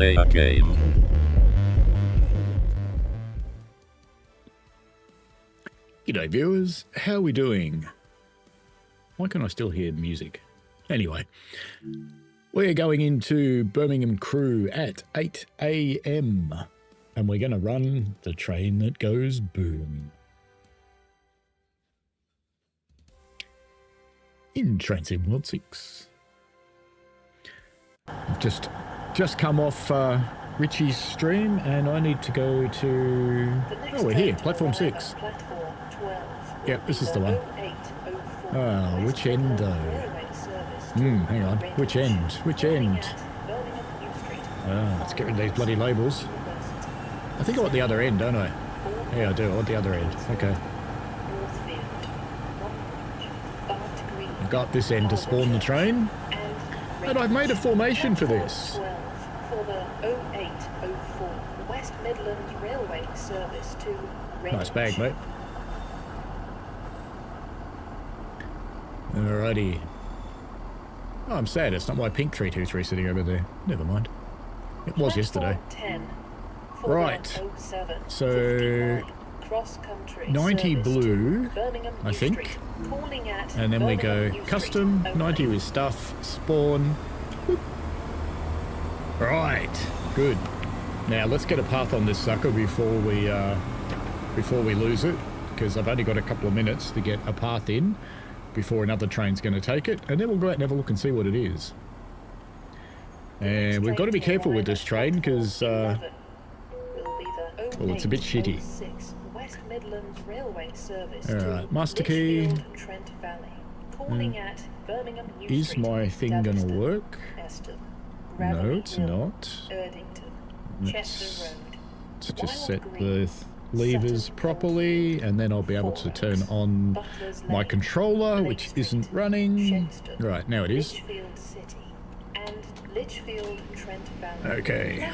play a game. G'day viewers, how are we doing? Why can I still hear music? Anyway, we're going into Birmingham Crewe at 8 AM and we're going to run the train that goes boom. In Train Sim World 6. I've just come off Richie's stream and I need to go to... Oh, we're here, platform 6. Yep, this is the one. Oh, which end though? Hang on. Which end? Which end? Let's get rid of these bloody labels. I think I want the other end, don't I? Yeah, I do. I want the other end. Okay. I've got this end to spawn the train. And I've made a formation for this. For the 0804 West Midlands Railway service to Redditch. Nice bag, mate. Alrighty. Oh, I'm sad. It's not my pink 323 sitting over there. Never mind. It was yesterday. 10 right. So 90 blue, I think. And then we go custom, 90 with stuff, spawn. Right. Good. Now let's get a path on this sucker before we lose it, because I've only got a couple of minutes to get a path in before another train's going to take it, and then we'll go out and have a look and see what it is. And we've got to be careful with this train because, well, it's a bit shitty. Alright, master key. Is my thing going to work? No, it's not. Let's just set the levers properly, and then I'll be able to turn on my controller, which isn't running. Right, now it is. Okay.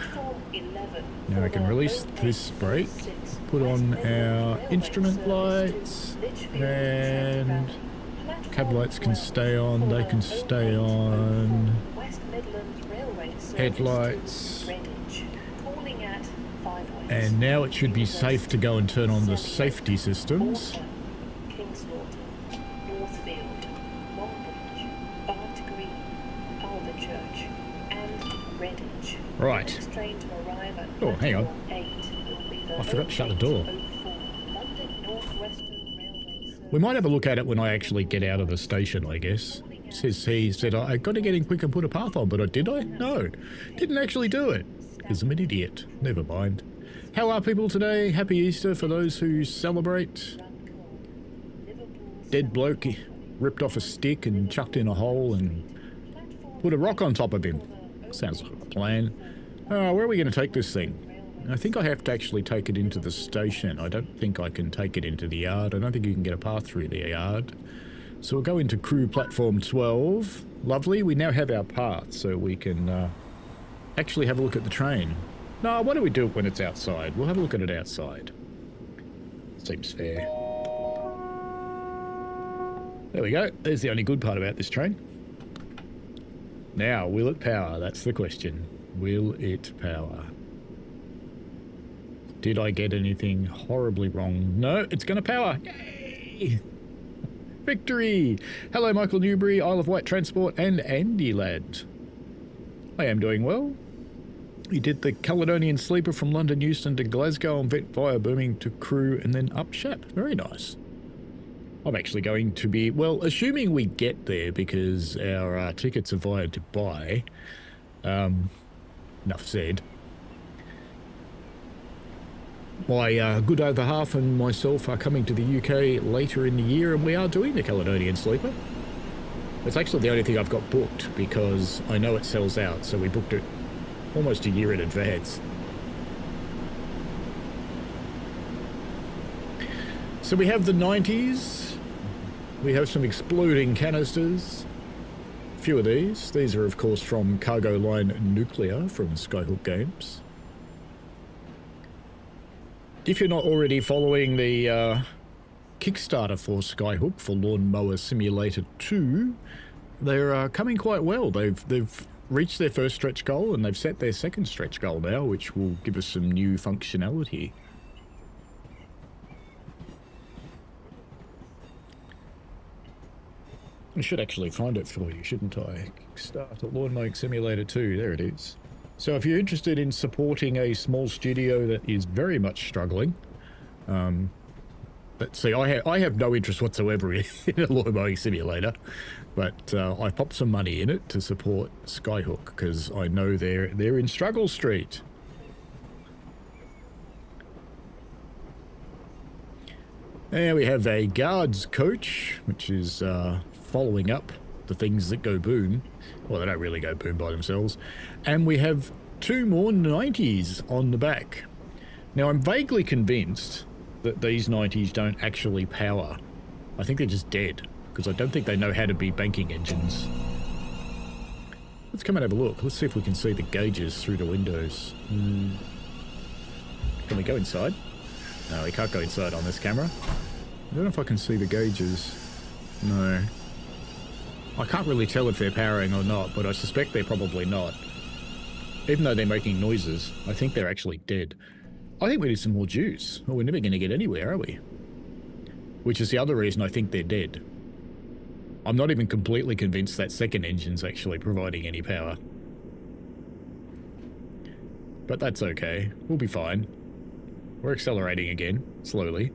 Now I can release this brake, put on our instrument lights, and cab lights can stay on, they can stay on. Headlights. And now it should be safe to go and turn on the safety systems. Right. Oh, hang on. I forgot to shut the door. We might have a look at it when I actually get out of the station, I guess. He said, I got to get in quick and put a path on, but did I? No. Didn't actually do it. Because I'm an idiot. Never mind. How are people today? Happy Easter for those who celebrate. Dead bloke ripped off a stick and chucked in a hole and put a rock on top of him. Sounds like a plan. Where are we going to take this thing? I think I have to actually take it into the station. I don't think I can take it into the yard. I don't think you can get a path through the yard. So we'll go into Crewe platform 12. Lovely. We now have our path, so we can actually have a look at the train. No, why don't we do it when it's outside? We'll have a look at it outside. Seems fair. There we go. There's the only good part about this train. Now, will it power? That's the question. Will it power? Did I get anything horribly wrong? No, it's going to power. Yay! Victory! Hello, Michael Newbury, Isle of Wight Transport, and Andy Lad. I am doing well. We did the Caledonian Sleeper from London Euston to Glasgow and via Birmingham to Crewe and then up Shap. Very nice. I'm actually going to be, well, assuming we get there because our tickets are via Dubai. Enough said. My good other half and myself are coming to the UK later in the year, and we are doing the Caledonian Sleeper. It's actually the only thing I've got booked because I know it sells out, so we booked it almost a year in advance. So we have the 90s. We have some exploding canisters. A few of these. These are, of course, from Cargo Line Nuclear from Skyhook Games. If you're not already following the Kickstarter for Skyhook for Lawnmower Simulator 2, they're coming quite well. They've reached their first stretch goal, and they've set their second stretch goal now, which will give us some new functionality. I should actually find it for you, shouldn't I? Start a lawn mowing simulator 2. There it is. So if you're interested in supporting a small studio that is very much struggling, let's see, I have no interest whatsoever in a lawn mowing simulator, but I popped some money in it to support Skyhook because I know they're in Struggle Street. There we have a guards coach, which is following up the things that go boom. Well, they don't really go boom by themselves. And we have 2 more 90s on the back. Now, I'm vaguely convinced that these 90s don't actually power. I think they're just dead, because I don't think they know how to be banking engines. Let's come and have a look. Let's see if we can see the gauges through the windows. Can we go inside? No, we can't go inside on this camera. I don't know if I can see the gauges. No. I can't really tell if they're powering or not, but I suspect they're probably not. Even though they're making noises, I think they're actually dead. I think we need some more juice. Well, we're never going to get anywhere, are we? Which is the other reason I think they're dead. I'm not even completely convinced that second engine's actually providing any power. But that's okay. We'll be fine. We're accelerating again, slowly.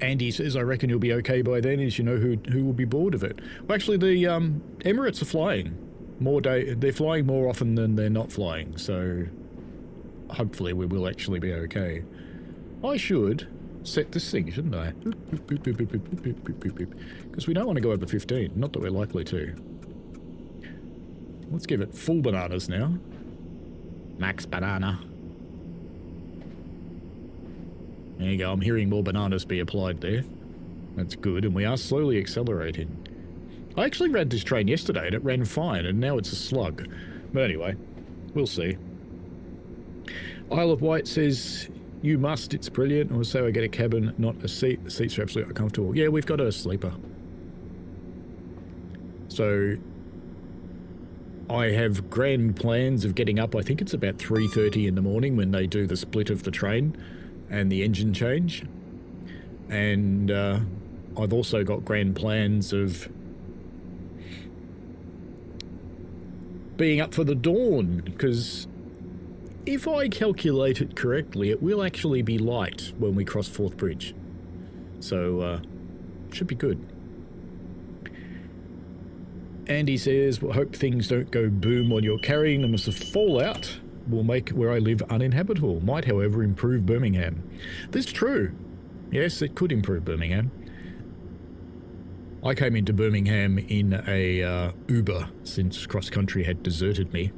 Andy says, I reckon you'll be okay by then, as you know who will be bored of it. Well, actually, the Emirates are flying. They're flying more often than they're not flying, so hopefully we will actually be okay. I should set this thing, shouldn't I? Because we don't want to go over 15, not that we're likely to. Let's give it full bananas now. Max banana. There you go, I'm hearing more bananas be applied there. That's good, and we are slowly accelerating. I actually ran this train yesterday and it ran fine, and now it's a slug. But anyway, we'll see. Isle of Wight says, you must, it's brilliant. Also, I get a cabin, not a seat. The seats are absolutely comfortable. Yeah, we've got a sleeper. So, I have grand plans of getting up. I think it's about 3:30 in the morning when they do the split of the train and the engine change. And I've also got grand plans of being up for the dawn, because if I calculate it correctly, it will actually be light when we cross Forth Bridge. So, should be good. Andy says, well, hope things don't go boom while you're carrying them, as the fallout will make where I live uninhabitable. Might, however, improve Birmingham. This is true. Yes, it could improve Birmingham. I came into Birmingham in a Uber, since cross-country had deserted me,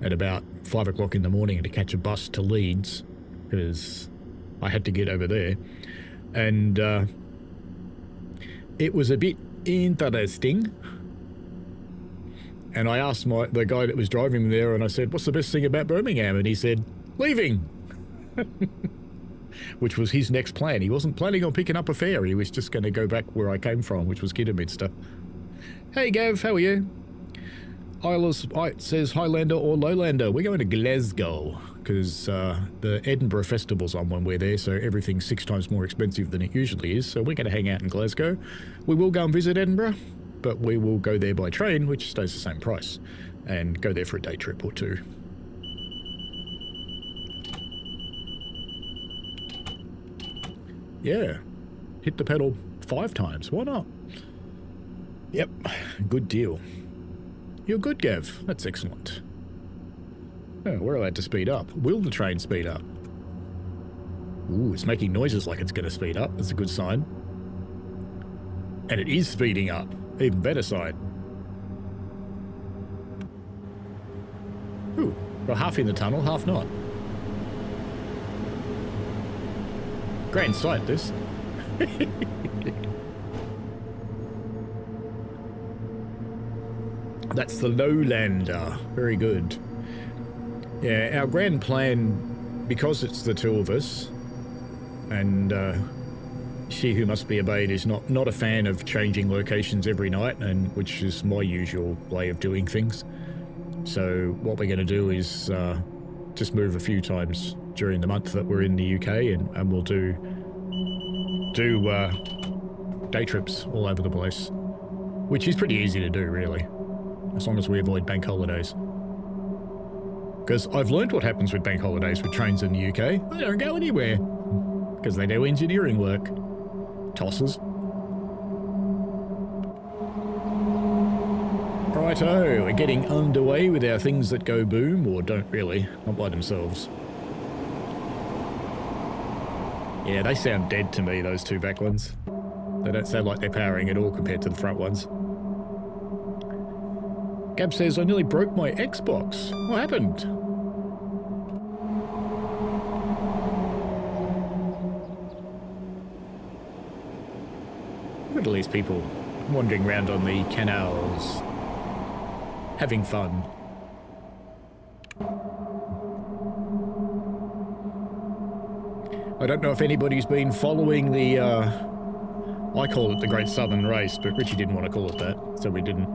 at about 5 o'clock in the morning to catch a bus to Leeds, because I had to get over there. And it was a bit interesting. And I asked the guy that was driving me there, and I said, what's the best thing about Birmingham? And he said, leaving. Which was his next plan. He wasn't planning on picking up a fare. He was just going to go back where I came from, which was Kidderminster. Hey, Gav, how are you? Isles says Highlander or Lowlander. We're going to Glasgow, because the Edinburgh Festival's on when we're there, so everything's 6 times more expensive than it usually is. So we're going to hang out in Glasgow. We will go and visit Edinburgh, but we will go there by train, which stays the same price, and go there for a day trip or 2. Yeah, hit the pedal 5 times. Why not? Yep, good deal. You're good, Gav. That's excellent. Oh, we're allowed to speed up. Will the train speed up? Ooh, it's making noises like it's going to speed up. That's a good sign. And it is speeding up. Even better sign. Ooh, we're half in the tunnel, half not. Grand sight, this. That's the Lowlander. Very good. Yeah, our grand plan, because it's the 2 of us, and she who must be obeyed is not a fan of changing locations every night, and which is my usual way of doing things. So what we're going to do is just move a few times during the month that we're in the UK, and we'll do day trips all over the place, which is pretty easy to do, really, as long as we avoid bank holidays. Because I've learned what happens with bank holidays with trains in the UK. They don't go anywhere, because they do engineering work. Tosses. Righto, we're getting underway with our things that go boom, or don't really, not by themselves. Yeah, they sound dead to me, those two back ones. They don't sound like they're powering at all compared to the front ones. Gab says, I nearly broke my Xbox. What happened? Look at all these people wandering around on the canals, having fun. I don't know if anybody's been following the, I call it the Great Southern Race, but Richie didn't want to call it that, so we didn't.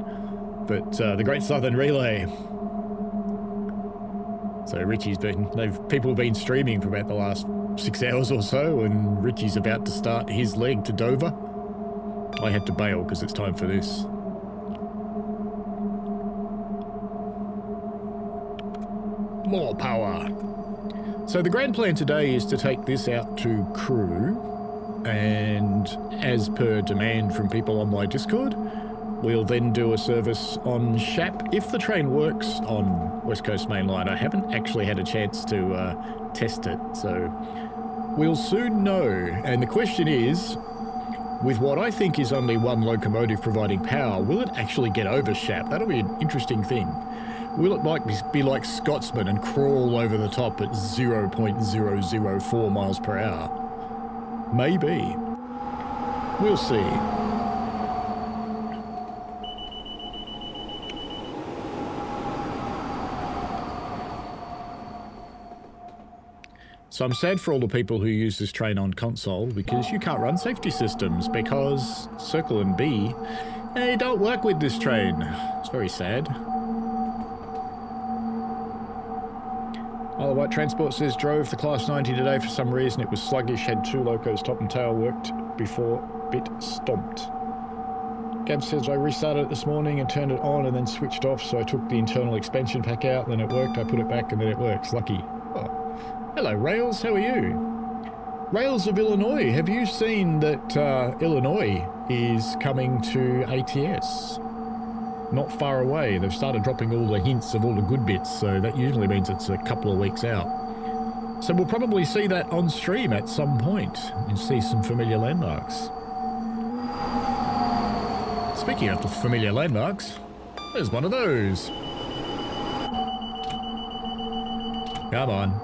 But the Great Southern Relay. So Richie's been, people have been streaming for about the last 6 hours or so, and Richie's about to start his leg to Dover. I had to bail because it's time for this. More power. So the grand plan today is to take this out to Crewe, and as per demand from people on my Discord, we'll then do a service on Shap if the train works on West Coast Main Line. I haven't actually had a chance to test it, so we'll soon know. And the question is, with what I think is only one locomotive providing power, will it actually get over Shap? That'll be an interesting thing. Will it be like Scotsman and crawl over the top at 0.004 miles per hour? Maybe. We'll see. So I'm sad for all the people who use this train on console, because you can't run safety systems because Circle and B, they don't work with this train. It's very sad. White Transport says, drove the Class 90 today for some reason. It was sluggish, had 2 locos, top and tail, worked before bit stomped. Gab says, I restarted it this morning and turned it on and then switched off, so I took the internal expansion pack out, then it worked, I put it back and then it works. Lucky. Oh. Hello, Rails, how are you? Rails of Illinois, have you seen that Illinois is coming to ATS? Not far away. They've started dropping all the hints of all the good bits, so that usually means it's a couple of weeks out. So we'll probably see that on stream at some point and see some familiar landmarks. Speaking of the familiar landmarks, there's one of those. Come on.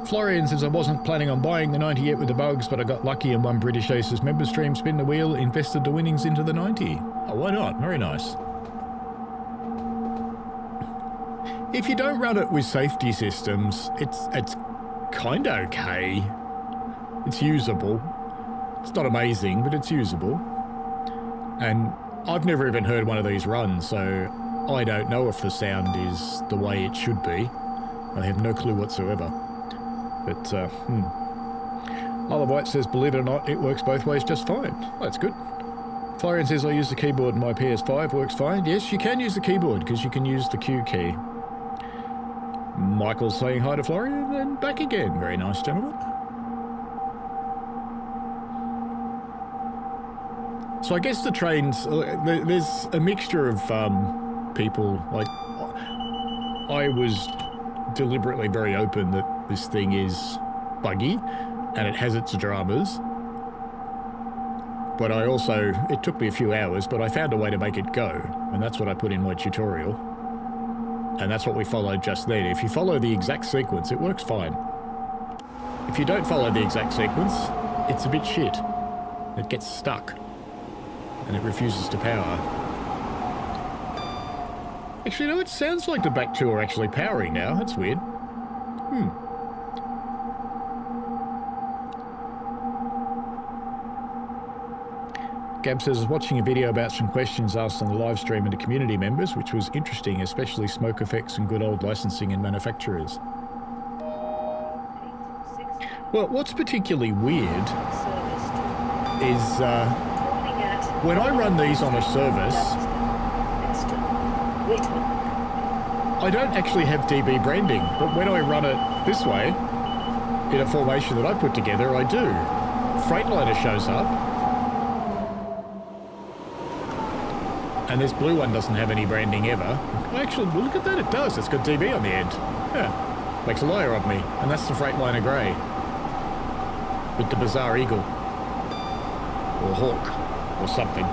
Florian says, I wasn't planning on buying the 90 yet with the bugs, but I got lucky and won British Aces member stream, spin the wheel, invested the winnings into the 90. Oh, why not? Very nice. If you don't run it with safety systems, it's kind of okay. It's usable. It's not amazing, but it's usable. And I've never even heard one of these run, so I don't know if the sound is the way it should be. I have no clue whatsoever. But, Olive White says, believe it or not, it works both ways just fine. Oh, that's good. Florian says, I use the keyboard in my PS5, works fine. Yes, you can use the keyboard, because you can use the Q key. Michael's saying hi to Florian, and back again. Very nice, gentlemen. So I guess the trains, there's a mixture of people. Like, I was deliberately very open that this thing is buggy and it has its dramas, but I also, it took me a few hours, but I found a way to make it go, and that's what I put in my tutorial, and that's what we followed just then. If you follow the exact sequence, it works fine. If you don't follow the exact sequence, it's a bit shit. It gets stuck and it refuses to power. Actually, no, it sounds like the back two are actually powering now. That's weird. Gab says, I was watching a video about some questions asked on the live stream and to community members, which was interesting, especially smoke effects and good old licensing and manufacturers. Well, what's particularly weird is when I run these on a service, I don't actually have DB branding, but when I run it this way, in a formation that I put together, I do. Freightliner shows up, and this blue one doesn't have any branding ever. Actually, look at that, it does. It's got DB on the end. Yeah, makes a liar of me, and that's the Freightliner grey with the bizarre eagle or hawk or something.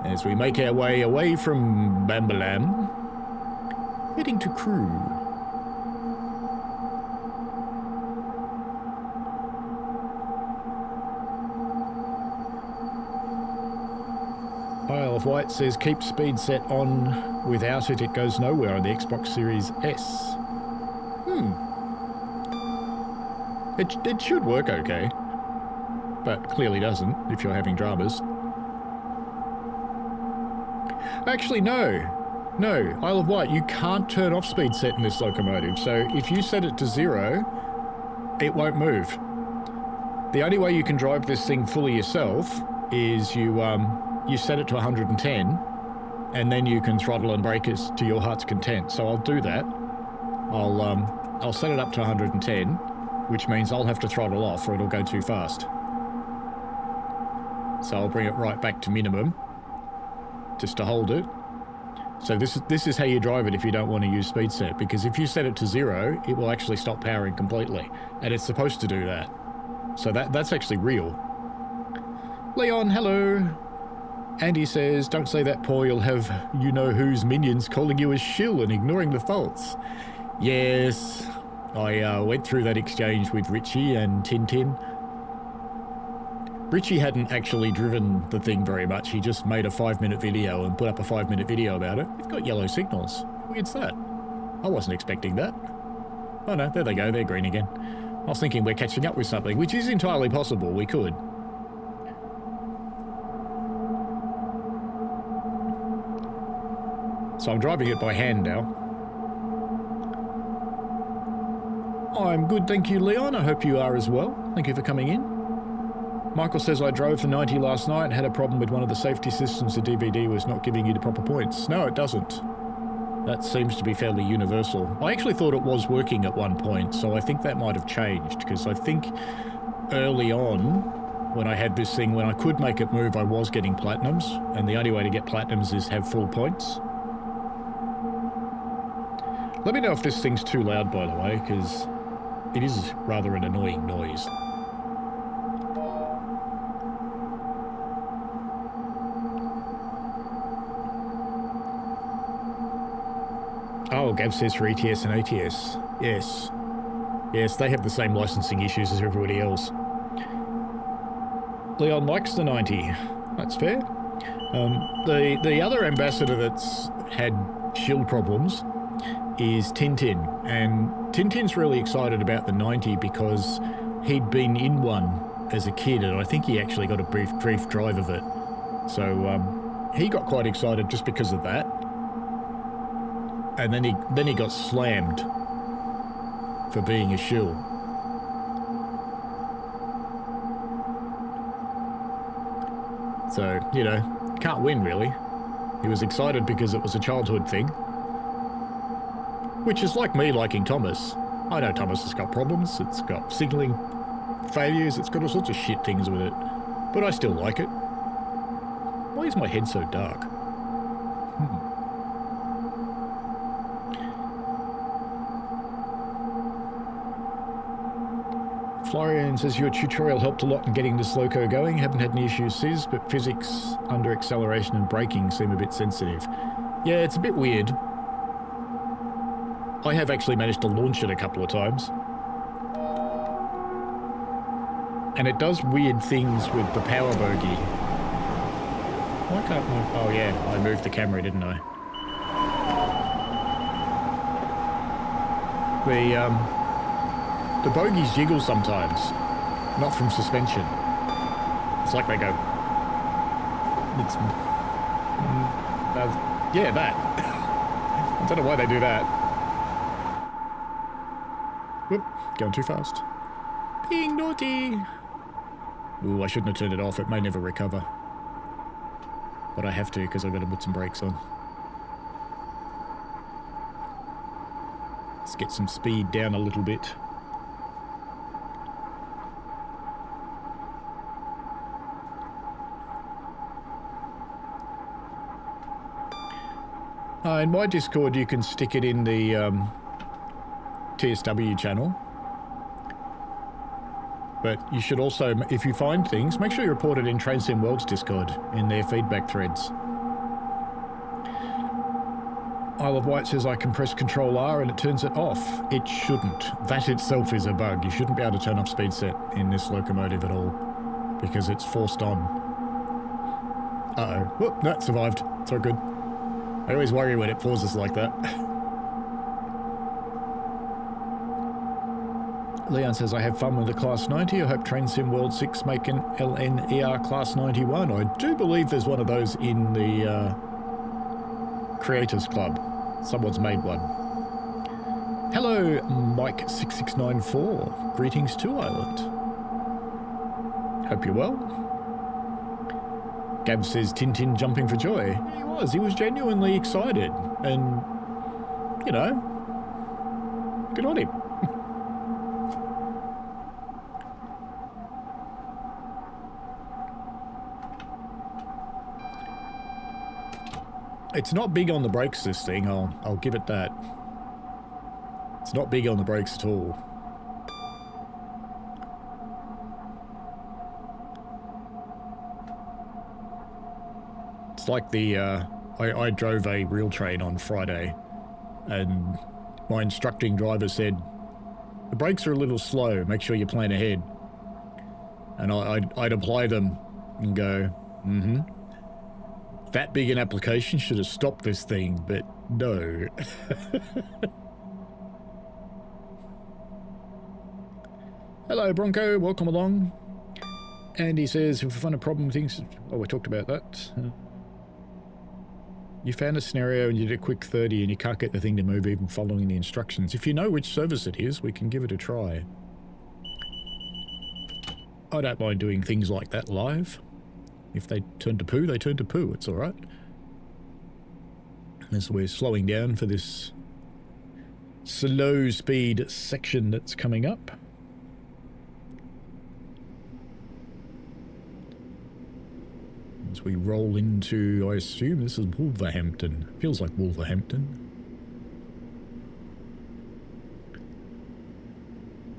As we make our way away from Bambalam, heading to Crewe. Isle of Wight says keep speed set on. Without it, it goes nowhere on the Xbox Series S. It should work okay, but clearly doesn't if you're having dramas. Actually, no, Isle of Wight, you can't turn off speed set in this locomotive, so if you set it to 0, it won't move. The only way you can drive this thing fully yourself is you set it to 110, and then you can throttle and brake it to your heart's content. So I'll do that. I'll set it up to 110, which means I'll have to throttle off or it'll go too fast. So I'll bring it right back to minimum, just to hold it. So this is how you drive it if you don't want to use speed set, because if you set it to 0, it will actually stop powering completely, and it's supposed to do that. So that's actually real. Leon, hello. Andy says, don't say that, Paul, you'll have you-know-who's minions calling you a shill and ignoring the faults. Yes, I went through that exchange with Richie and Tintin. Richie hadn't actually driven the thing very much. He just made a 5-minute video and put up a 5-minute video about it. It's got yellow signals. How weird's that? I wasn't expecting that. Oh no, there they go, they're green again. I was thinking we're catching up with something, which is entirely possible, we could. So I'm driving it by hand now. I'm good, thank you, Leon. I hope you are as well. Thank you for coming in. Michael says, I drove the 90 last night and had a problem with one of the safety systems. The DVD was not giving you the proper points. No, it doesn't. That seems to be fairly universal. I actually thought it was working at one point, so I think that might have changed, because I think early on, when I had this thing, when I could make it move, I was getting platinums, and the only way to get platinums is have full points. Let me know if this thing's too loud, by the way, because it is rather an annoying noise. Oh, Gav says for ETS and ATS. Yes. Yes, they have the same licensing issues as everybody else. Leon likes the 90. That's fair. The other ambassador that's had shield problems is Tintin, and Tintin's really excited about the 90 because he'd been in one as a kid, and I think he actually got a brief drive of it. So he got quite excited just because of that, and then he got slammed for being a shill. So, you know, can't win really. He was excited because it was a childhood thing. Which is like me liking Thomas. I know Thomas has got problems, it's got signalling failures, it's got all sorts of shit things with it. But I still like it. Why is my head so dark? Florian says your tutorial helped a lot in getting this loco going. Haven't had any issues since, but physics under acceleration and braking seem a bit sensitive. Yeah, it's a bit weird. I have actually managed to launch it a couple of times. And it does weird things with the power bogey. Why can't I... Oh yeah, I moved the camera, didn't I? The bogies jiggle sometimes. Not from suspension. It's like they go... It's... yeah, that. I don't know why they do that. Whoop, going too fast. Being naughty. Ooh, I shouldn't have turned it off. It may never recover. But I have to because I've got to put some brakes on. Let's get some speed down a little bit. In my Discord, you can stick it in the TSW channel. But you should also, if you find things, make sure you report it in Transcend World's Discord, in their feedback threads. Isle of Wight says I can press Control R and it turns it off. It shouldn't. That itself is a bug. You shouldn't be able to turn off speed set in this locomotive at all, because it's forced on. Uh-oh. Whoop, no, it survived. It's all good. I always worry when it pauses like that. Leon says, I have fun with the Class 90. I hope Train Sim World 6 make an LNER Class 91. I do believe there's one of those in the Creators Club. Someone's made one. Hello, Mike6694. Greetings to Ireland. Hope you're well. Gav says Tintin jumping for joy. He was. He was genuinely excited. And, you know, good on him. It's not big on the brakes, this thing. I'll give it that. It's not big on the brakes at all. It's like the, I drove a real train on Friday, and my instructing driver said, the brakes are a little slow, make sure you plan ahead. And I'd apply them and go, mm-hmm. That big an application should have stopped this thing, but no. Hello, Bronco, welcome along. And he says, if we find a problem with things... Oh, we talked about that. You found a scenario and you did a quick 30 and you can't get the thing to move even following the instructions. If you know which service it is, we can give it a try. I don't mind doing things like that live. If they turn to poo, they turn to poo. It's alright. As we're slowing down for this slow speed section that's coming up. As we roll into, I assume this is Wolverhampton. Feels like Wolverhampton.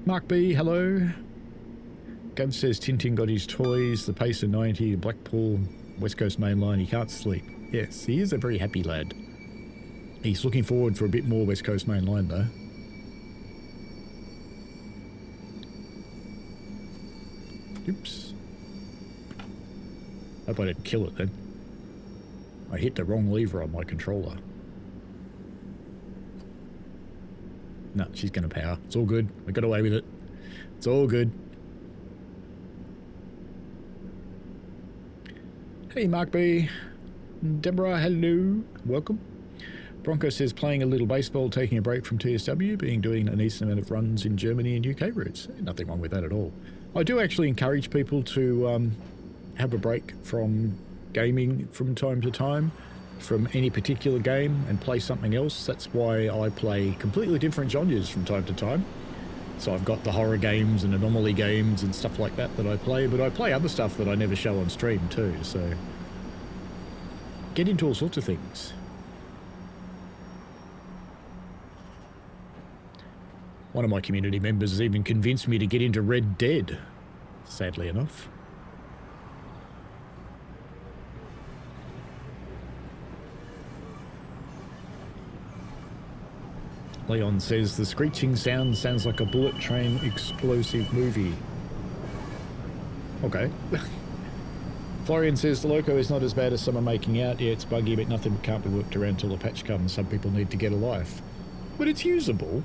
Mark B, hello. Gav says Tintin got his toys, the Pacer 90, Blackpool, West Coast Main Line. He can't sleep. Yes, he is a very happy lad. He's looking forward for a bit more West Coast Main Line though. Oops. Hope I didn't kill it then. I hit the wrong lever on my controller. No, she's gonna power. It's all good. I got away with it. It's all good. Hey, Mark B. Deborah, hello. Welcome. Bronco says playing a little baseball, taking a break from TSW, doing a decent amount of runs in Germany and UK routes. Nothing wrong with that at all. I do actually encourage people to have a break from gaming from time to time, from any particular game, and play something else. That's why I play completely different genres from time to time. So I've got the horror games and anomaly games and stuff like that I play, but I play other stuff that I never show on stream too, so get into all sorts of things. One of my community members has even convinced me to get into Red Dead, sadly enough. Leon says the screeching sound sounds like a bullet train explosive movie. Okay. Florian says the loco is not as bad as some are making out. Yeah, it's buggy, but nothing can't be worked around till the patch comes. Some people need to get a life. But it's usable.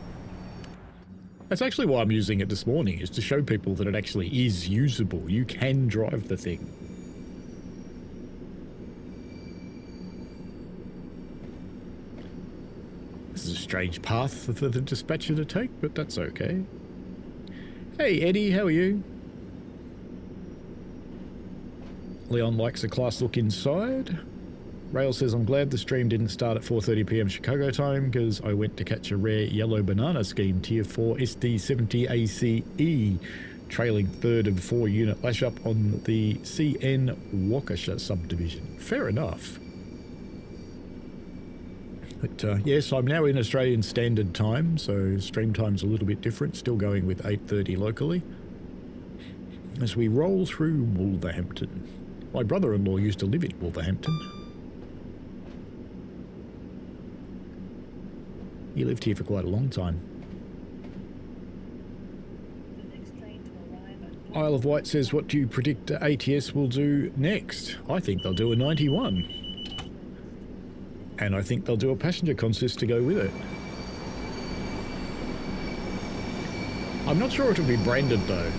That's actually why I'm using it this morning, is to show people that it actually is usable. You can drive the thing. This is a strange path for the dispatcher to take, but that's okay. Hey Eddie, how are you? Leon likes a class look inside. Rail says, I'm glad the stream didn't start at 4:30 PM Chicago time because I went to catch a rare yellow banana scheme tier 4 SD70 ACE, trailing third of 4 unit lash up on the CN Waukesha subdivision. Fair enough. But yes, I'm now in Australian Standard Time, so stream time's a little bit different, still going with 8:30 locally. As we roll through Wolverhampton. My brother-in-law used to live in Wolverhampton. He lived here for quite a long time. Isle of Wight says, what do you predict ATS will do next? I think they'll do a 91. And I think they'll do a passenger consist to go with it. I'm not sure it'll be branded though.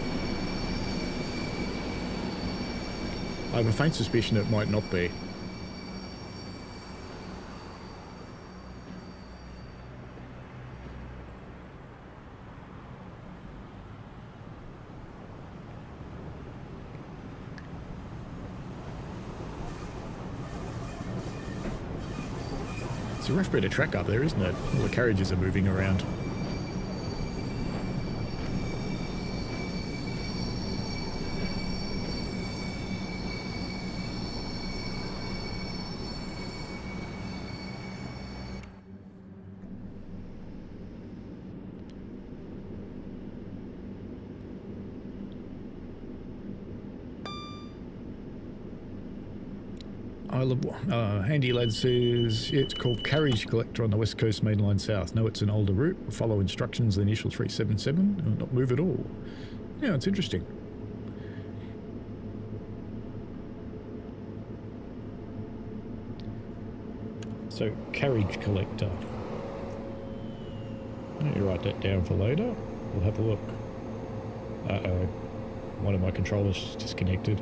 I have a faint suspicion it might not be. It's a rough bit of track up there, isn't it? All the carriages are moving around. Handy Lad says it's called Carriage Collector on the West Coast Mainline South. No, it's an older route. We'll follow instructions, the initial 377, and not move at all. Yeah, it's interesting. So, Carriage Collector. Let me write that down for later. We'll have a look. Uh-oh. One of my controllers disconnected.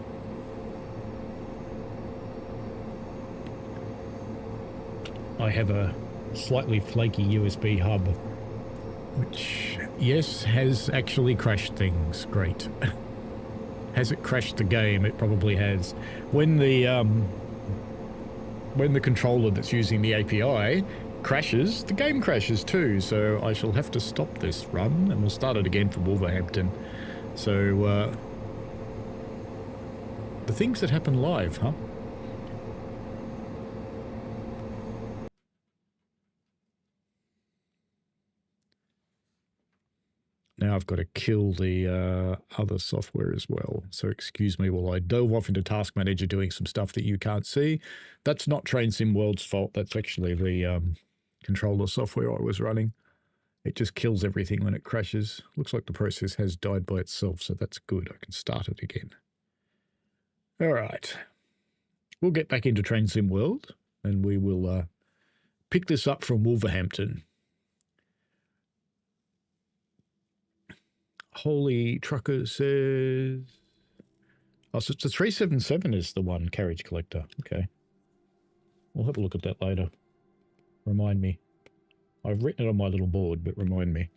I have a slightly flaky USB hub, which, yes, has actually crashed things. Great. Has it crashed the game? It probably has. When the controller that's using the API crashes, the game crashes too, so I shall have to stop this run, and we'll start it again from Wolverhampton. So, the things that happen live, huh? Now I've got to kill the other software as well. So excuse me while I dove off into Task Manager doing some stuff that you can't see. That's not Train Sim World's fault. That's actually the controller software I was running. It just kills everything when it crashes. Looks like the process has died by itself, so that's good. I can start it again. All right. We'll get back into Train Sim World, and we will pick this up from Wolverhampton. Holy Trucker says... Oh, so it's a 377 is the one, Carriage Collector. Okay. We'll have a look at that later. Remind me. I've written it on my little board, but remind me.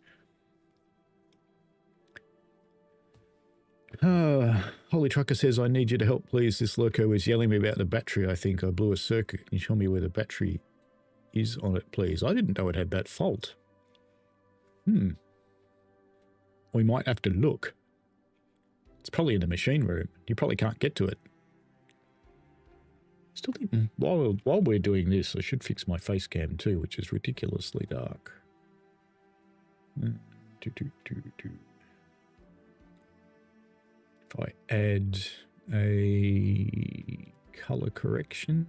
Holy Trucker says, I need you to help, please. This loco is yelling me about the battery, I think. I blew a circuit. Can you tell me where the battery is on it, please? I didn't know it had that fault. We might have to look. It's probably in the machine room. You probably can't get to it. Still think, while we're doing this, I should fix my face cam too, which is ridiculously dark. If I add a color correction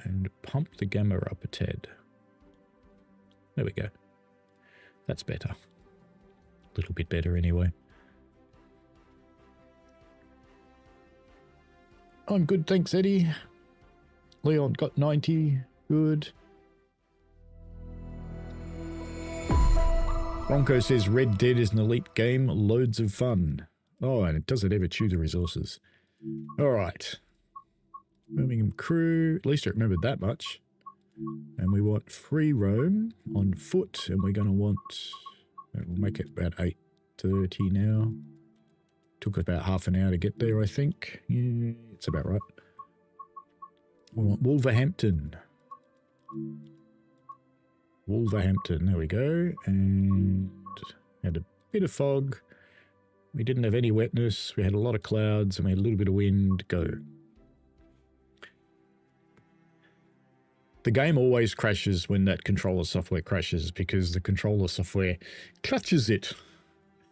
and pump the gamma up a tad. There we go. That's better. A little bit better anyway. I'm good, thanks, Eddie. Leon got 90. Good. Ronco says Red Dead is an elite game, loads of fun. Oh, and it doesn't ever chew the resources. Alright. Birmingham Crewe, at least I remembered that much. And we want free roam on foot, and we're going to want, we'll make it about 8:30 now. Took about half an hour to get there, I think. Yeah, it's about right. We want Wolverhampton. Wolverhampton, there we go. And had a bit of fog. We didn't have any wetness. We had a lot of clouds and we had a little bit of wind. Go. The game always crashes when that controller software crashes because the controller software clutches it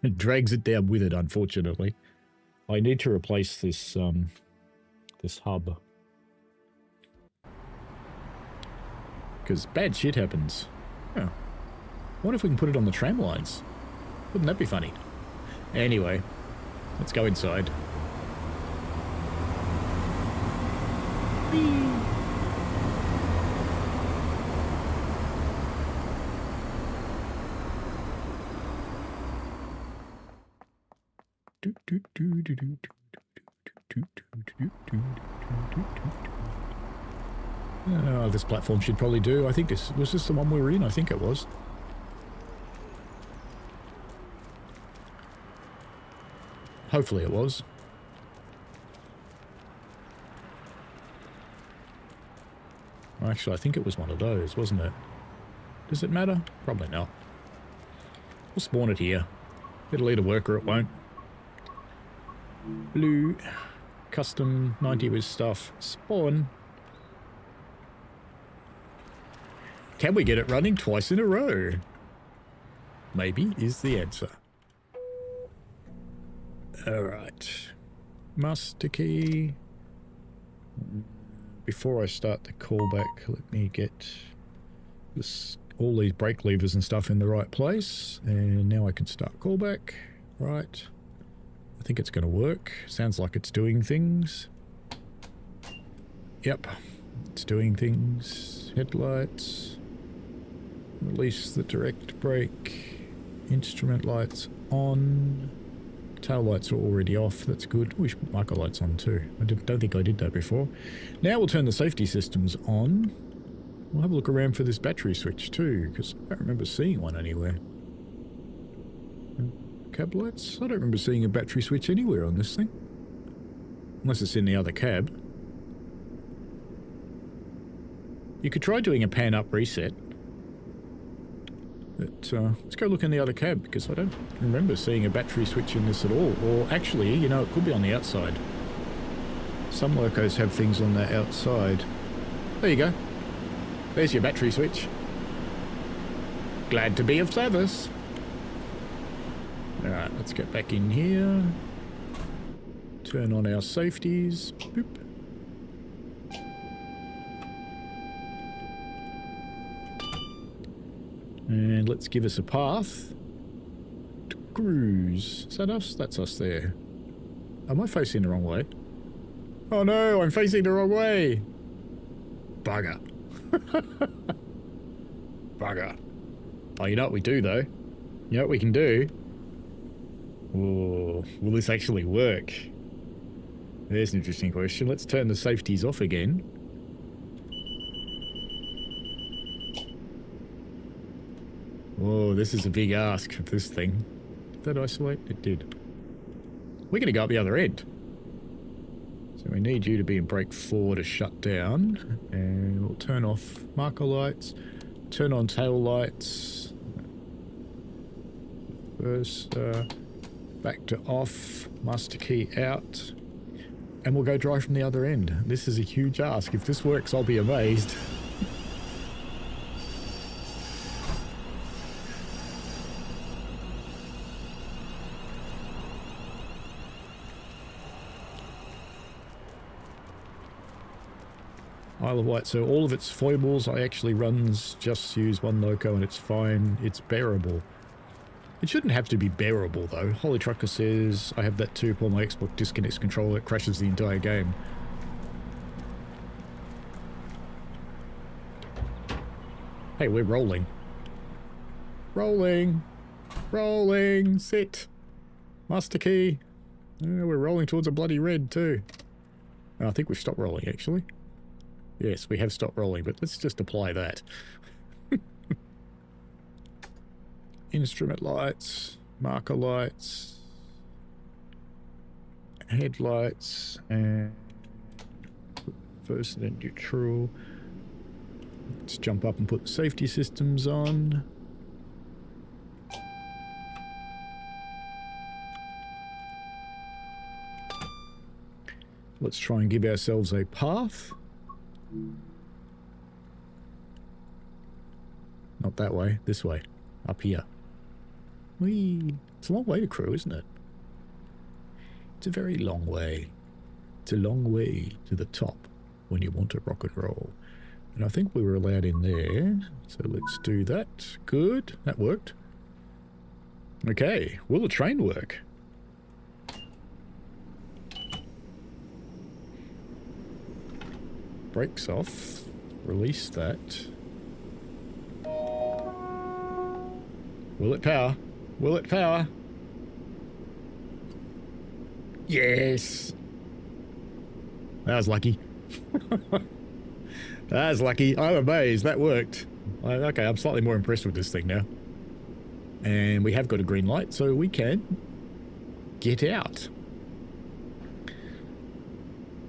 and drags it down with it, unfortunately. I need to replace this this hub. Because bad shit happens. Oh. I wonder if we can put it on the tram lines. Wouldn't that be funny? Anyway, let's go inside. Whee! Oh, this platform should probably do. I think this was this the one we were in. I think it was. Hopefully it was. Actually, I think it was one of those, wasn't it? Does it matter? Probably not. We'll spawn it here. It'll eat a worker, it won't. Blue. Custom 90 with stuff. Spawn. Can we get it running twice in a row? Maybe is the answer. Alright. Master key. Before I start the callback, let me get this, all these brake levers and stuff in the right place. And now I can start callback. Right. I think it's going to work. Sounds like it's doing things. Yep. It's doing things. Headlights. Release the direct brake. Instrument lights on. Tail lights are already off. That's good. We should put marker lights on too. I don't think I did that before. Now we'll turn the safety systems on. We'll have a look around for this battery switch too, because I don't remember seeing one anywhere. Cab lights? I don't remember seeing a battery switch anywhere on this thing. Unless it's in the other cab. You could try doing a pan up reset. But let's go look in the other cab, because I don't remember seeing a battery switch in this at all. Or actually, you know, it could be on the outside. Some locos have things on the outside. There you go. There's your battery switch. Glad to be of service. Alright, let's get back in here. Turn on our safeties. Boop. And let's give us a path to cruise. Is that us? That's us there. Am I facing the wrong way? Oh no, I'm facing the wrong way. Bugger. Bugger. Oh, you know what we do though? You know what we can do? Oh, will this actually work? There's an interesting question. Let's turn the safeties off again. Whoa, this is a big ask for this thing. Did that isolate? It did. We're going to go up the other end. So we need you to be in brake 4 to shut down. And we'll turn off marker lights. Turn on tail lights. First, back to off. Master key out. And we'll go drive from the other end. This is a huge ask. If this works, I'll be amazed. Isle of Wight, so all of its foibles I actually runs, just use one loco and it's fine, it's bearable. It shouldn't have to be bearable though. Holy Trucker says, I have that too, while my Xbox disconnects controller, it crashes the entire game. Hey, we're rolling. Rolling! Rolling. Sit. Master key. Oh, we're rolling towards a bloody red too. Oh, I think we've stopped rolling actually. Yes, we have stopped rolling, but let's just apply that. Instrument lights, marker lights, headlights, and first and then neutral. Let's jump up and put the safety systems on. Let's try and give ourselves a path. Not that way, this way, up here. Whee! It's a long way to Crewe, isn't it? It's a very long way. It's a long way to the top when you want to rock and roll. And I think we were allowed in there, so let's do that. Good, that worked. Okay, will the train work? Brakes off. Release that. Will it power? Will it power? Yes! That was lucky. That was lucky. I'm amazed. That worked. Okay, I'm slightly more impressed with this thing now. And we have got a green light, so we can get out.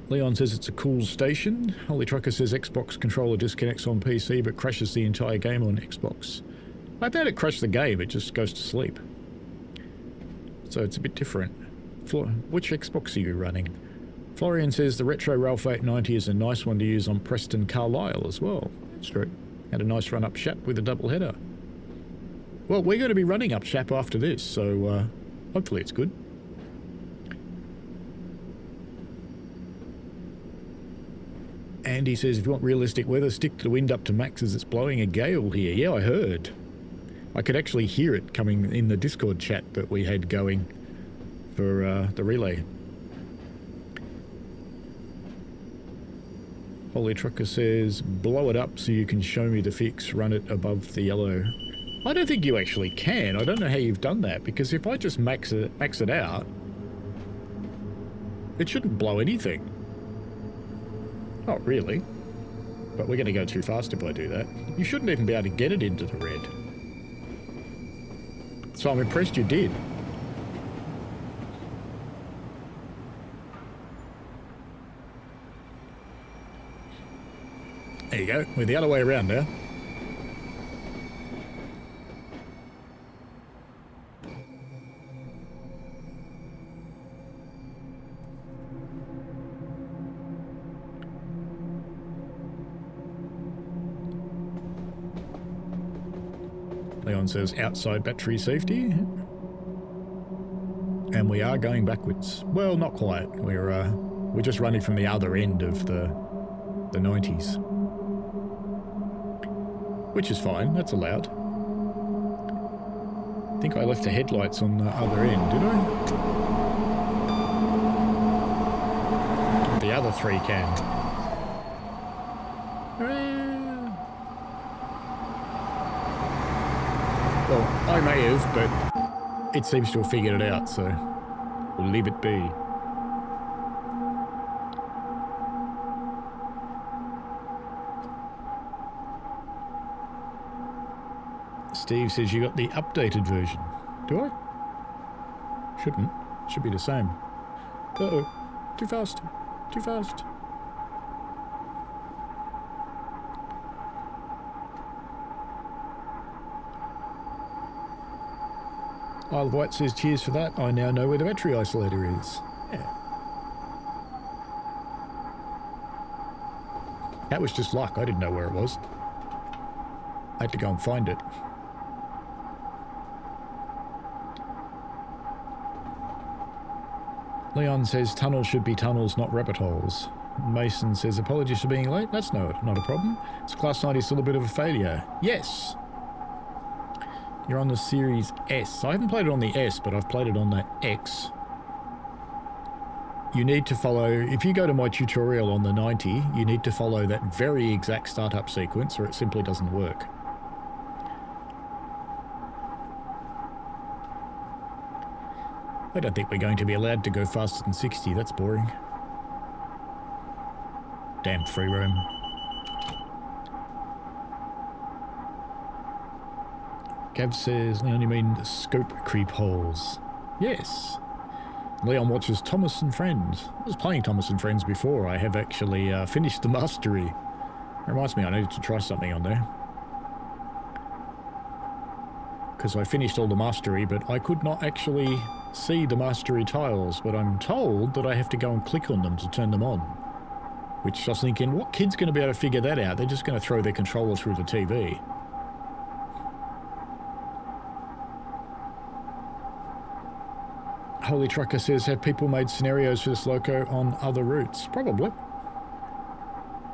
Leon says it's a cool station. Holy Trucker says Xbox controller disconnects on PC but crashes the entire game on Xbox. I doubt it crashed the game, it just goes to sleep. So it's a bit different. Which Xbox are you running? Florian says the retro Ralph 890 is a nice one to use on Preston Carlisle as well. That's true. Had a nice run up Shap with a double header. Well, we're going to be running up Shap after this, so hopefully it's good. Andy says, if you want realistic weather, stick the wind up to max as it's blowing a gale here. Yeah, I heard. I could actually hear it coming in the Discord chat that we had going for the relay. Holy Trucker says, blow it up so you can show me the fix, run it above the yellow. I don't think you actually can. I don't know how you've done that, because if I just max it out, it shouldn't blow anything. Not really. But we're going to go too fast if I do that. You shouldn't even be able to get it into the red. So I'm impressed you did. There you go. We're the other way around now. Leon says outside battery safety. And we are going backwards. Well, not quite. We're just running from the other end of the 90s. Which is fine, that's allowed. I think I left the headlights on the other end, did I? The other three can. Well, I may have, but it seems to have figured it out, so we'll leave it be. Steve says you got the updated version. Do I? Shouldn't. Should be the same. Uh-oh. Too fast. Too fast. Isle of Wight says, cheers for that. I now know where the battery isolator is. Yeah. That was just luck. I didn't know where it was. I had to go and find it. Leon says tunnels should be tunnels, not rabbit holes. Mason says apologies for being late. That's not a problem. Is Class 90 still a bit of a failure? Yes. You're on the Series S. I haven't played it on the S, but I've played it on the X. You need to follow, if you go to my tutorial on the 90, you need to follow that very exact startup sequence or it simply doesn't work. I don't think we're going to be allowed to go faster than 60. That's boring. Damn free roam. Gav says, Leon, you mean scope creep holes? Yes. Leon watches Thomas and Friends. I was playing Thomas and Friends before. I have actually finished the mastery. Reminds me I needed to try something on there. Because I finished all the mastery, but I could not actually see the mastery tiles, but I'm told that I have to go and click on them to turn them on. Which I was thinking, what kid's going to be able to figure that out? They're just going to throw their controller through the TV. Holy Trucker says, have people made scenarios for this loco on other routes? Probably.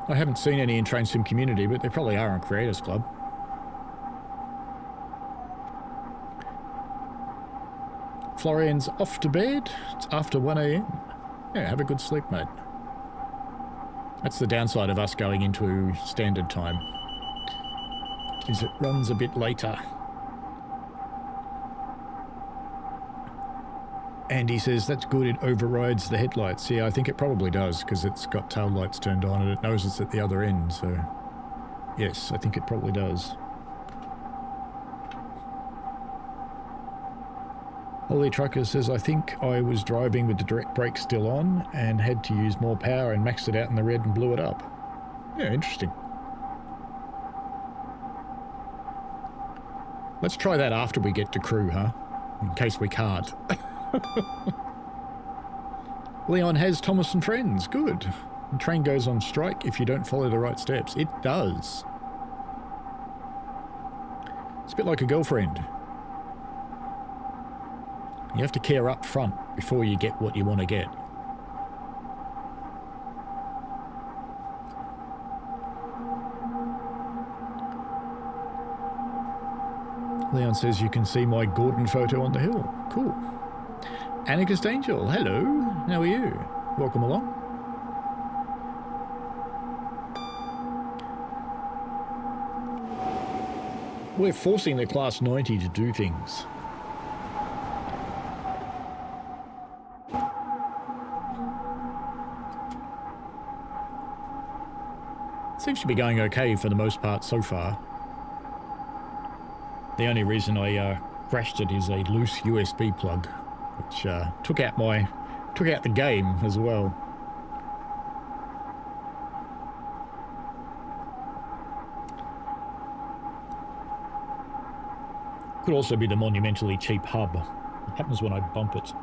I haven't seen any in Train Sim Community, but there probably are on Creators Club. Florian's off to bed. It's after 1 AM. Yeah, have a good sleep, mate. That's the downside of us going into standard time, is it runs a bit later. Andy says, that's good, it overrides the headlights. Yeah, I think it probably does, because it's got tail lights turned on and it knows it's at the other end, so... Yes, I think it probably does. Holy Trucker says, I think I was driving with the direct brake still on and had to use more power and maxed it out in the red and blew it up. Yeah, interesting. Let's try that after we get to Crewe, huh? In case we can't. Leon has Thomas and Friends. Good. The train goes on strike if you don't follow the right steps. It does. It's a bit like a girlfriend. You have to care up front before you get what you want to get. Leon says you can see my Gordon photo on the hill. Cool. Anarchist Angel, hello. How are you? Welcome along. We're forcing the Class 90 to do things. Seems to be going okay for the most part so far. The only reason I crashed it is a loose USB plug, which took out the game as well. Could also be the monumentally cheap hub. It happens when I bump it.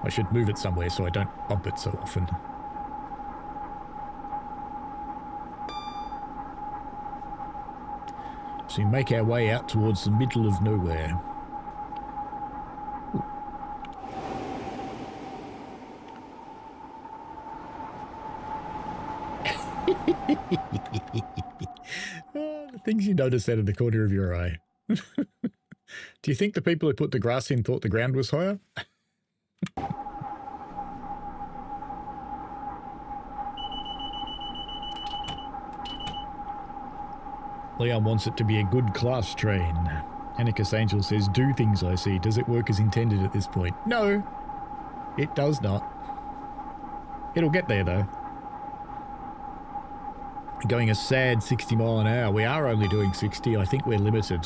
I should move it somewhere so I don't bump it so often. So we make our way out towards the middle of nowhere. The things you notice out of the corner of your eye. Do you think the people who put the grass in thought the ground was higher? Leon wants it to be a good class train. Anarchist Angel says, do things I see. Does it work as intended at this point? No, it does not. It'll get there though. Going a sad 60 mile an hour. We are only doing 60. I think we're limited.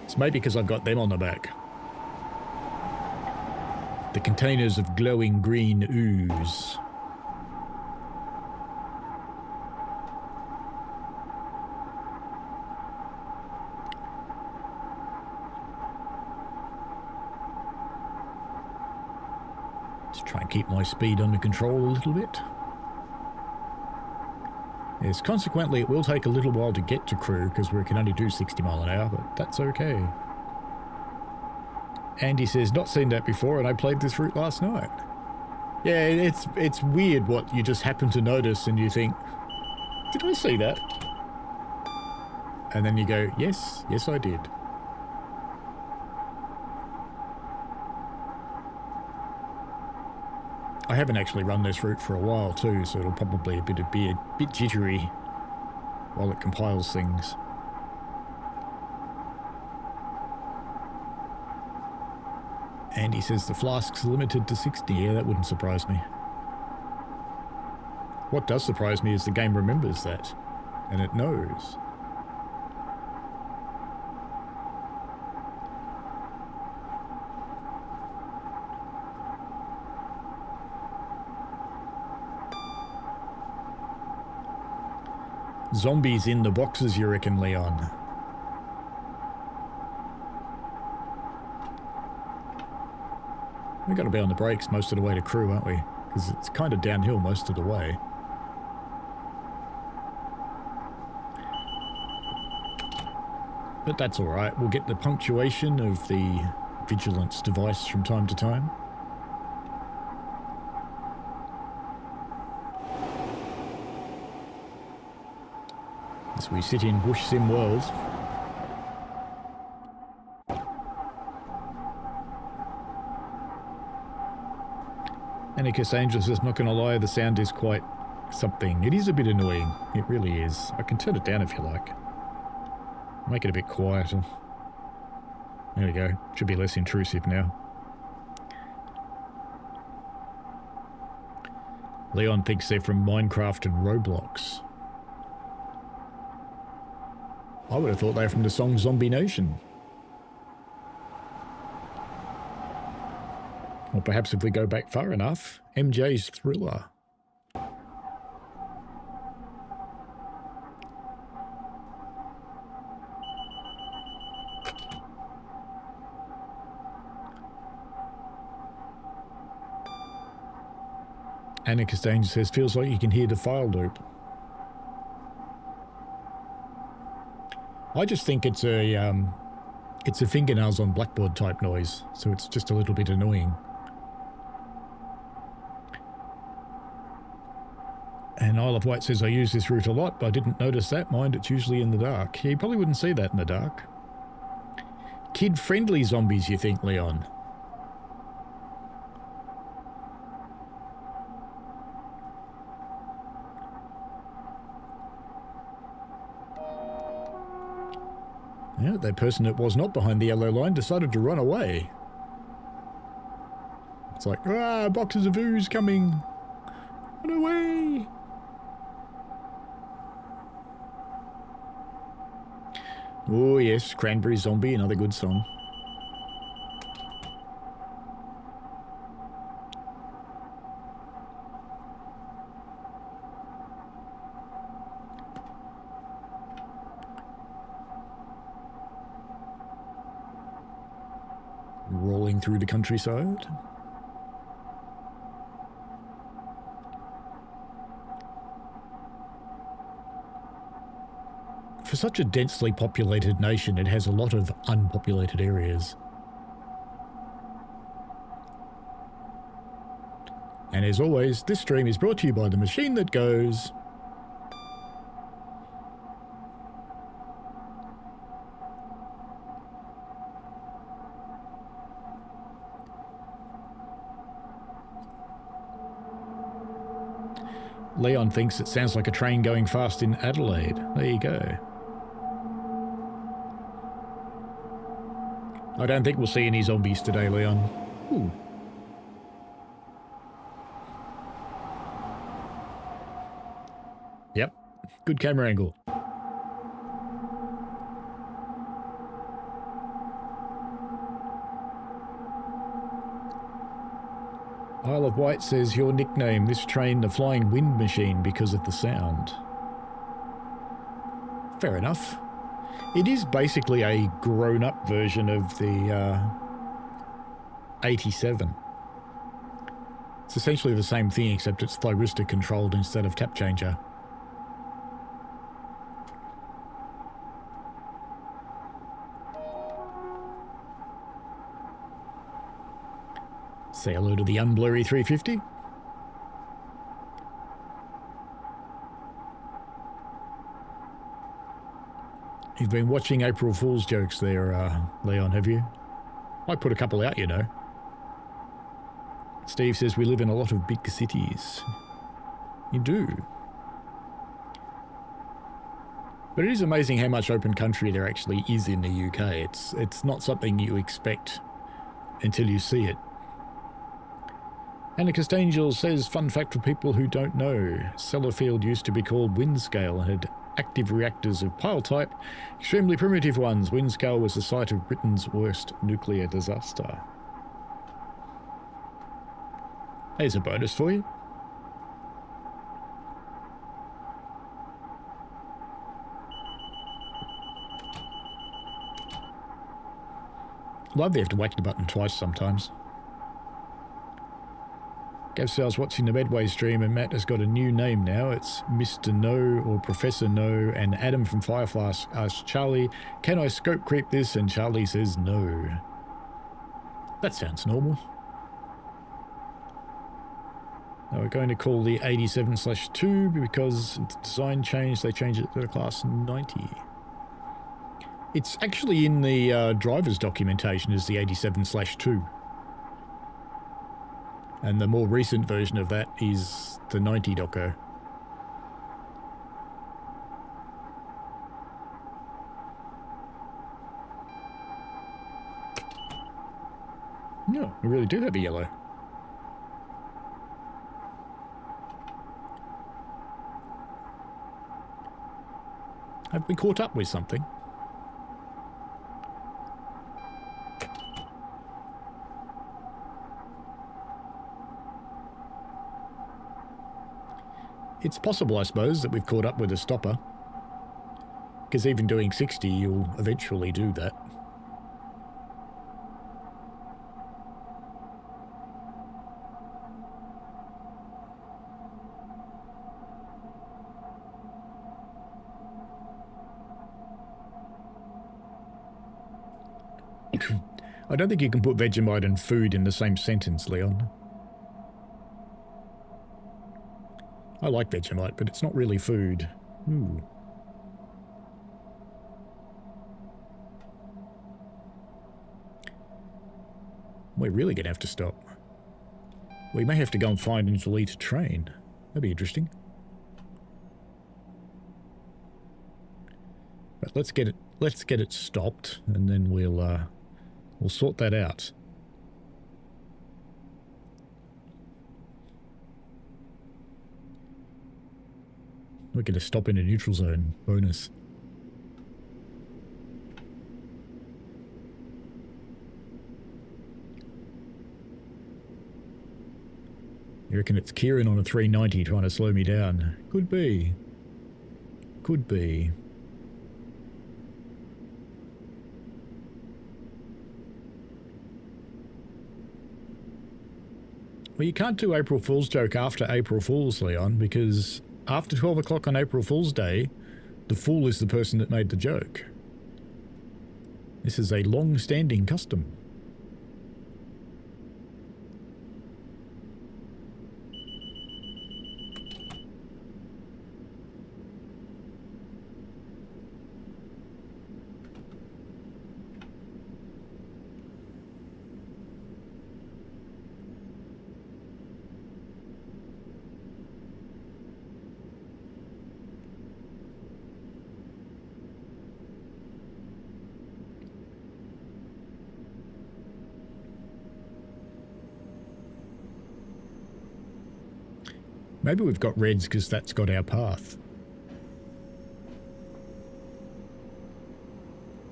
It's maybe because I've got them on the back. The containers of glowing green ooze. Let's try and keep my speed under control a little bit. Yes, consequently it will take a little while to get to Crewe because we can only do 60 mile an hour, but that's okay. Andy says, not seen that before and I played this route last night. Yeah, it's weird what you just happen to notice and you think, did I see that? And then you go, yes, yes I did. I haven't actually run this route for a while too, so it'll probably be a bit jittery while it compiles things. And he says the flask's limited to 60. Yeah, that wouldn't surprise me. What does surprise me is the game remembers that. And it knows. Zombies in the boxes, you reckon, Leon? We've got to be on the brakes most of the way to Crewe, aren't we? Because it's kind of downhill most of the way. But that's alright. We'll get the punctuation of the vigilance device from time to time. As we sit in Bush Sim World. Anarchist Angel says, not going to lie, the sound is quite something. It is a bit annoying. It really is. I can turn it down if you like. Make it a bit quieter. There we go. Should be less intrusive now. Leon thinks they're from Minecraft and Roblox. I would have thought they were from the song Zombie Nation. Or perhaps if we go back far enough, MJ's Thriller. Anarchist Angel says, feels like you can hear the file loop. I just think it's a fingernails on blackboard type noise, so it's just a little bit annoying. And Isle of Wight says, I use this route a lot, but I didn't notice that. Mind, it's usually in the dark. Yeah, you probably wouldn't see that in the dark. Kid-friendly zombies, you think, Leon? Yeah, that person that was not behind the yellow line decided to run away. It's like, ah, boxes of ooze coming. Run away. Oh yes, Cranberry Zombie, another good song. Rolling through the countryside. For such a densely populated nation, it has a lot of unpopulated areas. And as always, this stream is brought to you by the machine that goes... Leon thinks it sounds like a train going fast in Adelaide. There you go. I don't think we'll see any zombies today, Leon. Ooh. Yep. Good camera angle. Isle of Wight says your nickname, this train, the Flying Wind Machine, because of the sound. Fair enough. It is basically a grown-up version of the 87. It's essentially the same thing, except it's thyristor controlled instead of tap changer. Say hello to the unblurry 350. You've been watching April Fool's jokes there, Leon, have you? I put a couple out, you know. Steve says we live in a lot of big cities. You do. But it is amazing how much open country there actually is in the UK. It's not something you expect until you see it. Anarchist Angel says, fun fact for people who don't know, Sellafield used to be called Windscale and had active reactors of pile type, extremely primitive ones. Windscale was the site of Britain's worst nuclear disaster. Here's a bonus for you. Love they have to whack the button twice sometimes. Gav says I was watching the Medway stream and Matt has got a new name now. It's Mr. No or Professor No, and Adam from Firefly asks Charlie, can I scope creep this? And Charlie says no. That sounds normal. Now we're going to call the 87/2 because it's design change, they changed it to the class 90. It's actually in the driver's documentation as the 87/2. And the more recent version of that is the 90 doco. No, we really do have a yellow. Have we caught up with something? It's possible, I suppose, that we've caught up with a stopper. Because even doing 60, you'll eventually do that. I don't think you can put Vegemite and food in the same sentence, Leon. I like Vegemite, but it's not really food. Ooh. We're really going to have to stop. We may have to go and find and delete a train. That'd be interesting. But let's get it stopped, and then we'll sort that out. We're going to stop in a neutral zone. Bonus. You reckon it's Kieran on a 390 trying to slow me down? Could be. Could be. Well, you can't do April Fool's joke after April Fool's, Leon, because after 12 o'clock on April Fool's Day, the fool is the person that made the joke. This is a long-standing custom. Maybe we've got reds because that's got our path.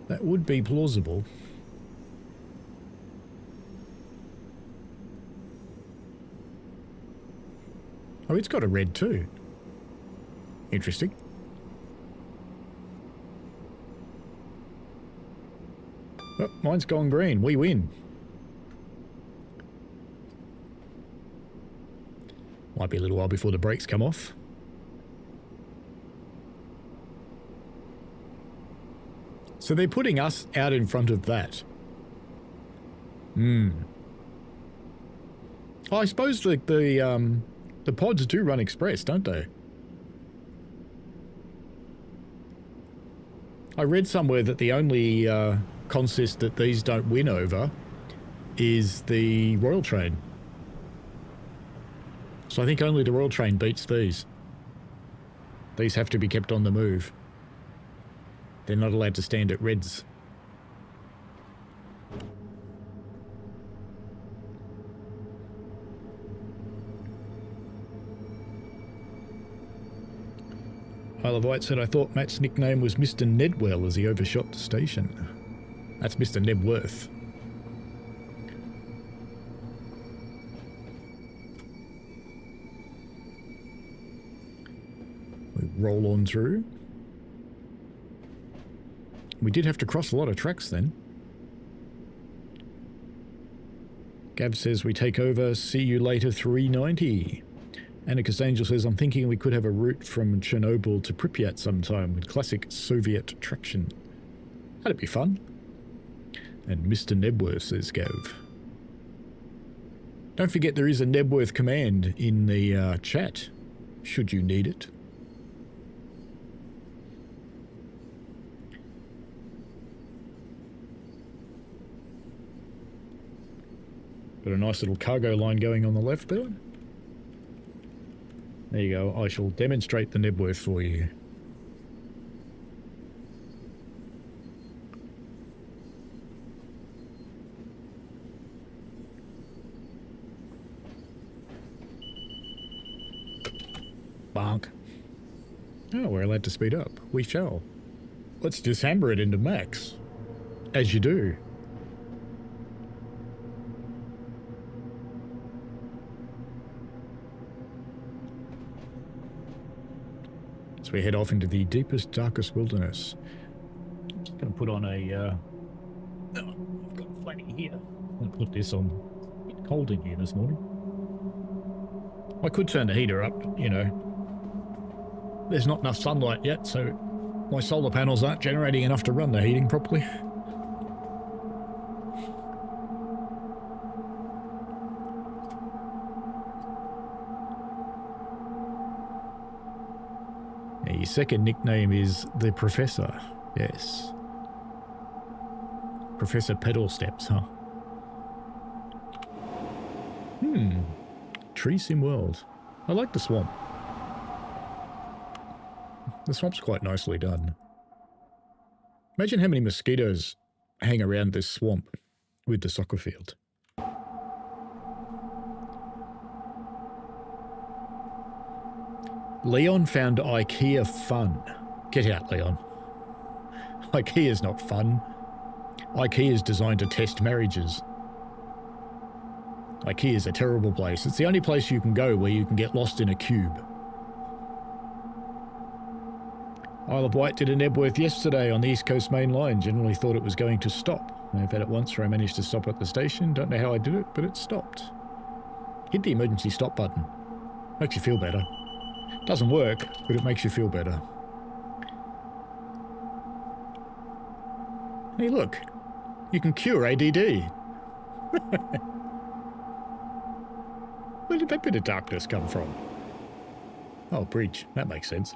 That would be plausible. Oh, it's got a red too. Interesting. Oh, mine's gone green. We win. Might be a little while before the brakes come off. So they're putting us out in front of that. Oh, I suppose the pods do run express, don't they? I read somewhere that the only consist that these don't win over is the Royal Train. So I think only the Royal Train beats these. These have to be kept on the move. They're not allowed to stand at reds. Isle of Wight said, I thought Matt's nickname was Mr. Nedwell as he overshot the station. That's Mr. Nebworth. We roll on through. We did have to cross a lot of tracks then. Gab says we take over, see you later 390. Anarchist Angel says, I'm thinking we could have a route from Chernobyl to Pripyat sometime with classic Soviet traction. That'd be fun. And Mr. Nebworth, says Gav. Don't forget there is a Nebworth command in the chat, should you need it. Got a nice little cargo line going on the left there. There you go. I shall demonstrate the Nebworth for you. Bonk. Oh, we're allowed to speed up. We shall. Let's just hammer it into max. As you do. So we head off into the deepest, darkest wilderness. I'm just going to put on a... I've got a flatty here. I'm going to put this on. It's a bit cold in here this morning. I could turn the heater up, you know. There's not enough sunlight yet, so my solar panels aren't generating enough to run the heating properly. His second nickname is the Professor. Yes. Professor Pedal Steps, huh? Tree Sim World. I like the swamp. The swamp's quite nicely done. Imagine how many mosquitoes hang around this swamp with the soccer field. Leon found IKEA fun. Get out, Leon. IKEA's not fun. IKEA's designed to test marriages. IKEA's a terrible place. It's the only place you can go where you can get lost in a cube. Isle of Wight did a Nebworth yesterday on the East Coast Main Line. Generally thought it was going to stop. I've had it once where I managed to stop at the station. Don't know how I did it, but it stopped. Hit the emergency stop button. Makes you feel better. Doesn't work, but it makes you feel better. Hey, look. You can cure ADD. Where did that bit of darkness come from? Oh, bridge. That makes sense.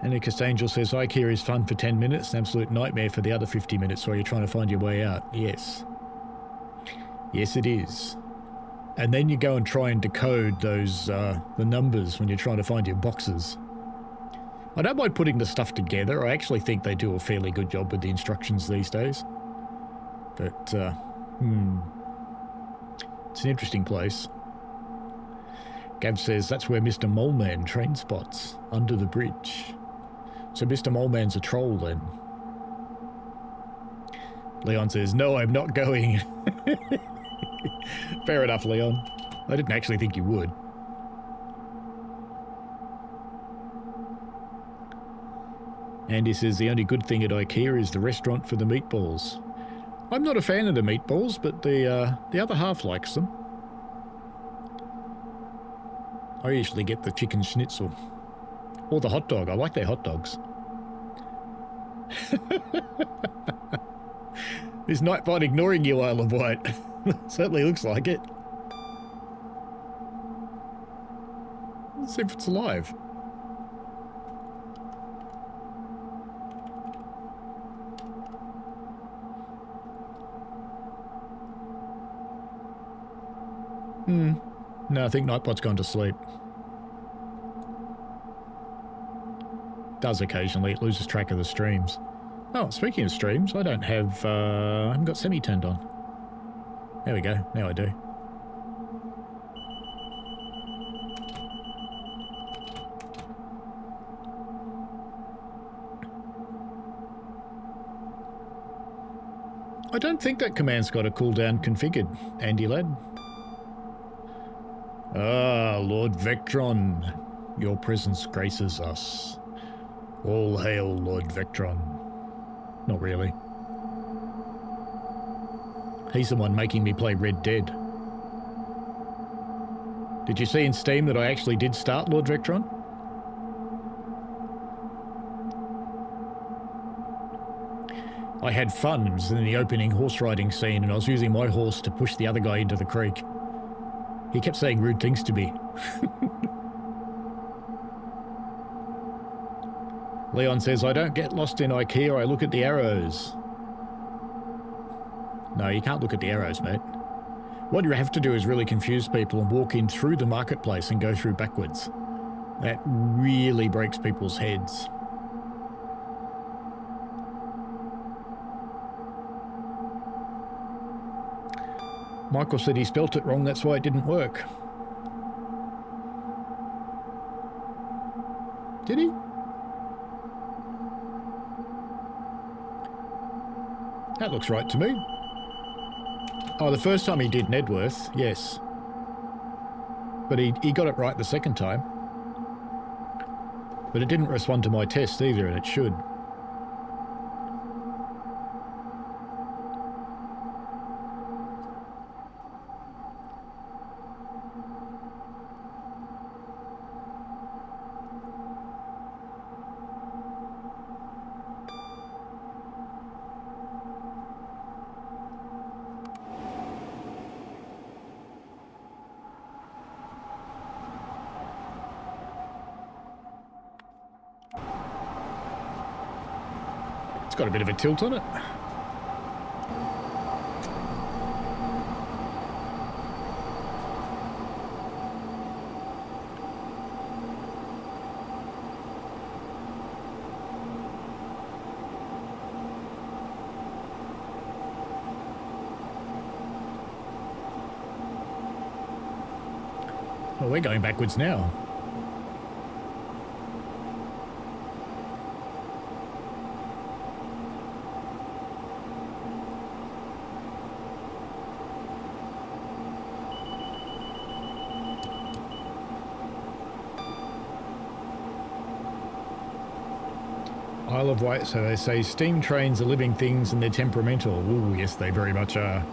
Anarchist Angel says, IKEA is fun for 10 minutes, an absolute nightmare for the other 50 minutes while you're trying to find your way out. Yes. Yes, it is. And then you go and try and decode those, the numbers when you're trying to find your boxes. I don't mind putting the stuff together. I actually think they do a fairly good job with the instructions these days. But, it's an interesting place. Gav says that's where Mr. Moleman train spots, under the bridge. So Mr. Moleman's a troll then. Leon says, no, I'm not going. Fair enough, Leon. I didn't actually think you would. Andy says the only good thing at IKEA is the restaurant for the meatballs. I'm not a fan of the meatballs, but the other half likes them. I usually get the chicken schnitzel. Or the hot dog. I like their hot dogs. Is Nightbot ignoring you, Isle of Wight? Certainly looks like it. Let's see if it's alive. No, I think Nightbot's gone to sleep. Does occasionally. It loses track of the streams. Oh, speaking of streams, I don't have... I haven't got semi turned on. There we go. Now I do. I don't think that command's got a cooldown configured, Andy lad. Ah, Lord Vectron, your presence graces us. All hail, Lord Vectron. Not really. He's the one making me play Red Dead. Did you see in Steam that I actually did start Lord Vectron? I had fun. It was in the opening horse riding scene, and I was using my horse to push the other guy into the creek. He kept saying rude things to me. Leon says, I don't get lost in IKEA, I look at the arrows. No, you can't look at the arrows, mate. What you have to do is really confuse people and walk in through the marketplace and go through backwards. That really breaks people's heads. Michael said he spelt it wrong, that's why it didn't work. Did he? That looks right to me. Oh, the first time he did Nedworth, yes. But he got it right the second time. But it didn't respond to my test either, and it should. It's got a bit of a tilt on it. Well, we're going backwards now. Isle of Wight, so they say steam trains are living things and they're temperamental. Ooh, yes, they very much are.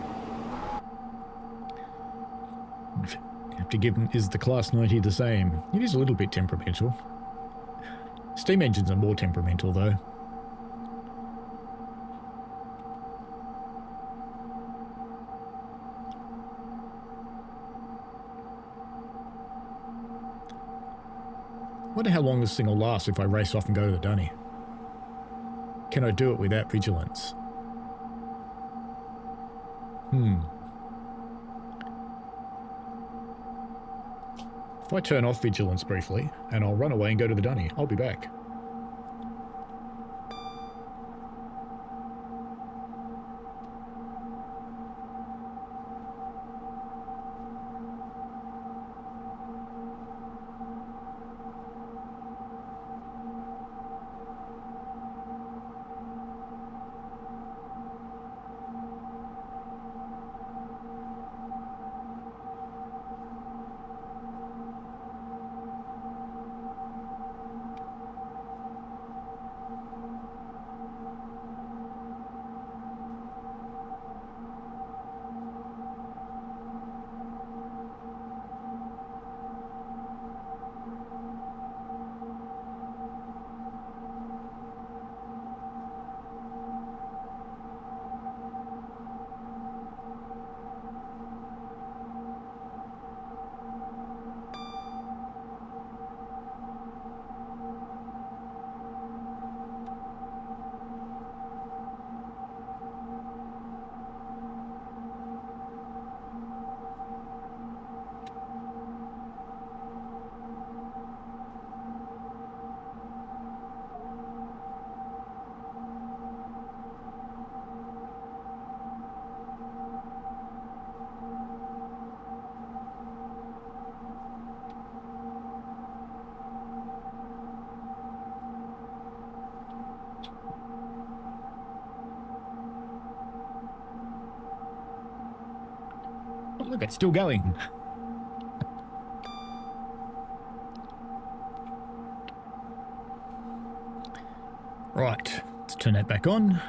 You have to give them, is the Class 90 the same? It is a little bit temperamental. Steam engines are more temperamental, though. Wonder how long this thing will last if I race off and go to the dunny. Can I do it without vigilance? If I turn off vigilance briefly, and I'll run away and go to the dunny, I'll be back. Look, it's still going. Right, let's turn that back on.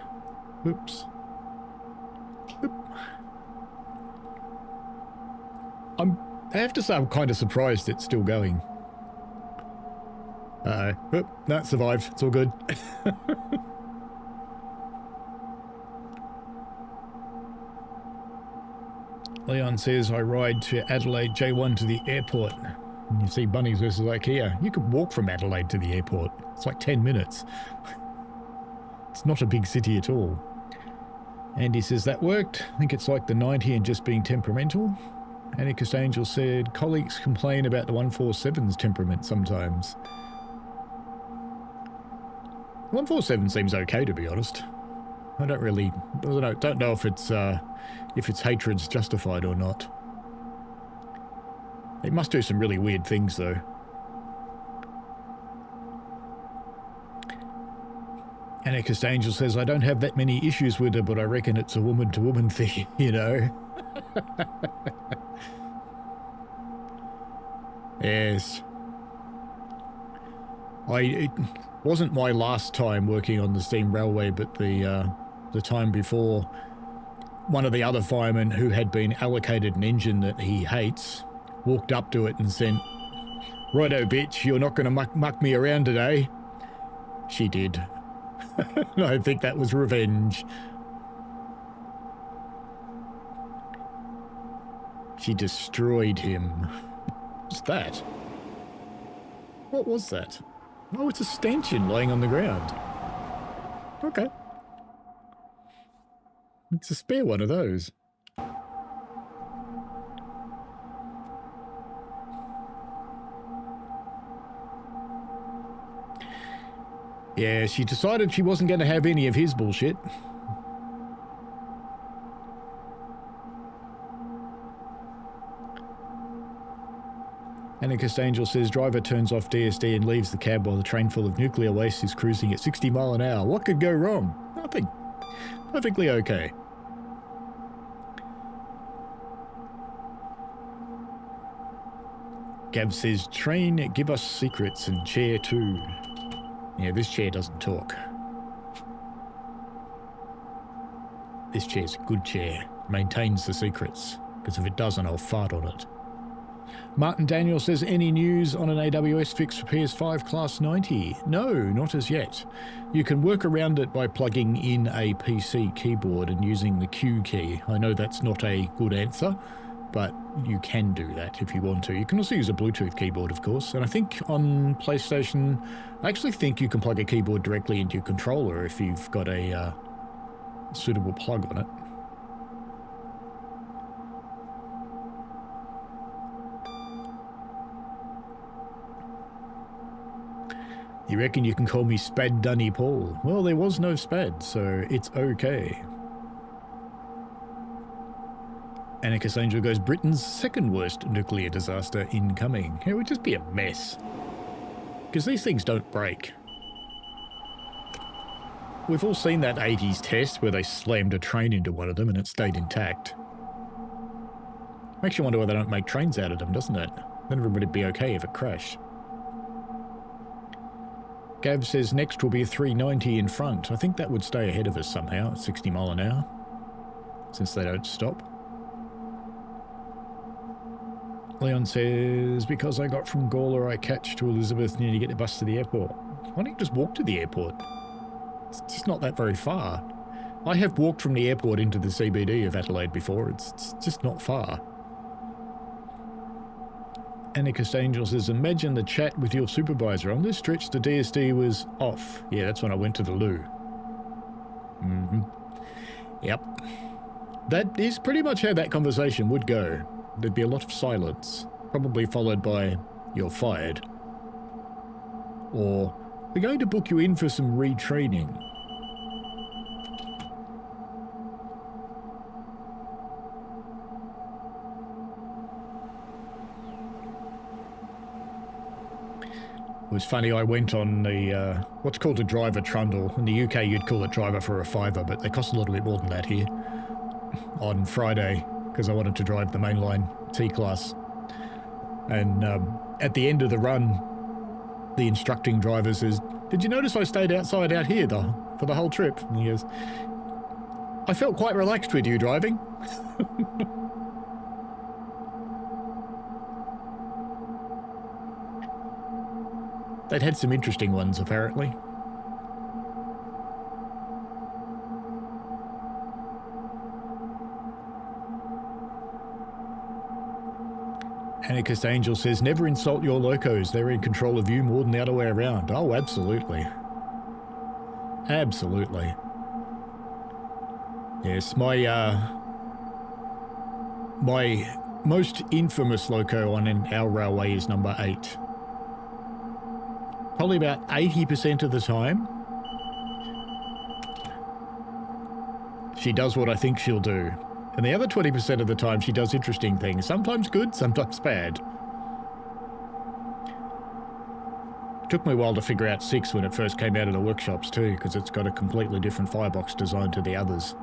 Oops. Oop. I have to say I'm kind of surprised it's still going. Uh-oh. Oop, no, it survived. It's all good. Leon says, I ride to Adelaide J1 to the airport. And you see Bunnings versus IKEA. You could walk from Adelaide to the airport. It's like 10 minutes. It's not a big city at all. Andy says, that worked. I think it's like the 90 and just being temperamental. Anarchist Angel said, colleagues complain about the 147's temperament sometimes. 147 seems okay, to be honest. I don't know if its hatred's justified or not. It must do some really weird things, though. Anarchist Angel says, I don't have that many issues with her, but I reckon it's a woman-to-woman thing, you know? Yes. It wasn't my last time working on the steam railway, but the time before, one of the other firemen who had been allocated an engine that he hates walked up to it and said, righto bitch, you're not going to muck me around today. She did. I think that was revenge. She destroyed him. What's that? What was that? Oh, it's a stanchion lying on the ground. Okay. It's a spare one of those. Yeah, she decided she wasn't going to have any of his bullshit. Anarchist Angel says, driver turns off DSD and leaves the cab while the train full of nuclear waste is cruising at 60 mile an hour. What could go wrong? Nothing. Perfectly okay. Gab says, train, give us secrets, and chair too. Yeah, this chair doesn't talk. This chair's a good chair. Maintains the secrets. Because if it doesn't, I'll fart on it. Martin Daniel says, any news on an AWS fix for PS5 Class 90? No, not as yet. You can work around it by plugging in a PC keyboard and using the Q key. I know that's not a good answer, but you can do that if you want to. You can also use a Bluetooth keyboard, of course. And I think on PlayStation, I actually think you can plug a keyboard directly into your controller if you've got a suitable plug on it. You reckon you can call me Spad Dunny Paul? Well, there was no Spad, so it's okay. Anarchist Angel goes, Britain's second worst nuclear disaster incoming. It would just be a mess. Because these things don't break. We've all seen that 80s test where they slammed a train into one of them and it stayed intact. Makes you wonder why they don't make trains out of them, doesn't it? Then everybody'd be okay if it crashed. Gav says next will be a 390 in front. I think that would stay ahead of us somehow at 60 mile an hour. Since they don't stop. Leon says, because I got from Gawler, I catch to Elizabeth and you get the bus to the airport. Why don't you just walk to the airport? It's just not that very far. I have walked from the airport into the CBD of Adelaide before. It's just not far. Anarchist Angel says, imagine the chat with your supervisor. On this stretch, the DSD was off. Yeah, that's when I went to the loo. Yep. That is pretty much how that conversation would go. There'd be a lot of silence, probably followed by, you're fired. Or, we're going to book you in for some retraining. It was funny, I went on the, what's called a driver trundle. In the UK, you'd call it driver for a fiver, but they cost a little bit more than that here. On Friday, because I wanted to drive the mainline T-Class. And at the end of the run, the instructing driver says, "Did you notice I stayed outside out here for the whole trip?" And he goes, "I felt quite relaxed with you driving." They'd had some interesting ones, apparently. Anarchist Angel says, "Never insult your locos. They're in control of you more than the other way around." Oh, absolutely. Absolutely. Yes, my most infamous loco on our railway is number 8. Probably about 80% of the time, she does what I think she'll do. And the other 20% of the time, she does interesting things. Sometimes good, sometimes bad. It took me a while to figure out 6 when it first came out of the workshops too, because it's got a completely different firebox design to the others.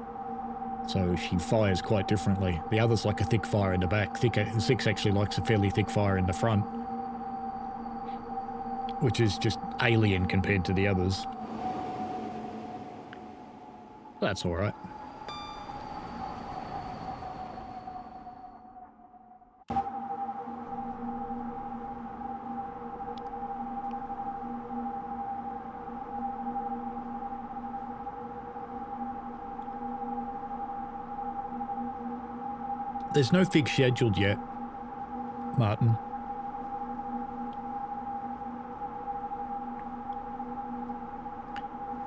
So she fires quite differently. The others like a thick fire in the back. 6 actually likes a fairly thick fire in the front, which is just alien compared to the others. That's all right. There's no fix scheduled yet, Martin.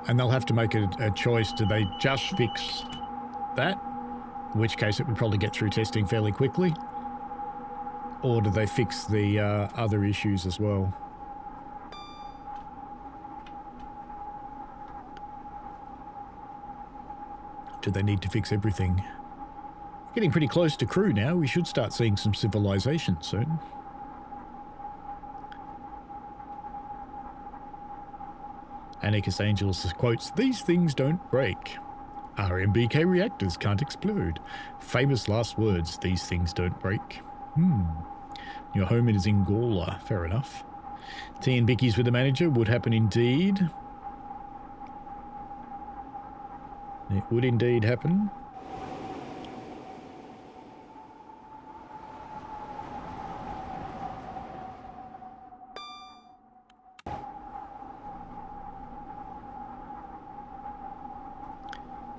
And they'll have to make a choice. Do they just fix that? In which case it would probably get through testing fairly quickly. Or do they fix the other issues as well? Do they need to fix everything? Getting pretty close to Crewe now. We should start seeing some civilization soon. Anarchist Angels quotes, "These things don't break. RMBK reactors can't explode. Famous last words, these things don't break." Your home is in Gawler. Fair enough. Tea and Bickies with the manager would happen indeed. It would indeed happen.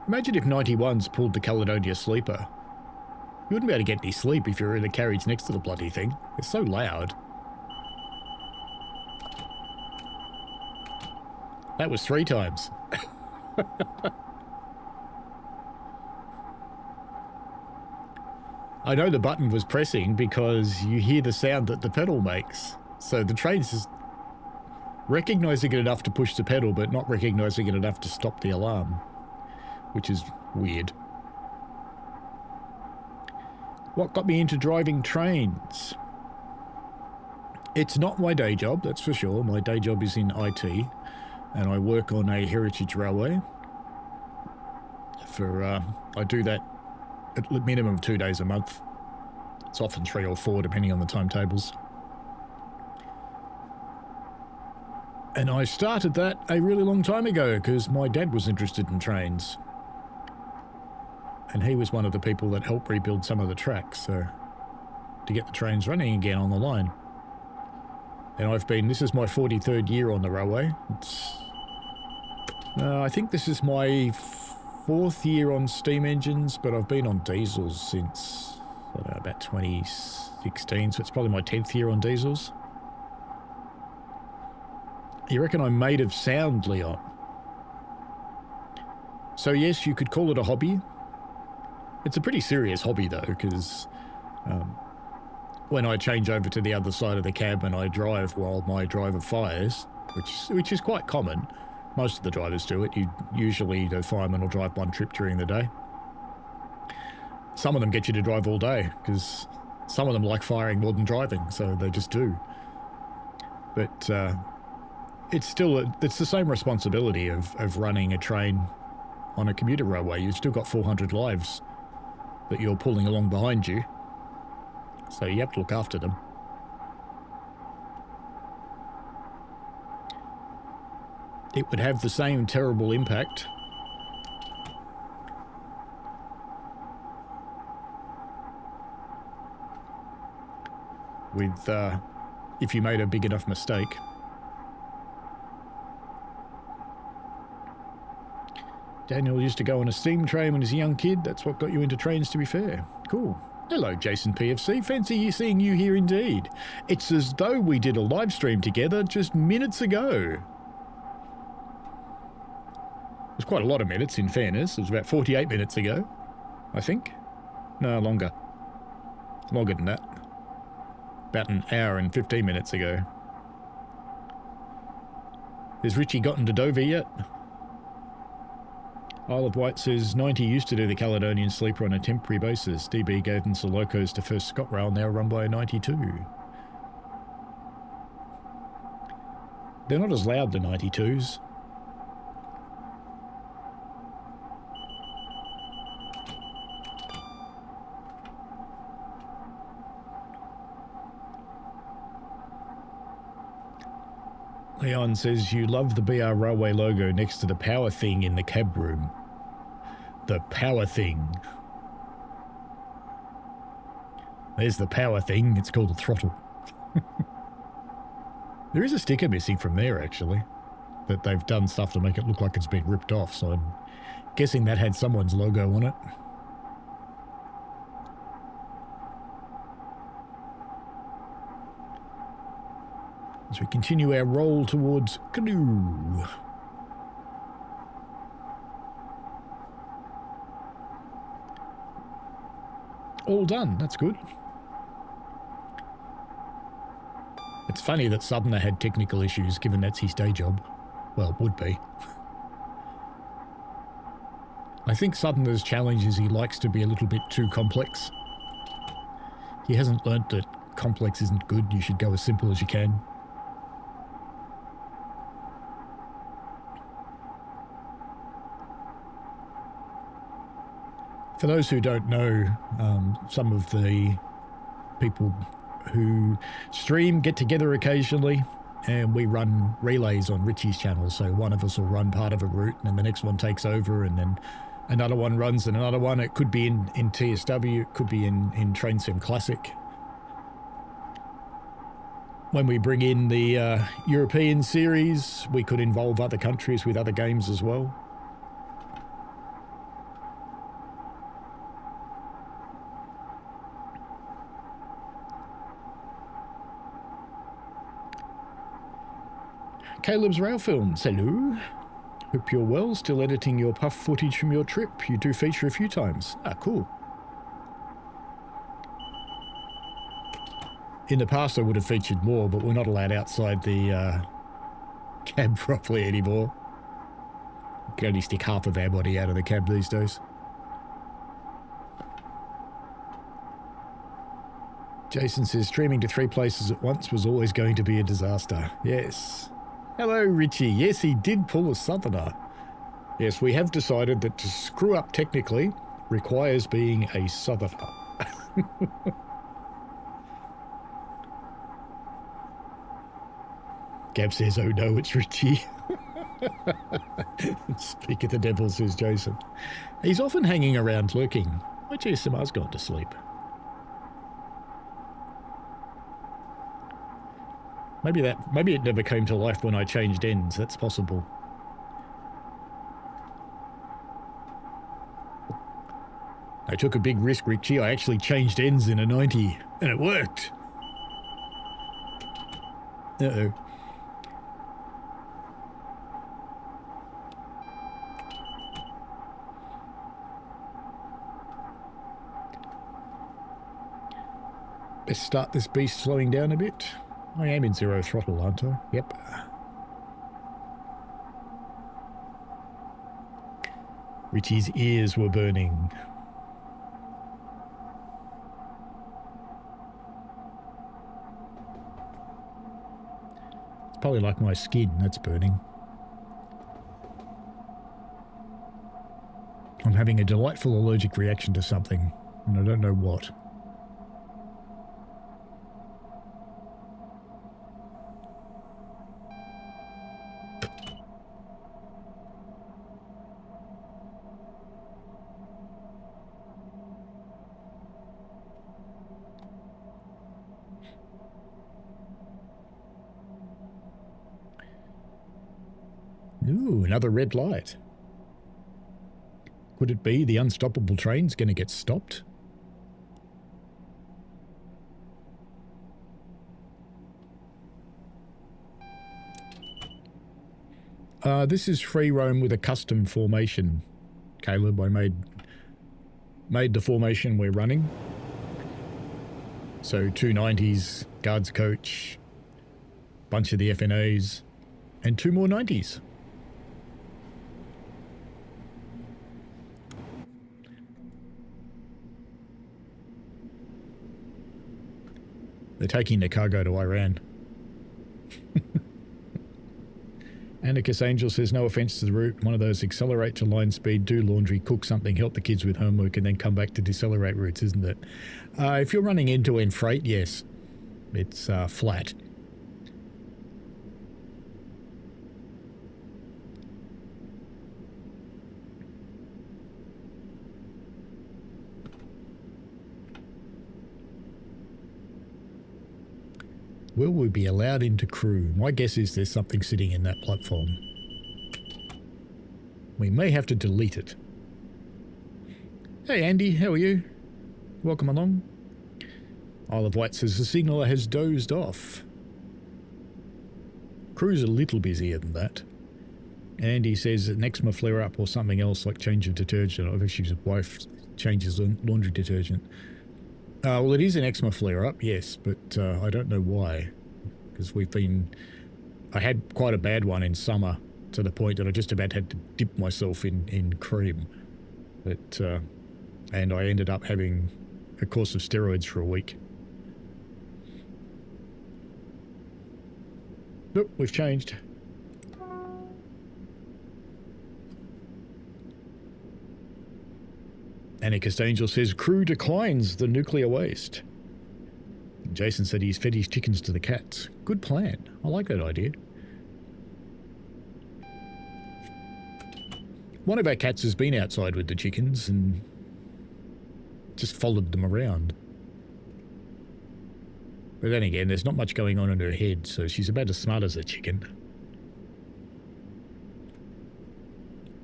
Imagine if 91s pulled the Caledonia Sleeper. You wouldn't be able to get any sleep if you were in a carriage next to the bloody thing. It's so loud. That was 3 times. I know the button was pressing because you hear the sound that the pedal makes. So the train's just recognizing it enough to push the pedal, but not recognizing it enough to stop the alarm, which is weird. What got me into driving trains? It's not my day job, that's for sure. My day job is in IT, and I work on a heritage railway. I do that at a minimum of 2 days a month. It's often 3 or 4, depending on the timetables. And I started that a really long time ago because my dad was interested in trains. And he was one of the people that helped rebuild some of the tracks, so to get the trains running again on the line. And this is my 43rd year on the railway. I think this is my 4th year on steam engines, but I've been on diesels since, I don't know, about 2016, so it's probably my 10th year on diesels. You reckon I'm made of sound, Leon? So yes, you could call it a hobby. It's a pretty serious hobby though, because when I change over to the other side of the cab and I drive while my driver fires, which is quite common, most of the drivers do it. Usually the fireman will drive 1 trip during the day. Some of them get you to drive all day because some of them like firing more than driving, so they just do. But it's the same responsibility of running a train on a commuter railway. You've still got 400 lives that you're pulling along behind you. So you have to look after them. It would have the same terrible impact with if you made a big enough mistake. Daniel used to go on a steam train when he was a young kid. That's what got you into trains, to be fair. Cool. Hello, Jason PFC. Fancy seeing you here indeed. It's as though we did a live stream together just minutes ago. It was quite a lot of minutes, in fairness. It was about 48 minutes ago, I think. No, longer. Longer than that. About an hour and 15 minutes ago. Has Richie gotten to Dover yet? Isle of Wight says 90 used to do the Caledonian Sleeper on a temporary basis. DB gave them some locos to first ScotRail, now run by a 92. They're not as loud, the 92s. Leon says you love the BR Railway logo next to the power thing in the cab room. The power thing. There's the power thing. It's called a throttle. There is a sticker missing from there, actually. That they've done stuff to make it look like it's been ripped off, so I'm guessing that had someone's logo on it. As we continue our roll towards Crewe. All done, that's good. It's funny that Southerner had technical issues, given that's his day job. Well, would be. I think Southerner's challenge is he likes to be a little bit too complex. He hasn't learnt that complex isn't good, you should go as simple as you can. For those who don't know, some of the people who stream get together occasionally and we run relays on Richie's channel. So one of us will run part of a route and then the next one takes over and then another one runs and another one. It could be in TSW, it could be in Train Sim Classic. When we bring in the European series, we could involve other countries with other games as well. Caleb's Rail Films, hello. Hope you're well, still editing your puff footage from your trip. You do feature a few times. Ah, cool. In the past I would have featured more, but we're not allowed outside the cab properly anymore. We can only stick half of our body out of the cab these days. Jason says streaming to 3 places at once was always going to be a disaster. Yes. Hello, Richie. Yes, he did pull a Southerner. Yes, we have decided that to screw up technically requires being a Southerner. Gab says, oh no, it's Richie. Speak of the devil, says Jason. He's often hanging around lurking. My GSMR's gone to sleep. Maybe it never came to life when I changed ends. That's possible. I took a big risk, Richie. I actually changed ends in a 90, and it worked. Uh-oh. Let's start this beast slowing down a bit. I am in 0 throttle, aren't I? Yep. Richie's ears were burning. It's probably like my skin that's burning. I'm having a delightful allergic reaction to something. And I don't know what. Ooh, another red light. Could it be the unstoppable train's going to get stopped? This is free roam with a custom formation, Caleb. I made the formation we're running. So 2 90s, guards coach, bunch of the FNAs, and 2 more 90s. They're taking the cargo to Iran. Anarchist Angel says, no offense to the route. One of those accelerate to line speed, do laundry, cook something, help the kids with homework, and then come back to decelerate routes, isn't it? If you're running end-to-end freight, yes. It's flat. Will we be allowed into Crewe? My guess is there's something sitting in that platform. We may have to delete it. Hey Andy, how are you? Welcome along. Isle of Wight says the signaller has dozed off. Crewe's a little busier than that. Andy says an eczema flare-up or something else like change of detergent. Or if his wife changes laundry detergent. Well, it is an eczema flare-up, yes, but I don't know why. Because I had quite a bad one in summer to the point that I just about had to dip myself in cream. But, and I ended up having a course of steroids for a week. Nope, we've changed. Anarchist Angel says, Crewe declines the nuclear waste. Jason said he's fed his chickens to the cats. Good plan. I like that idea. One of our cats has been outside with the chickens and just followed them around. But then again, there's not much going on in her head, so she's about as smart as a chicken.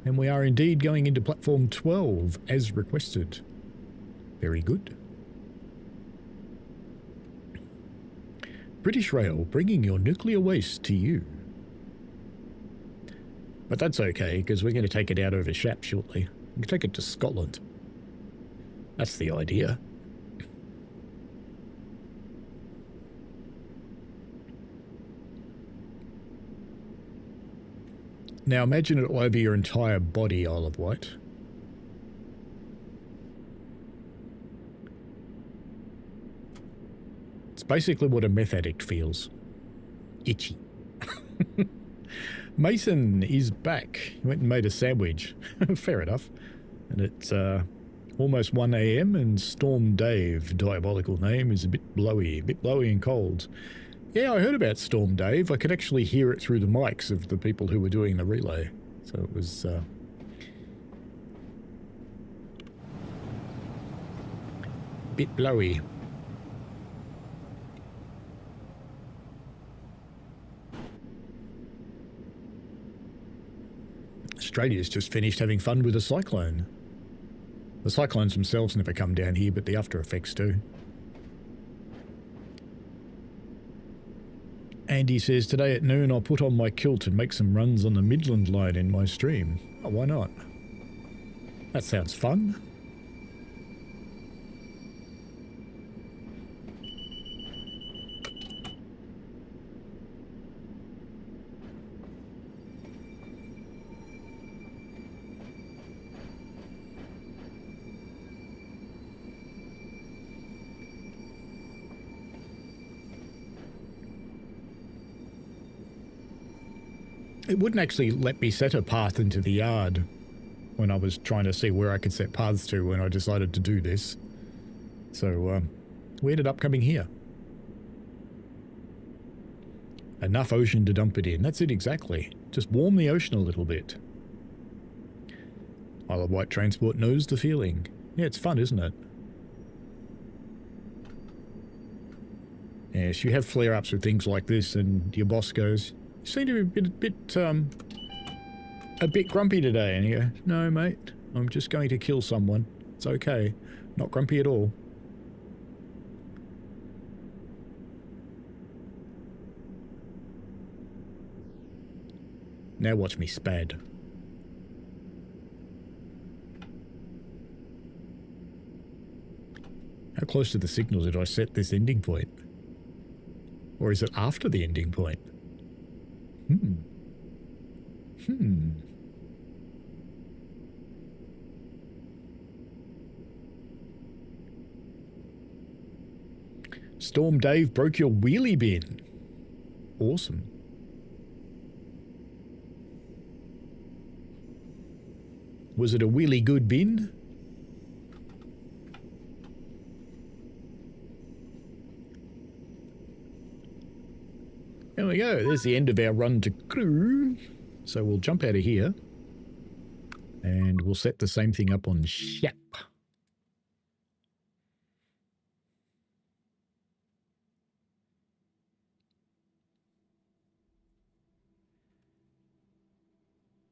And we are indeed going into platform 12 as requested. Very good. British Rail, bringing your nuclear waste to you. But that's okay, because we're going to take it out over Shap shortly. We can take it to Scotland. That's the idea. Now imagine it all over your entire body, Isle of Wight. It's basically what a meth addict feels. Itchy. Mason is back. He went and made a sandwich. Fair enough. And it's almost 1 AM and Storm Dave, diabolical name, is a bit blowy and cold. Yeah, I heard about Storm Dave. I could actually hear it through the mics of the people who were doing the relay. So it was bit blowy. Australia's just finished having fun with a cyclone. The cyclones themselves never come down here, but the after effects do. Andy says, today at noon I'll put on my kilt and make some runs on the Midland line in my stream. Oh, why not? That sounds fun. It wouldn't actually let me set a path into the yard when I was trying to see where I could set paths to when I decided to do this. So we ended up coming here. Enough ocean to dump it in. That's it exactly. Just warm the ocean a little bit. Isle of Wight Transport knows the feeling. Yeah, it's fun, isn't it? Yes, you have flare-ups with things like this, and your boss goes, "You seem to be a bit grumpy today," and you go, "No, mate, I'm just going to kill someone. It's okay. Not grumpy at all." Now watch me spad. How close to the signal did I set this ending point? Or is it after the ending point? Storm Dave broke your wheelie bin. Awesome. Was it a wheelie good bin? There we go. There's the end of our run to Crewe. So we'll jump out of here. And we'll set the same thing up on Shap.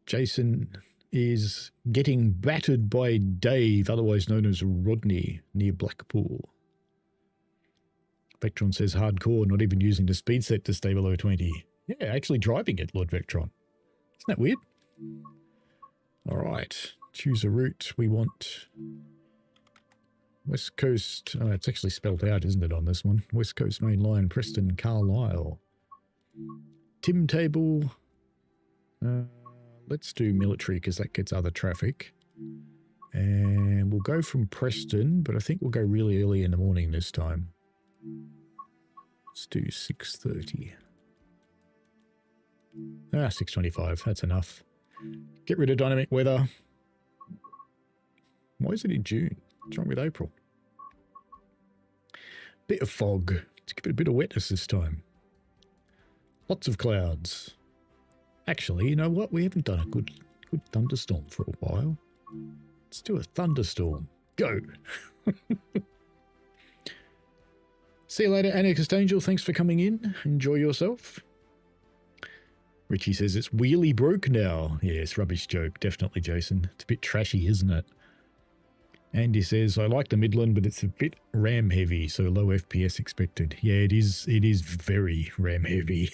Jason is getting battered by Dave, otherwise known as Rodney, near Blackpool. Vectron says hardcore, not even using the speed set to stay below 20. Yeah, actually driving it, Lord Vectron. Isn't that weird? Alright, choose a route. We want West Coast. Oh, it's actually spelled out, isn't it, on this one? West Coast Main Line, Preston, Carlisle. Tim Table. Let's do military because that gets other traffic. And we'll go from Preston, but I think we'll go really early in the morning this time. Let's do 6:30. 6:25. That's enough. Get rid of dynamic weather. Why is it in June? What's wrong with April? Bit of fog. Let's give it a bit of wetness this time. Lots of clouds. Actually, you know what? We haven't done a good thunderstorm for a while. Let's do a thunderstorm. Go! See you later, Anarchist Angel. Thanks for coming in. Enjoy yourself. Richie says it's wheelie broke now. Yes, rubbish joke. Definitely, Jason. It's a bit trashy, isn't it? Andy says, I like the Midland, but it's a bit RAM heavy, so low FPS expected. Yeah, it is very RAM heavy.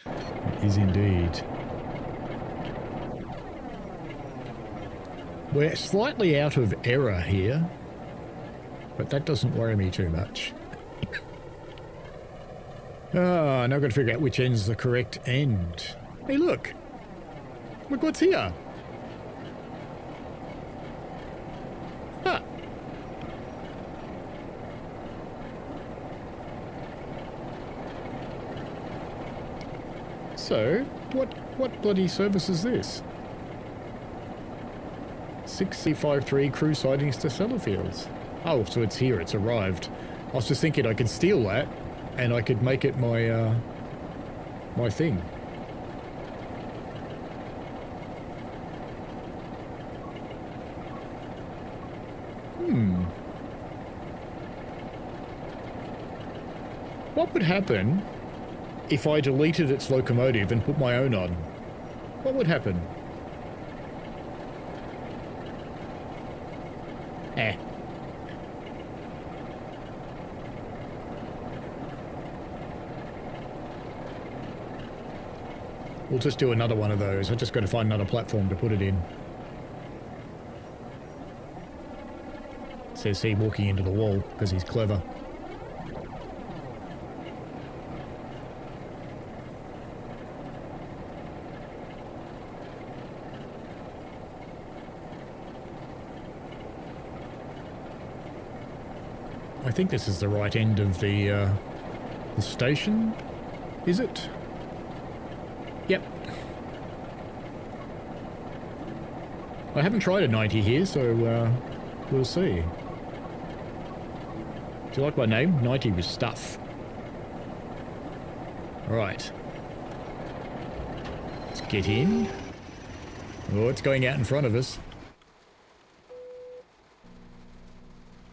It is indeed. We're slightly out of error here, but that doesn't worry me too much. Now I've got to figure out which end's the correct end. Hey, look! Look what's here! Huh. So, what bloody service is this? 6C53 Crewe sidings to Sellafields. Oh, so it's here, it's arrived. I was just thinking I could steal that, and I could make it my, my thing. What would happen if I deleted its locomotive and put my own on? What would happen? We'll just do another one of those. I just got to find another platform to put it in. Says he walking into the wall because he's clever. I think this is the right end of the station. Is it? Yep. I haven't tried a 90 here, so we'll see. Do you like my name? 90 was stuff. Alright. Let's get in. Oh, it's going out in front of us.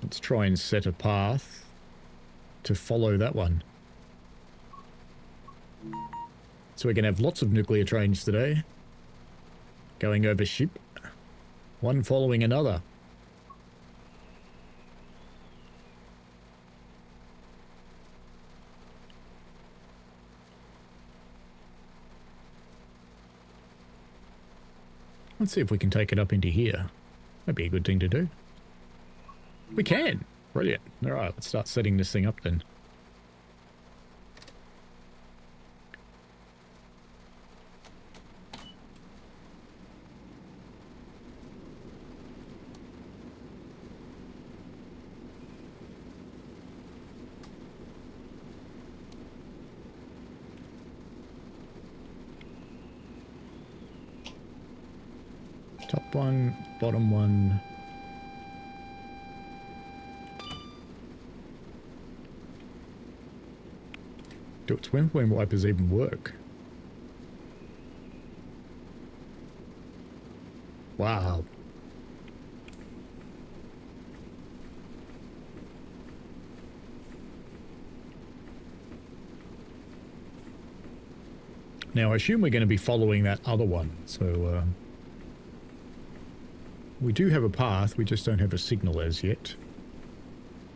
Let's try and set a path to follow that one. So we're going to have lots of nuclear trains today. Going over ship. One following another. Let's see if we can take it up into here. That'd be a good thing to do. We can! Brilliant. Alright, let's start setting this thing up then. Top one, bottom one. Do its wind wipers even work? Wow. Now, I assume we're going to be following that other one, so we do have a path, we just don't have a signal as yet.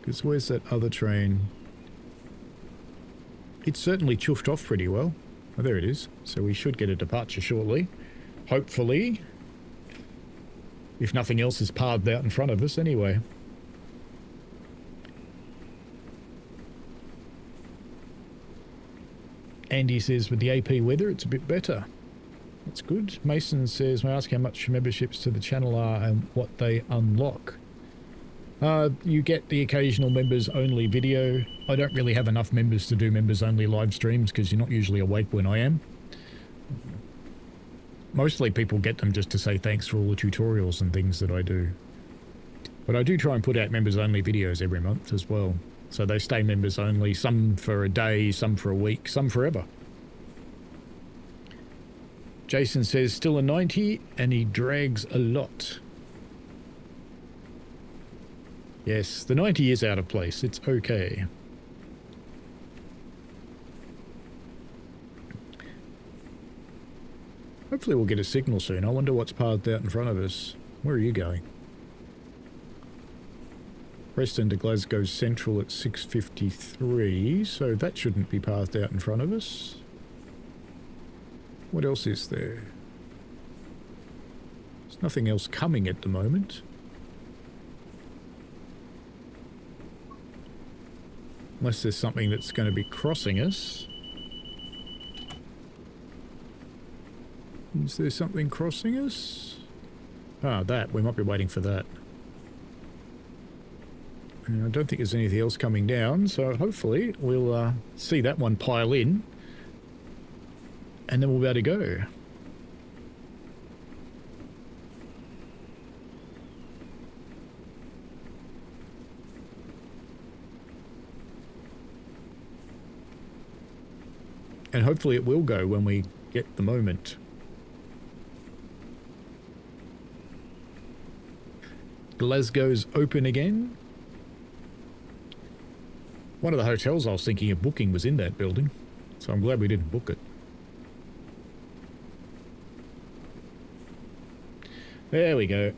Because where's that other train? It's certainly chuffed off pretty well. Oh, there it is. So we should get a departure shortly. Hopefully. If nothing else is parked out in front of us anyway. Andy says with the AP weather it's a bit better. That's good. Mason says, may I ask how much memberships to the channel are and what they unlock? You get the occasional members only video. I don't really have enough members to do members only live streams because you're not usually awake when I am. Mostly people get them just to say thanks for all the tutorials and things that I do. But I do try and put out members only videos every month as well. So they stay members only, some for a day, some for a week, some forever. Jason says still a 90 and he drags a lot. Yes, the 90 is out of place. It's okay. Hopefully we'll get a signal soon. I wonder what's parked out in front of us. Where are you going? Preston to Glasgow Central at 6:53, so that shouldn't be parked out in front of us. What else is there? There's nothing else coming at the moment. Unless there's something that's going to be crossing us. Is there something crossing us? Ah, that. We might be waiting for that. And I don't think there's anything else coming down, so hopefully we'll see that one pile in. And then we'll be able to go. And hopefully it will go when we get the moment. Glasgow's open again. One of the hotels I was thinking of booking was in that building, so I'm glad we didn't book it. There we go.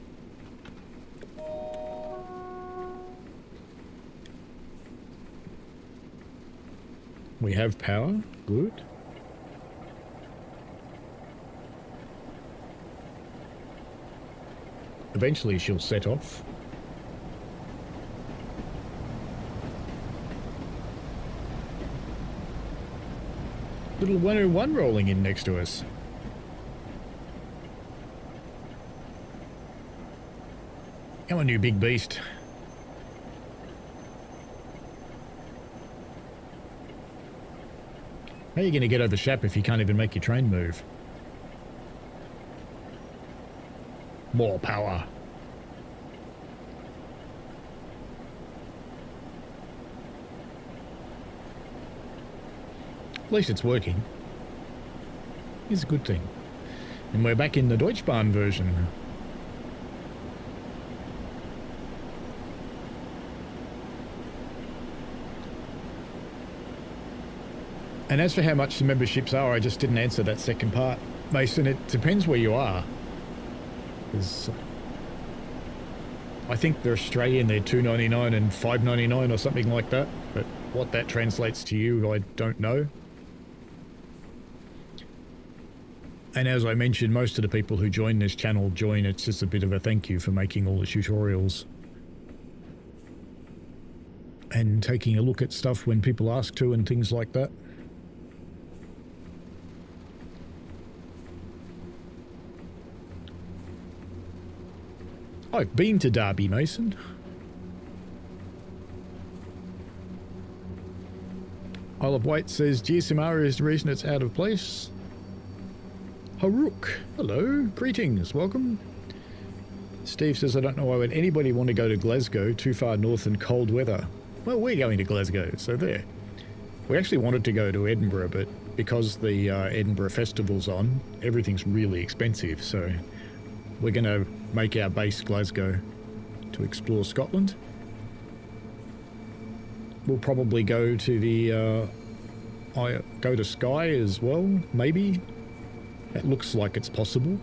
We have power. Good. Eventually she'll set off. Little 101 rolling in next to us. Come on, you big beast. How are you going to get over Shap if you can't even make your train move? More power. At least it's working. It's a good thing. And we're back in the Deutschbahn version. And as for how much the memberships are, I just didn't answer that second part. Mason, it depends where you are. Because I think they're Australian, they're $2.99 and $5.99 or something like that. But what that translates to you, I don't know. And as I mentioned, most of the people who join this channel join, it's just a bit of a thank you for making all the tutorials. And taking a look at stuff when people ask to and things like that. I've been to Derby, Mason. Isle of Wight says GSMR is the reason it's out of place. Haruk, hello, greetings, welcome. Steve says, I don't know why would anybody want to go to Glasgow, too far north in cold weather. Well, we're going to Glasgow, so there. We actually wanted to go to Edinburgh, but because the Edinburgh Festival's on, everything's really expensive, so we're going to make our base Glasgow to explore Scotland. We'll probably go to the go to Skye as well, maybe. That looks like it's possible.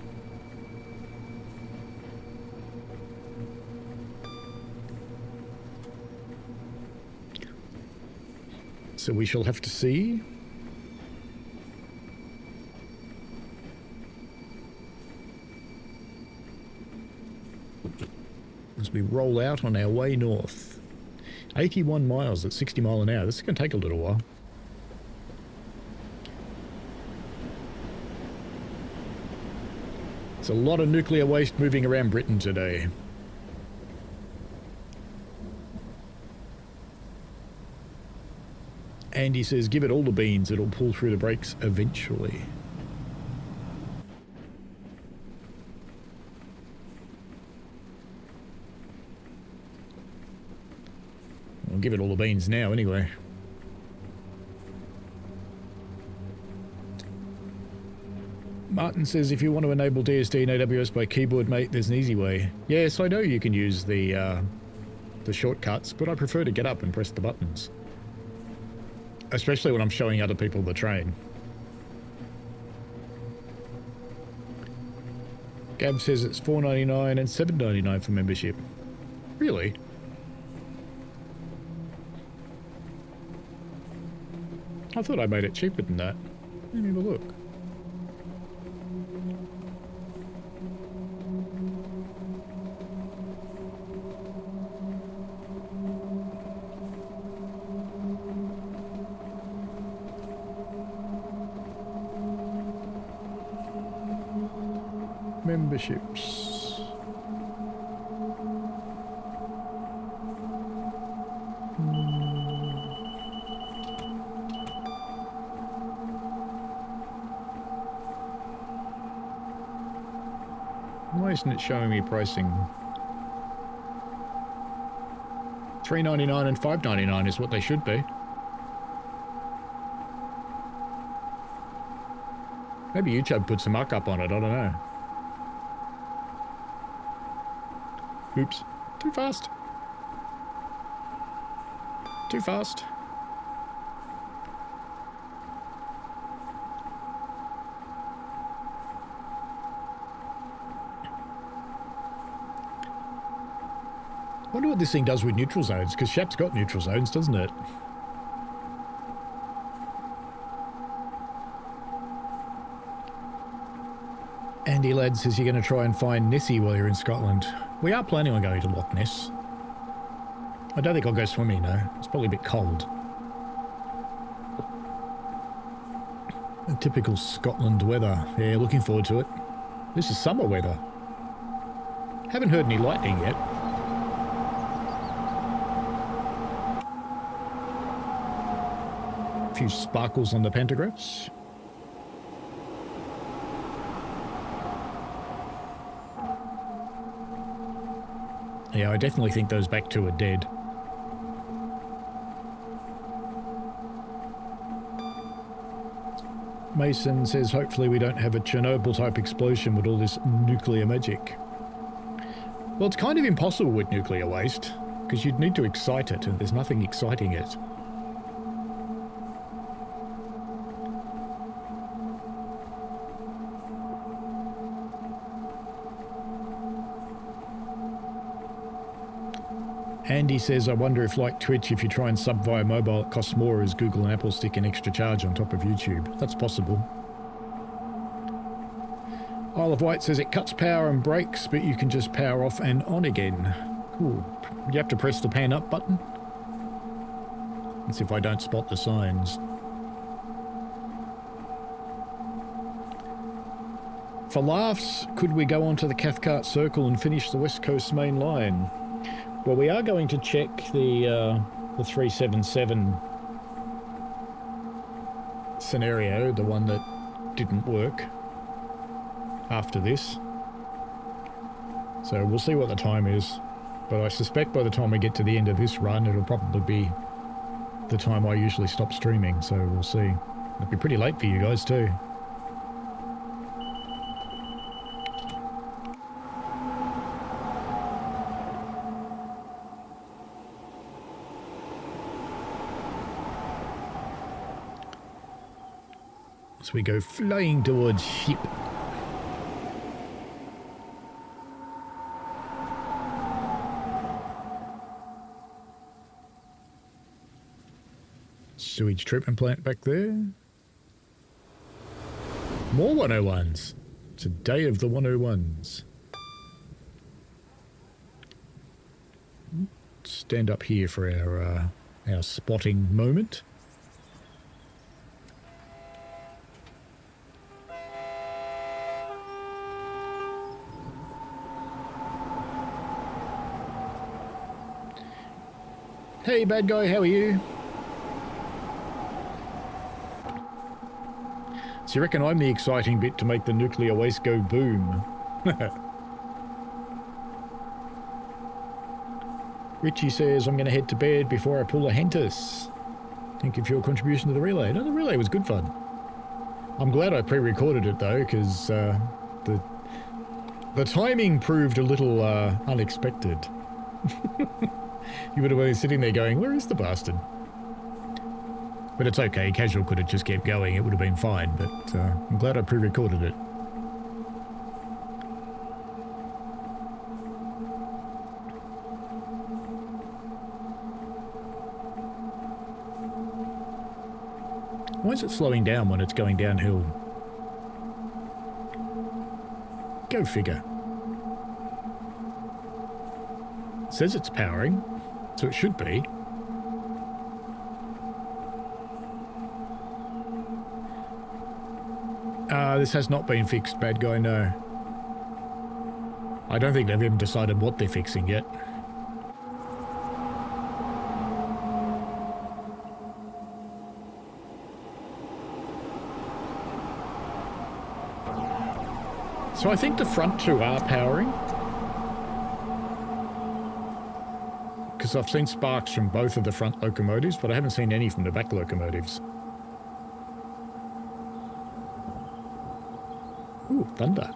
So we shall have to see. As we roll out on our way north. 81 miles at 60 mile an hour. This is going to take a little while. It's a lot of nuclear waste moving around Britain today. Andy says, give it all the beans, it'll pull through the brakes eventually. I'll give it all the beans now anyway. Martin says, if you want to enable DSD and AWS by keyboard, mate, there's an easy way. Yes, I know you can use the shortcuts, but I prefer to get up and press the buttons. Especially when I'm showing other people the train. Gab says it's $4.99 and $7.99 for membership. Really? I thought I made it cheaper than that. Let me have a look. Memberships. Why isn't it showing me pricing? $3.99 and $5.99 is what they should be. Maybe YouTube put some markup on it, I don't know. Oops. Too fast. Too fast. I wonder what this thing does with neutral zones, because Shap's got neutral zones, doesn't it? Andy Ladd says you're going to try and find Nessie while you're in Scotland. We are planning on going to Loch Ness. I don't think I'll go swimming though. It's probably a bit cold. Typical Scotland weather. Yeah, looking forward to it. This is summer weather. Haven't heard any lightning yet. A few sparkles on the pantographs. Yeah, I definitely think those back two are dead. Mason says hopefully we don't have a Chernobyl-type explosion with all this nuclear magic. Well, it's kind of impossible with nuclear waste, because you'd need to excite it, and there's nothing exciting it. Andy says, I wonder if, like Twitch, if you try and sub via mobile, it costs more as Google and Apple stick an extra charge on top of YouTube. That's possible. Isle of Wight says it cuts power and brakes, but you can just power off and on again. Cool. You have to press the pan up button. Let's see if I don't spot the signs. For laughs, could we go onto the Cathcart Circle and finish the West Coast main line? Well, we are going to check the 377 scenario, the one that didn't work after this. So we'll see what the time is. But I suspect by the time we get to the end of this run, it'll probably be the time I usually stop streaming. So we'll see. It'll be pretty late for you guys too. So we go flying towards Shap. Sewage treatment plant back there. More 101s. It's a day of the 101s. Stand up here for our spotting moment. Hey, bad guy, how are you? So you reckon I'm the exciting bit to make the nuclear waste go boom? Richie says, I'm going to head to bed before I pull a Hentus. Thank you for your contribution to the relay. No, the relay was good fun. I'm glad I pre-recorded it though, because the timing proved a little unexpected. You would have been sitting there going, where is the bastard? But it's okay, Casual could have just kept going, it would have been fine, but I'm glad I pre-recorded it. Why is it slowing down when it's going downhill? Go figure. It says it's powering, so it should be. This has not been fixed, bad guy, no. I don't think they've even decided what they're fixing yet. So I think the front two are powering. Because I've seen sparks from both of the front locomotives, but I haven't seen any from the back locomotives. Ooh, thunder.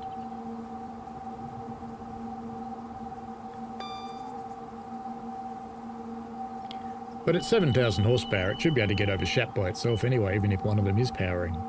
But at 7,000 horsepower, it should be able to get over Shap by itself anyway, even if one of them is powering.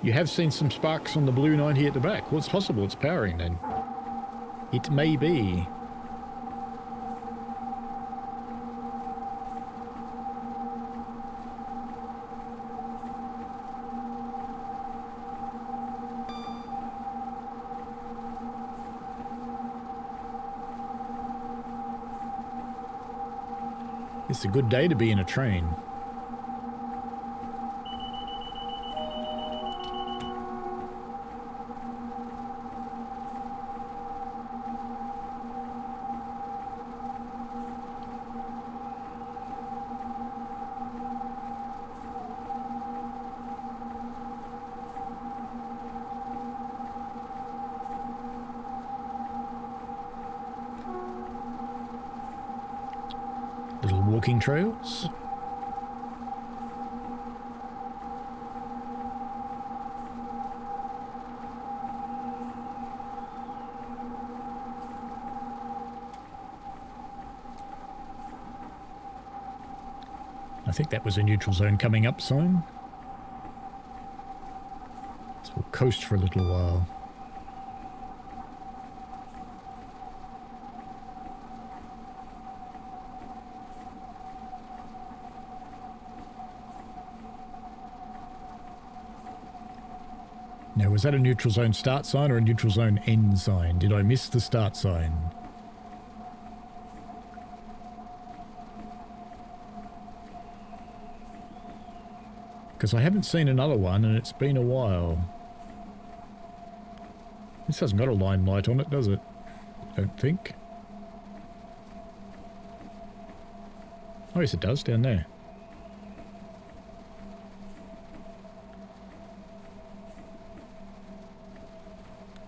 You have seen some sparks on the blue 90 at the back. Well, it's possible it's powering then. It may be. It's a good day to be in a train. walking trails. I think that was a neutral zone coming up sign. So we'll coast for a little while. Now, was that a neutral zone start sign or a neutral zone end sign? Did I miss the start sign? Because I haven't seen another one and it's been a while. This hasn't got a line light on it, does it? I don't think. Oh yes, it does, down there.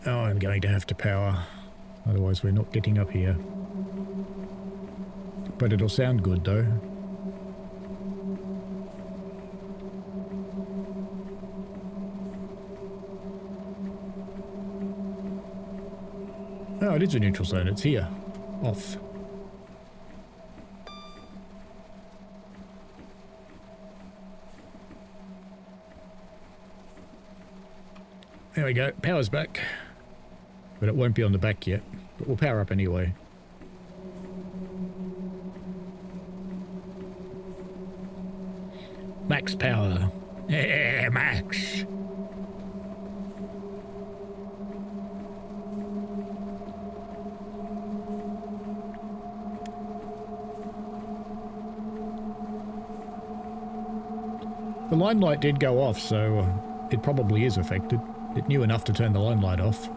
Oh, I'm going to have to power. Otherwise we're not getting up here. But it'll sound good though. Oh, it is a neutral zone. It's here. Off. There we go. Power's back. But it won't be on the back yet. But we'll power up anyway. Max power. Yeah, max. The line light did go off, so it probably is affected. It knew enough to turn the line light off.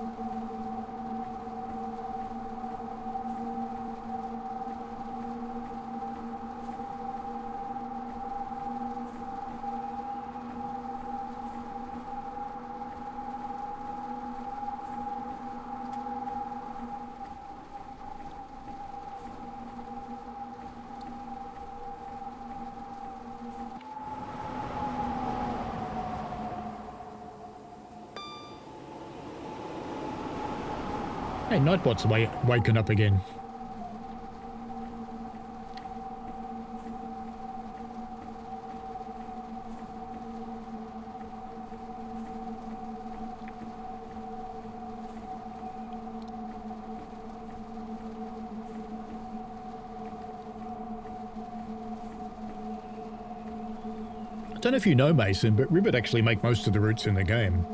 Hey, Nightbot's waken up again. I don't know if you know, Mason, but Ribbit actually make most of the routes in the game.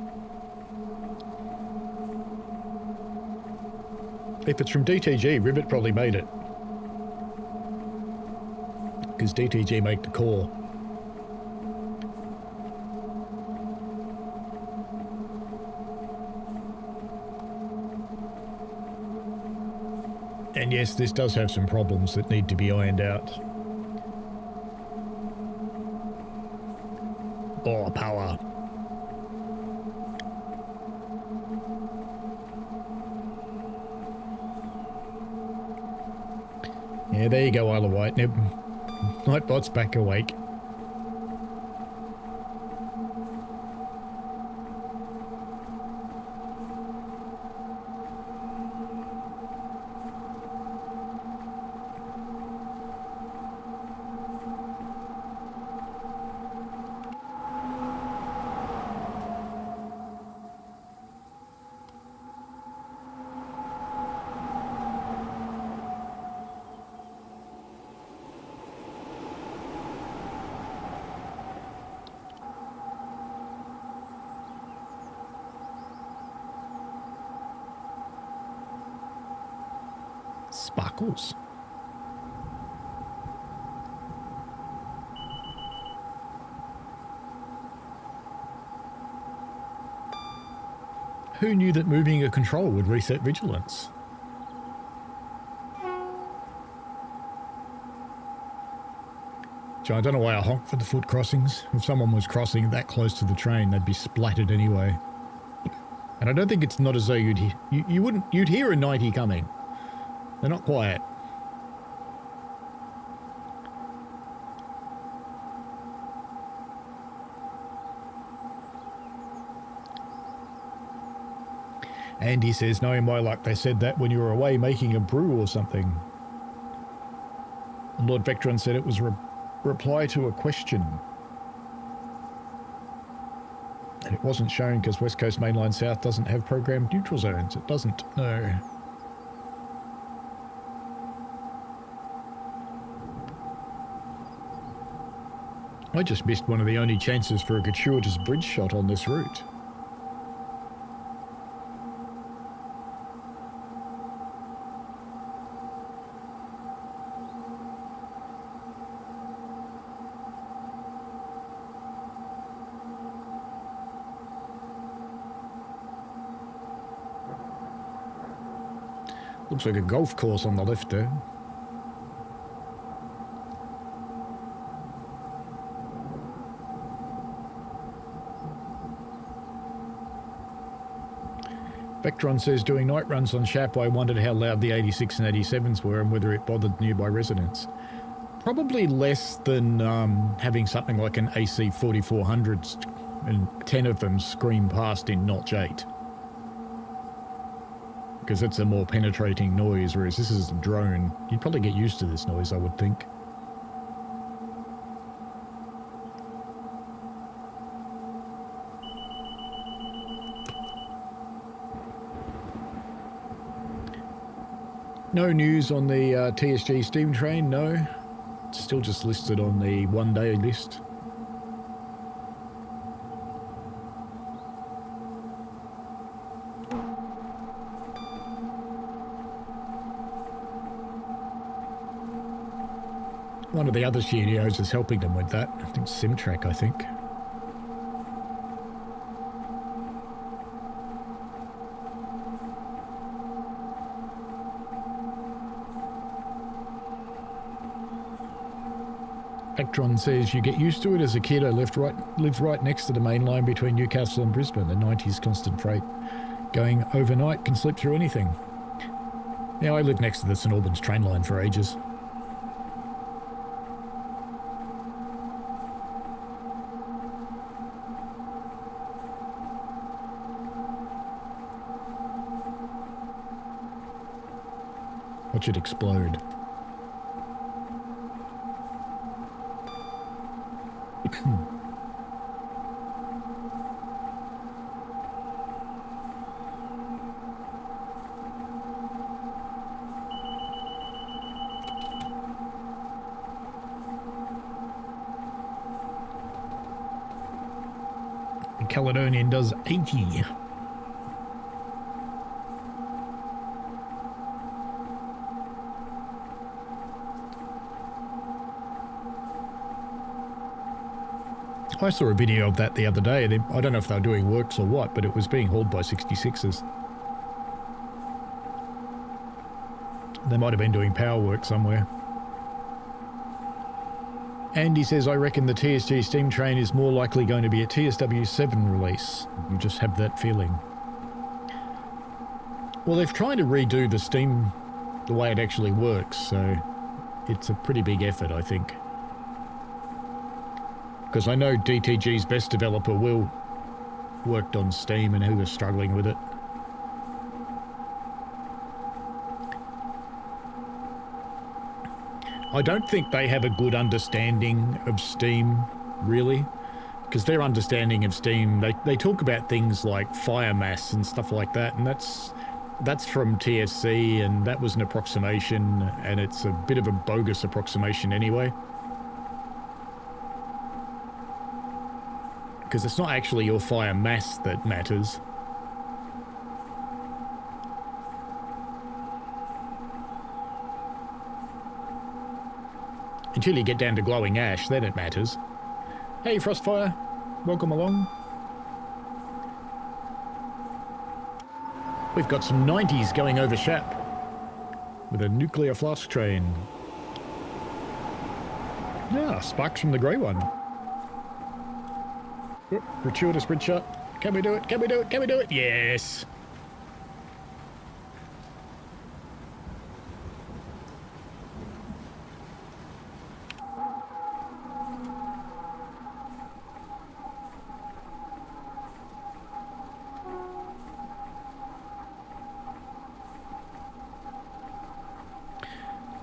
If it's from DTG, Ribbit probably made it. Because DTG make the core. And yes, this does have some problems that need to be ironed out. Oh, power. Yeah, there you go, Isle of Wight. Nightbot's back awake. Sparkles. Who knew that moving a control would reset vigilance? So I don't know why I honk for the foot crossings. If someone was crossing that close to the train, they'd be splattered anyway. And I don't think it's not as though you'd hear a 90 coming. They're not quiet. Andy says, knowing my luck, they said that when you were away making a brew or something. And Lord Vectron said it was a reply to a question. And it wasn't shown because West Coast Mainline South doesn't have programmed neutral zones. It doesn't, no. I just missed one of the only chances for a gratuitous bridge shot on this route. Looks like a golf course on the left there. Vectron says, doing night runs on Shap, I wondered how loud the 86 and 87s were and whether it bothered nearby residents. Probably less than having something like an AC 4400 and 10 of them scream past in notch 8. Because it's a more penetrating noise, whereas this is a drone. You'd probably get used to this noise, I would think. No news on the TSG steam train, no. It's still just listed on the one-day list. One of the other studios is helping them with that. I think SimTrack, I think. Electron says, you get used to it. As a kid, I lived right next to the main line between Newcastle and Brisbane, the 90s constant freight. Going overnight can slip through anything. Yeah, I lived next to the St Albans train line for ages. Watch it explode. The Caledonian does 80. I saw a video of that the other day. I don't know if they were doing works or what, but it was being hauled by 66s. They might have been doing power work somewhere. Andy says, I reckon the TSG steam train is more likely going to be a TSW7 release. You just have that feeling. Well, they've tried to redo the steam the way it actually works, so it's a pretty big effort, I think. Because I know DTG's best developer, Will, worked on Steam and he was struggling with it. I don't think they have a good understanding of Steam, really. Because their understanding of Steam, they talk about things like fire mass and stuff like that, and that's from TSC, and that was an approximation, and it's a bit of a bogus approximation anyway. Because it's not actually your fire mass that matters. Until you get down to glowing ash, then it matters. Hey, Frostfire. Welcome along. We've got some 90s going over Shap with a nuclear flask train. Yeah, sparks from the grey one. Oh, gratuitous bridge shot. Can we do it? Can we do it? Can we do it? Yes.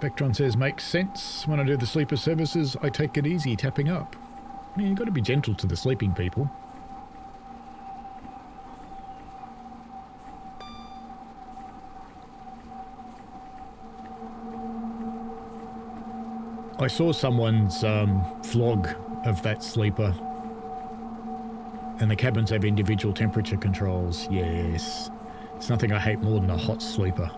Vectron says, makes sense. When I do the sleeper services, I take it easy tapping up. Yeah, you've got to be gentle to the sleeping people. I saw someone's vlog of that sleeper. And the cabins have individual temperature controls. Yes. It's nothing I hate more than a hot sleeper.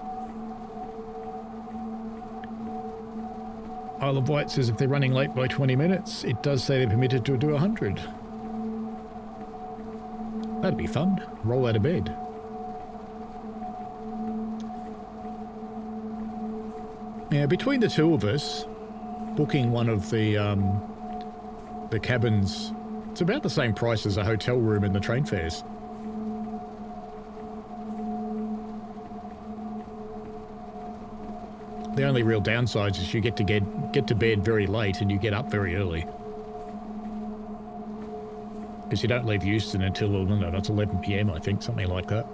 Isle of Wight says if they're running late by 20 minutes, it does say they're permitted to do 100. That'd be fun. Roll out of bed. Yeah, between the two of us, booking one of the cabins, it's about the same price as a hotel room in the train fares. The only real downside is you get to bed very late and you get up very early. Because you don't leave Euston until, no, it's 11 PM, I think, something like that.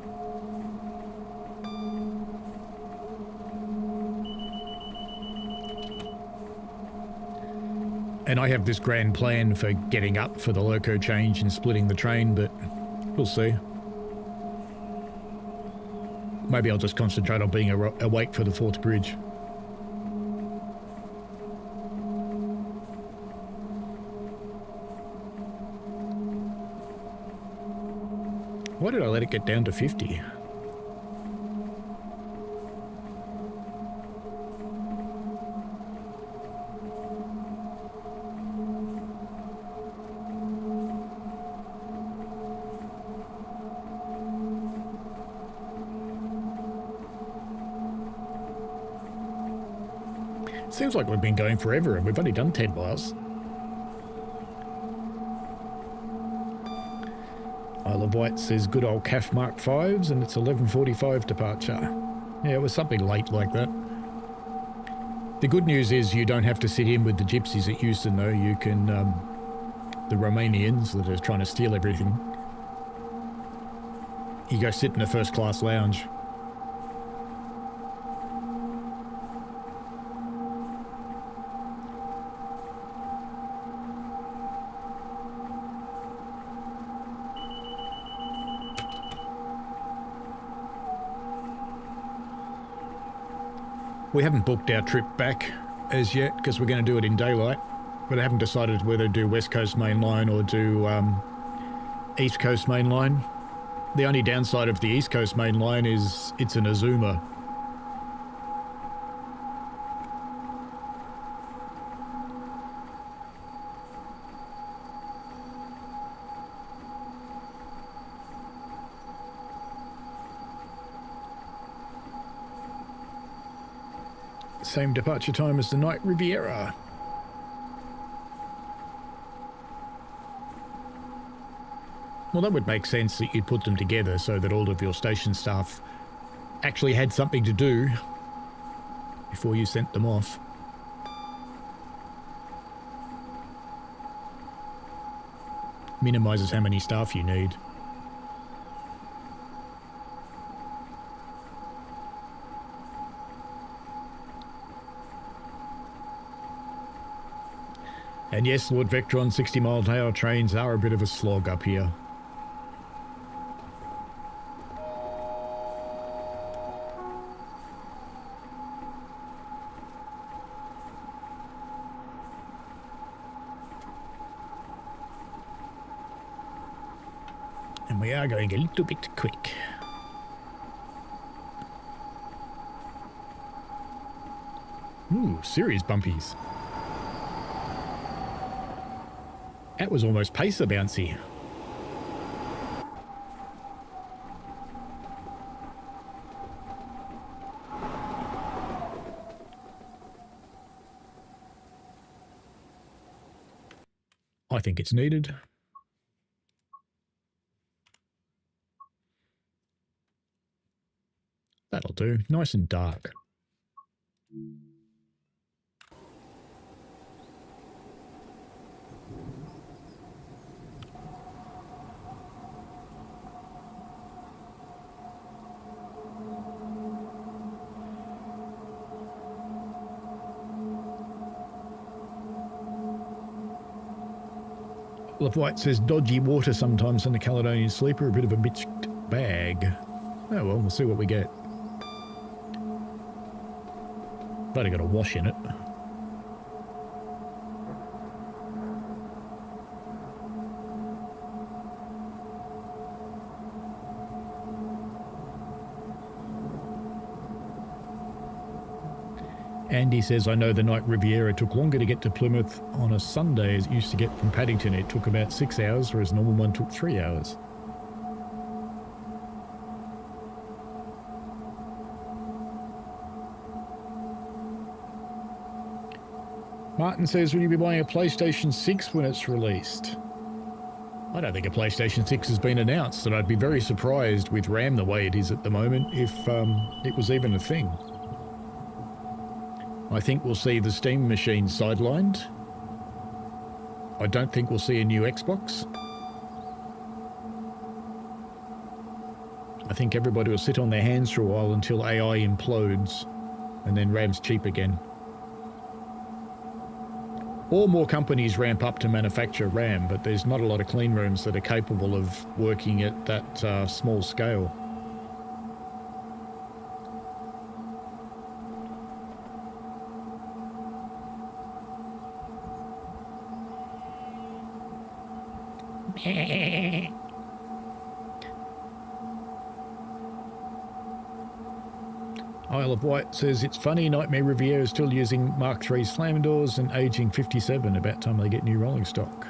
And I have this grand plan for getting up for the loco change and splitting the train, but we'll see. Maybe I'll just concentrate on being awake for the Forth Bridge. Why did I let it get down to 50? Seems like we've been going forever and we've only done 10 miles. Isle of Wight says good old CAF Mark 5s and it's 11:45 departure. Yeah, it was something late like that. The good news is you don't have to sit in with the gypsies at Euston though. You can, the Romanians that are trying to steal everything, you go sit in a first class lounge. We haven't booked our trip back as yet because we're going to do it in daylight, but I haven't decided whether to do West Coast Main Line or do East Coast Main Line. The only downside of the East Coast Main Line is it's an Azuma. Same departure time as the Night Riviera. Well, that would make sense that you'd put them together so that all of your station staff actually had something to do before you sent them off. Minimises how many staff you need. And yes, Lord Vectron, 60-mile-an-hour trains are a bit of a slog up here. And we are going a little bit quick. Ooh, serious bumpies. That was almost pacer bouncy. I think it's needed. That'll do. Nice and dark. Isle of Wight says dodgy water sometimes on the Caledonian Sleeper, a bit of a mixed bag. Oh well, we'll see what we get. But I got a wash in it. Andy says, I know the night Riviera took longer to get to Plymouth on a Sunday as it used to get from Paddington. It took about 6 hours, whereas the normal one took 3 hours. Martin says, will you be buying a PlayStation 6 when it's released? I don't think a PlayStation 6 has been announced, and I'd be very surprised with RAM the way it is at the moment if it was even a thing. I think we'll see the Steam machine sidelined. I don't think we'll see a new Xbox. I think everybody will sit on their hands for a while until AI implodes and then RAM's cheap again. Or more companies ramp up to manufacture RAM, but there's not a lot of clean rooms that are capable of working at that small scale. Isle of Wight says, it's funny, Nightmare Riviera is still using Mark III slam doors and aging 57. About time they get new rolling stock.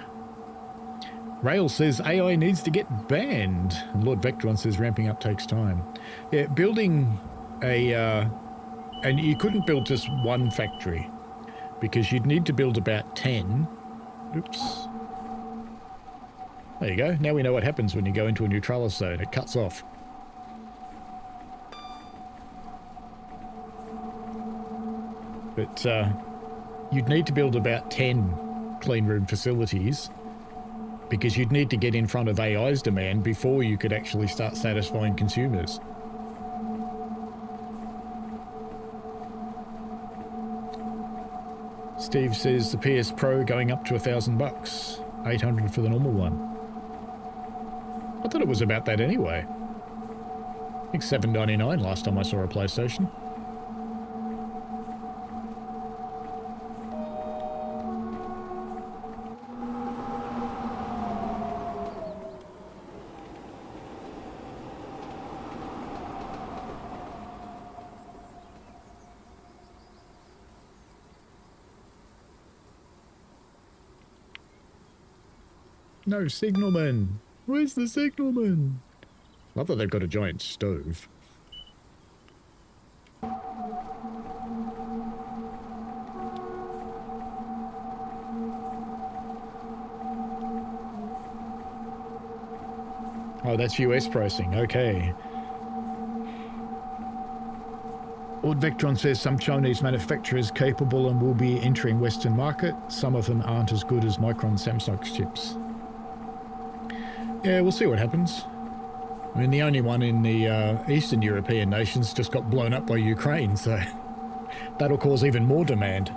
Rail says, AI needs to get banned. And Lord Vectron says, ramping up takes time. Yeah, building a... and you couldn't build just one factory, because you'd need to build about 10. Oops. There you go. Now we know what happens when you go into a neutralis zone. It cuts off. But you'd need to build about 10 clean room facilities, because you'd need to get in front of AI's demand before you could actually start satisfying consumers. Steve says the PS Pro going up to $1,000, 800 for the normal one. I thought it was about that anyway. I think $7.99 last time I saw a PlayStation. No signalman. Where's the signalman? Not that they've got a giant stove. Oh, that's US pricing. Okay. Lord Vectron says some Chinese manufacturers capable and will be entering Western market. Some of them aren't as good as Micron Samsung's chips. Yeah, we'll see what happens. I mean, the only one in the Eastern European nations just got blown up by Ukraine, so that'll cause even more demand.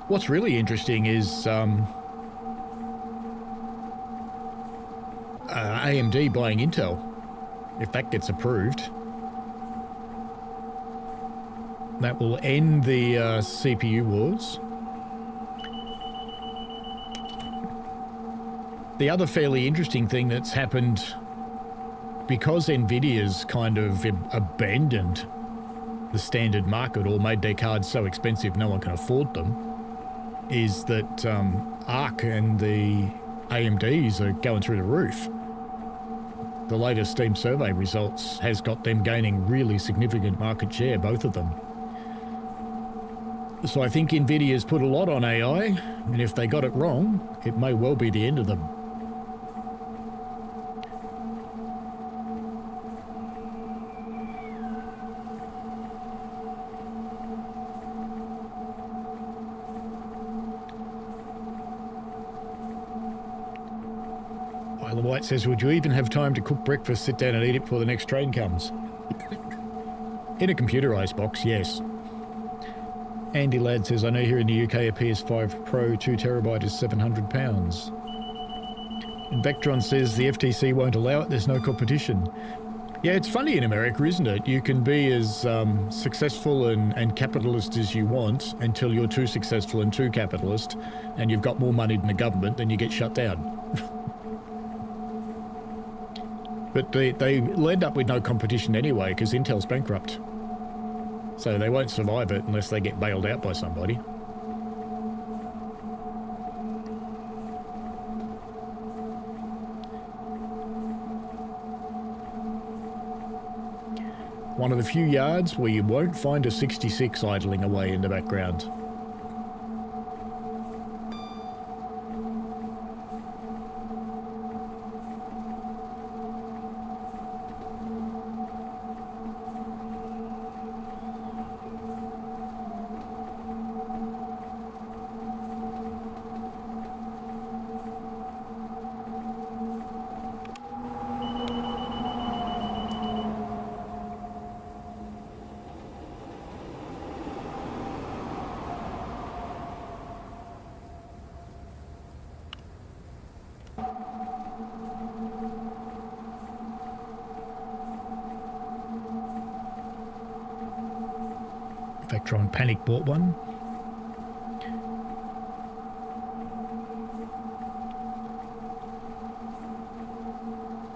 What's really interesting is AMD buying Intel, if that gets approved. That will end the CPU wars. The other fairly interesting thing that's happened, because NVIDIA's kind of abandoned the standard market or made their cards so expensive no one can afford them, is that ARC and the AMDs are going through the roof. The latest Steam survey results has got them gaining really significant market share, both of them. So I think NVIDIA's put a lot on AI, and if they got it wrong, it may well be the end of them. Isla White says, would you even have time to cook breakfast, sit down and eat it before the next train comes? In a computerized box, yes. Andy Ladd says, I know here in the UK a PS5 Pro 2TB is £700. And Vectron says the FTC won't allow it, there's no competition. Yeah, it's funny in America, isn't it? You can be as successful and capitalist as you want until you're too successful and too capitalist, and you've got more money than the government, then you get shut down. But they'll end up with no competition anyway, because Intel's bankrupt. So they won't survive it unless they get bailed out by somebody. One of the few yards where you won't find a 66 idling away in the background. Vectron panic bought one.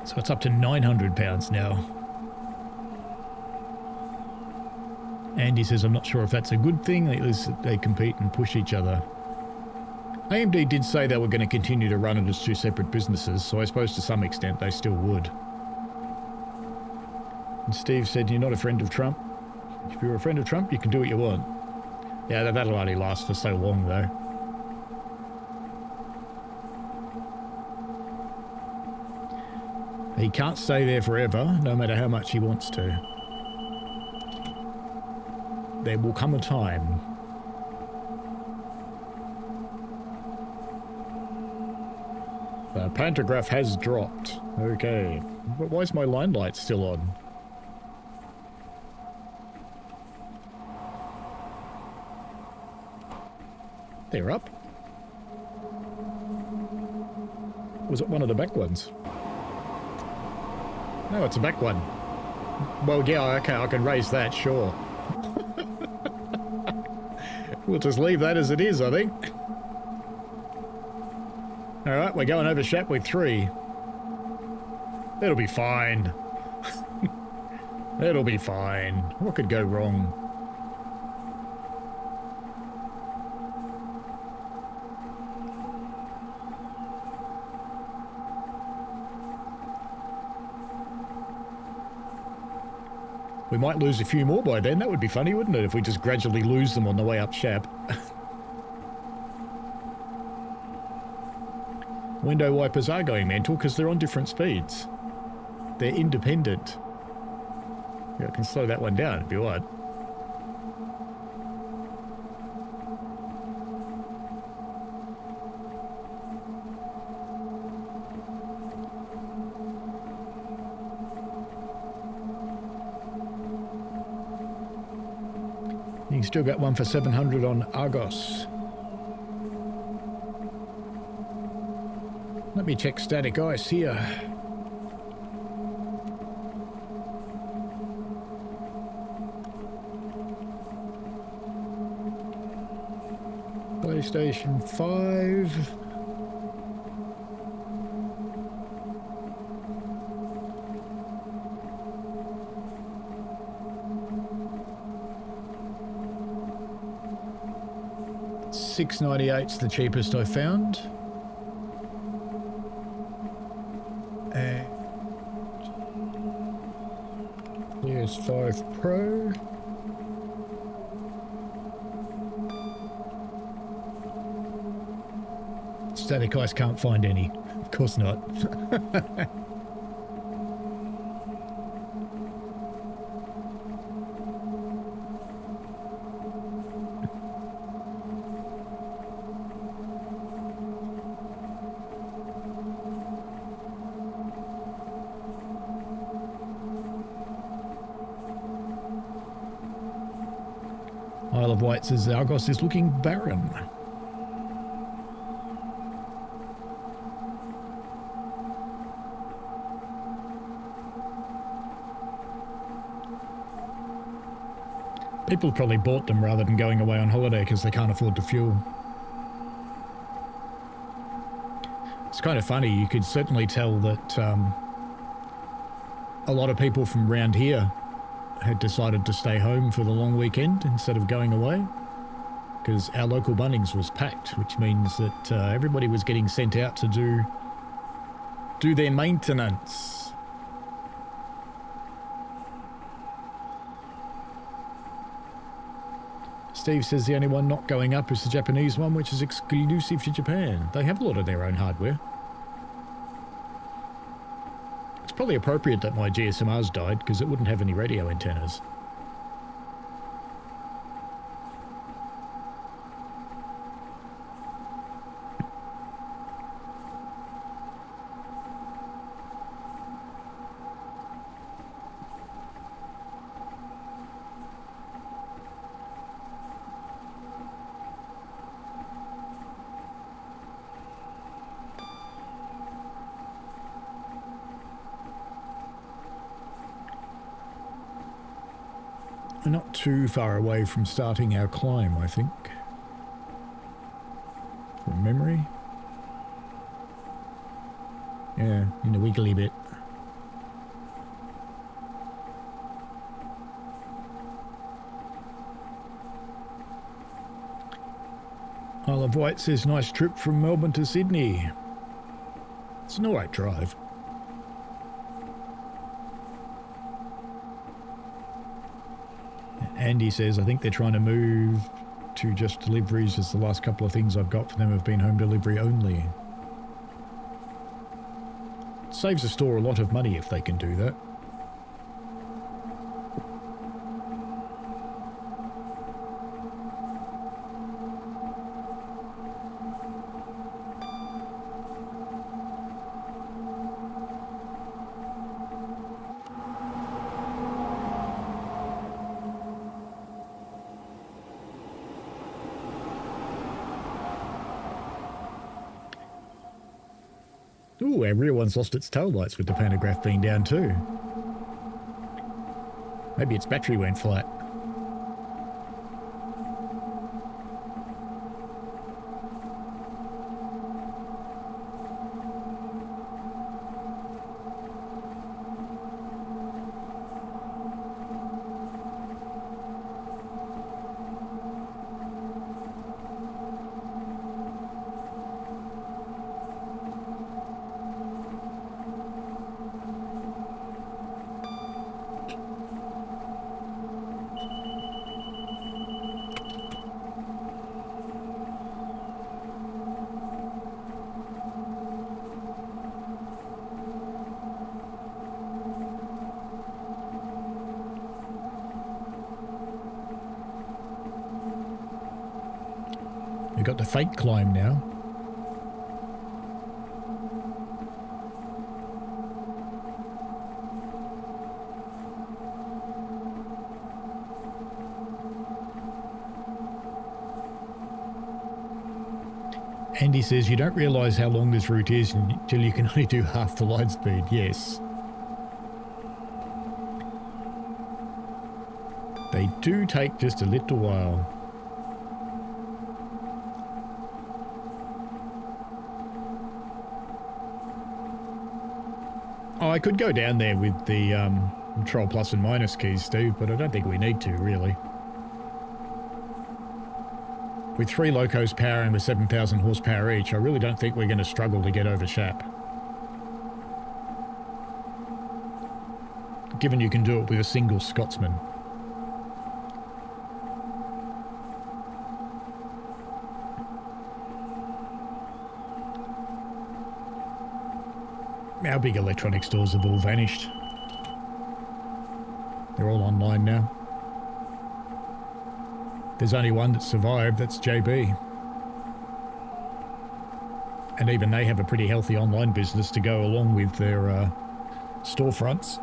So it's up to £900 now. Andy says, I'm not sure if that's a good thing. At least they compete and push each other. AMD did say they were going to continue to run it as two separate businesses, so I suppose to some extent they still would. And Steve said, you're not a friend of Trump. If you're a friend of Trump, you can do what you want. Yeah, that'll only last for so long, though. He can't stay there forever, no matter how much he wants to. There will come a time. The pantograph has dropped. Okay. But why is my line light still on? They're up. Was it one of the back ones? No, it's a back one. Well, yeah, okay, I can raise that, sure. We'll just leave that as it is, I think. Alright, we're going over Shap with 3. It'll be fine. It'll be fine. What could go wrong? We might lose a few more by then. That would be funny, wouldn't it, if we just gradually lose them on the way up Shap. Window wipers are going mental because they're on different speeds. They're independent. Yeah, I can slow that one down if you want. You still got one for 700 on Argos. Let me check static ice here. PlayStation 5. $6.98's the cheapest I found. And PS5 Pro. Static ice can't find any. Of course not. Isle of Wight says Argos is looking barren. People probably bought them rather than going away on holiday because they can't afford the fuel. It's kind of funny. You could certainly tell that a lot of people from around here had decided to stay home for the long weekend instead of going away, because our local Bunnings was packed, which means that everybody was getting sent out to do their maintenance. Steve says the only one not going up is the Japanese one, which is exclusive to Japan. They have a lot of their own hardware. It's probably appropriate that my GSMRs died, because it wouldn't have any radio antennas. We're not too far away from starting our climb, I think. From memory. Yeah, in a wiggly bit. Isle of Wight says nice trip from Melbourne to Sydney. It's an alright drive. Andy says, I think they're trying to move to just deliveries, as the last couple of things I've got for them have been home delivery only. It saves the store a lot of money if they can do that. Ooh, our rear one's lost its tail lights with the pantograph being down too. Maybe its battery went flat. We've got the fake climb now. Andy says, you don't realise how long this route is until you can only do half the line speed. Yes. They do take just a little while. Oh, I could go down there with the control plus and minus keys, Steve, but I don't think we need to, really. With 3 locos powering with 7,000 horsepower each, I really don't think we're going to struggle to get over Shap. Given you can do it with a single Scotsman. Our big electronics stores have all vanished. They're all online now. There's only one that survived, that's JB. And even they have a pretty healthy online business to go along with their storefronts.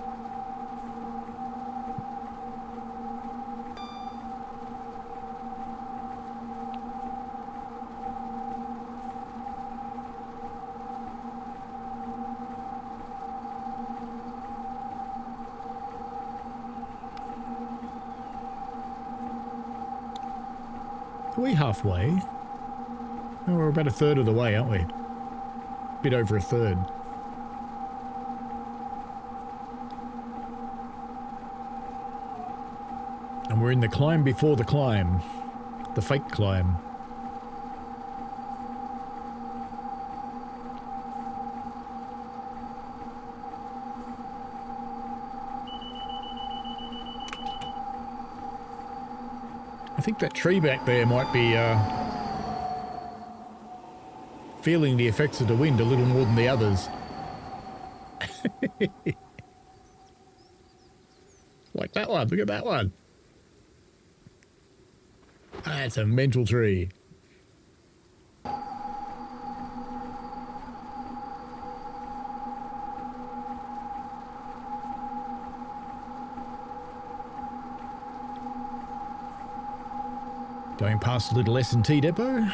Are we halfway? Oh, we're about a third of the way, aren't we? Bit over a third. And we're in the climb before the climb. The fake climb. I think that tree back there might be feeling the effects of the wind a little more than the others. Like that one, look at that one. That's a mental tree. Going past a little S&T depot.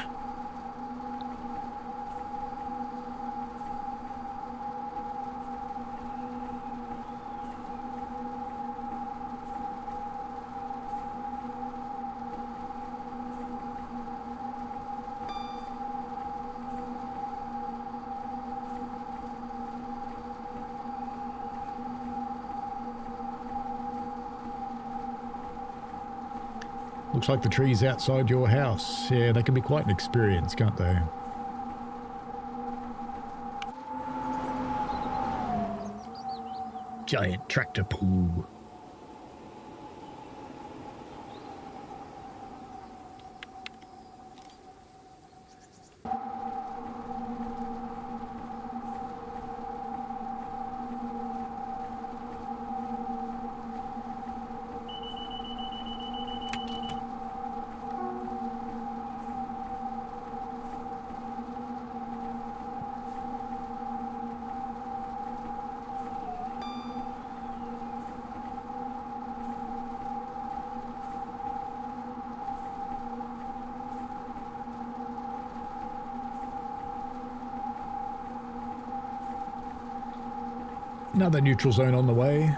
Looks like the trees outside your house. Yeah, they can be quite an experience, can't they? Giant tractor pool. Another neutral zone on the way.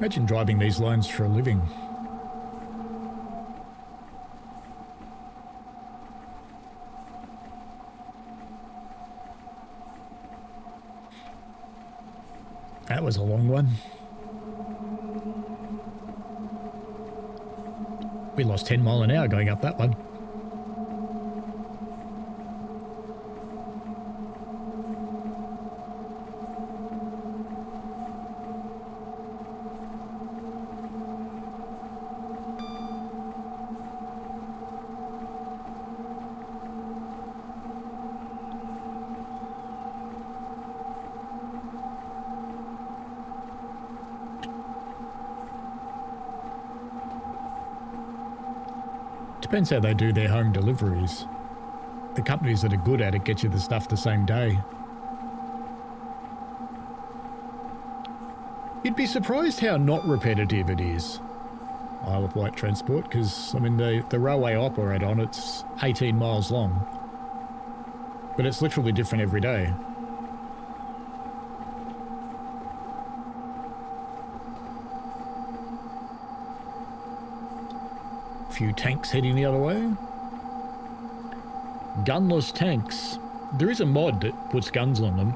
Imagine driving these lines for a living. That was a long one. We lost 10 miles an hour going up that one. Depends how they do their home deliveries. The companies that are good at it get you the stuff the same day. You'd be surprised how not repetitive it is, Isle of Wight transport, because, I mean, the railway I operate on, it's 18 miles long. But it's literally different every day. Few tanks heading the other way. Gunless tanks. There is a mod that puts guns on them.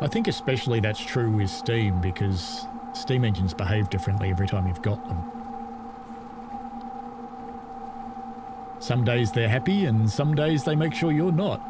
I think especially that's true with steam, because steam engines behave differently every time you've got them. Some days they're happy and some days they make sure you're not.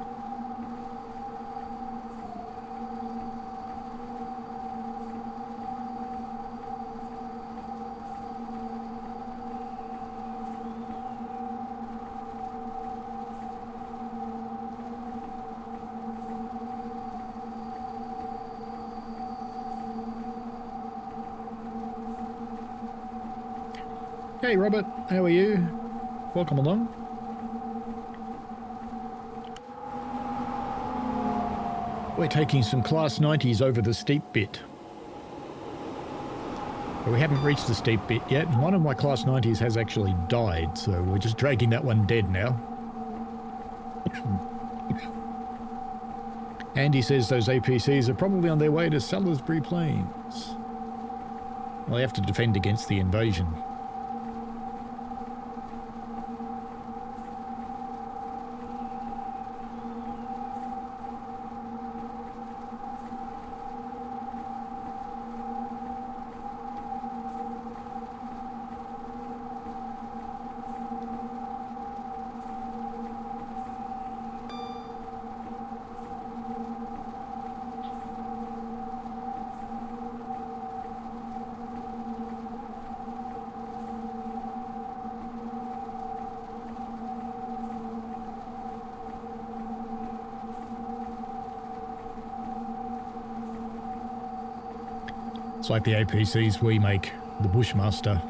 Hey Robert, how are you? Welcome along. We're taking some Class 90s over the steep bit. But we haven't reached the steep bit yet, and one of my Class 90s has actually died, so we're just dragging that one dead now. Andy says those APCs are probably on their way to Salisbury Plains. Well, they have to defend against the invasion. It's like the APCs we make, the Bushmaster.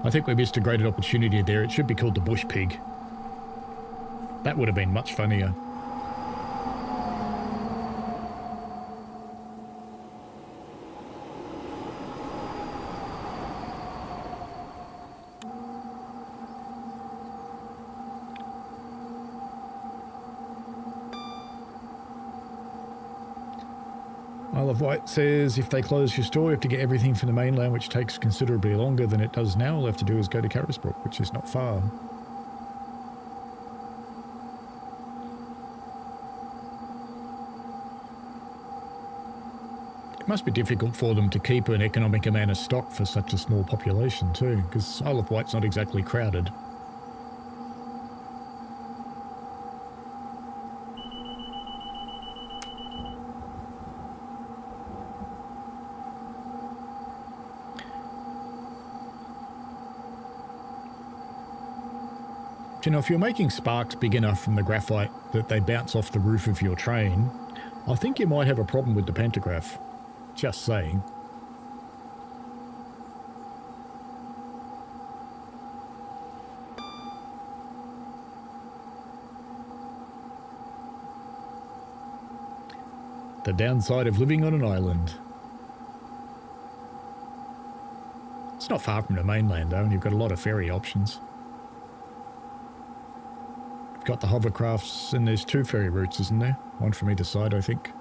I think we missed a great opportunity there. It should be called the Bush Pig. That would have been much funnier. Isle of Wight says if they close your store, you have to get everything from the mainland, which takes considerably longer than it does now. All you have to do is go to Carisbrook, which is not far. It must be difficult for them to keep an economic amount of stock for such a small population too, because Isle of Wight's not exactly crowded. You know, if you're making sparks big enough from the graphite that they bounce off the roof of your train, I think you might have a problem with the pantograph. Just saying. The downside of living on an island. It's not far from the mainland though, and you've got a lot of ferry options. Got the hovercrafts, and there's 2 ferry routes, isn't there? One from either side, I think.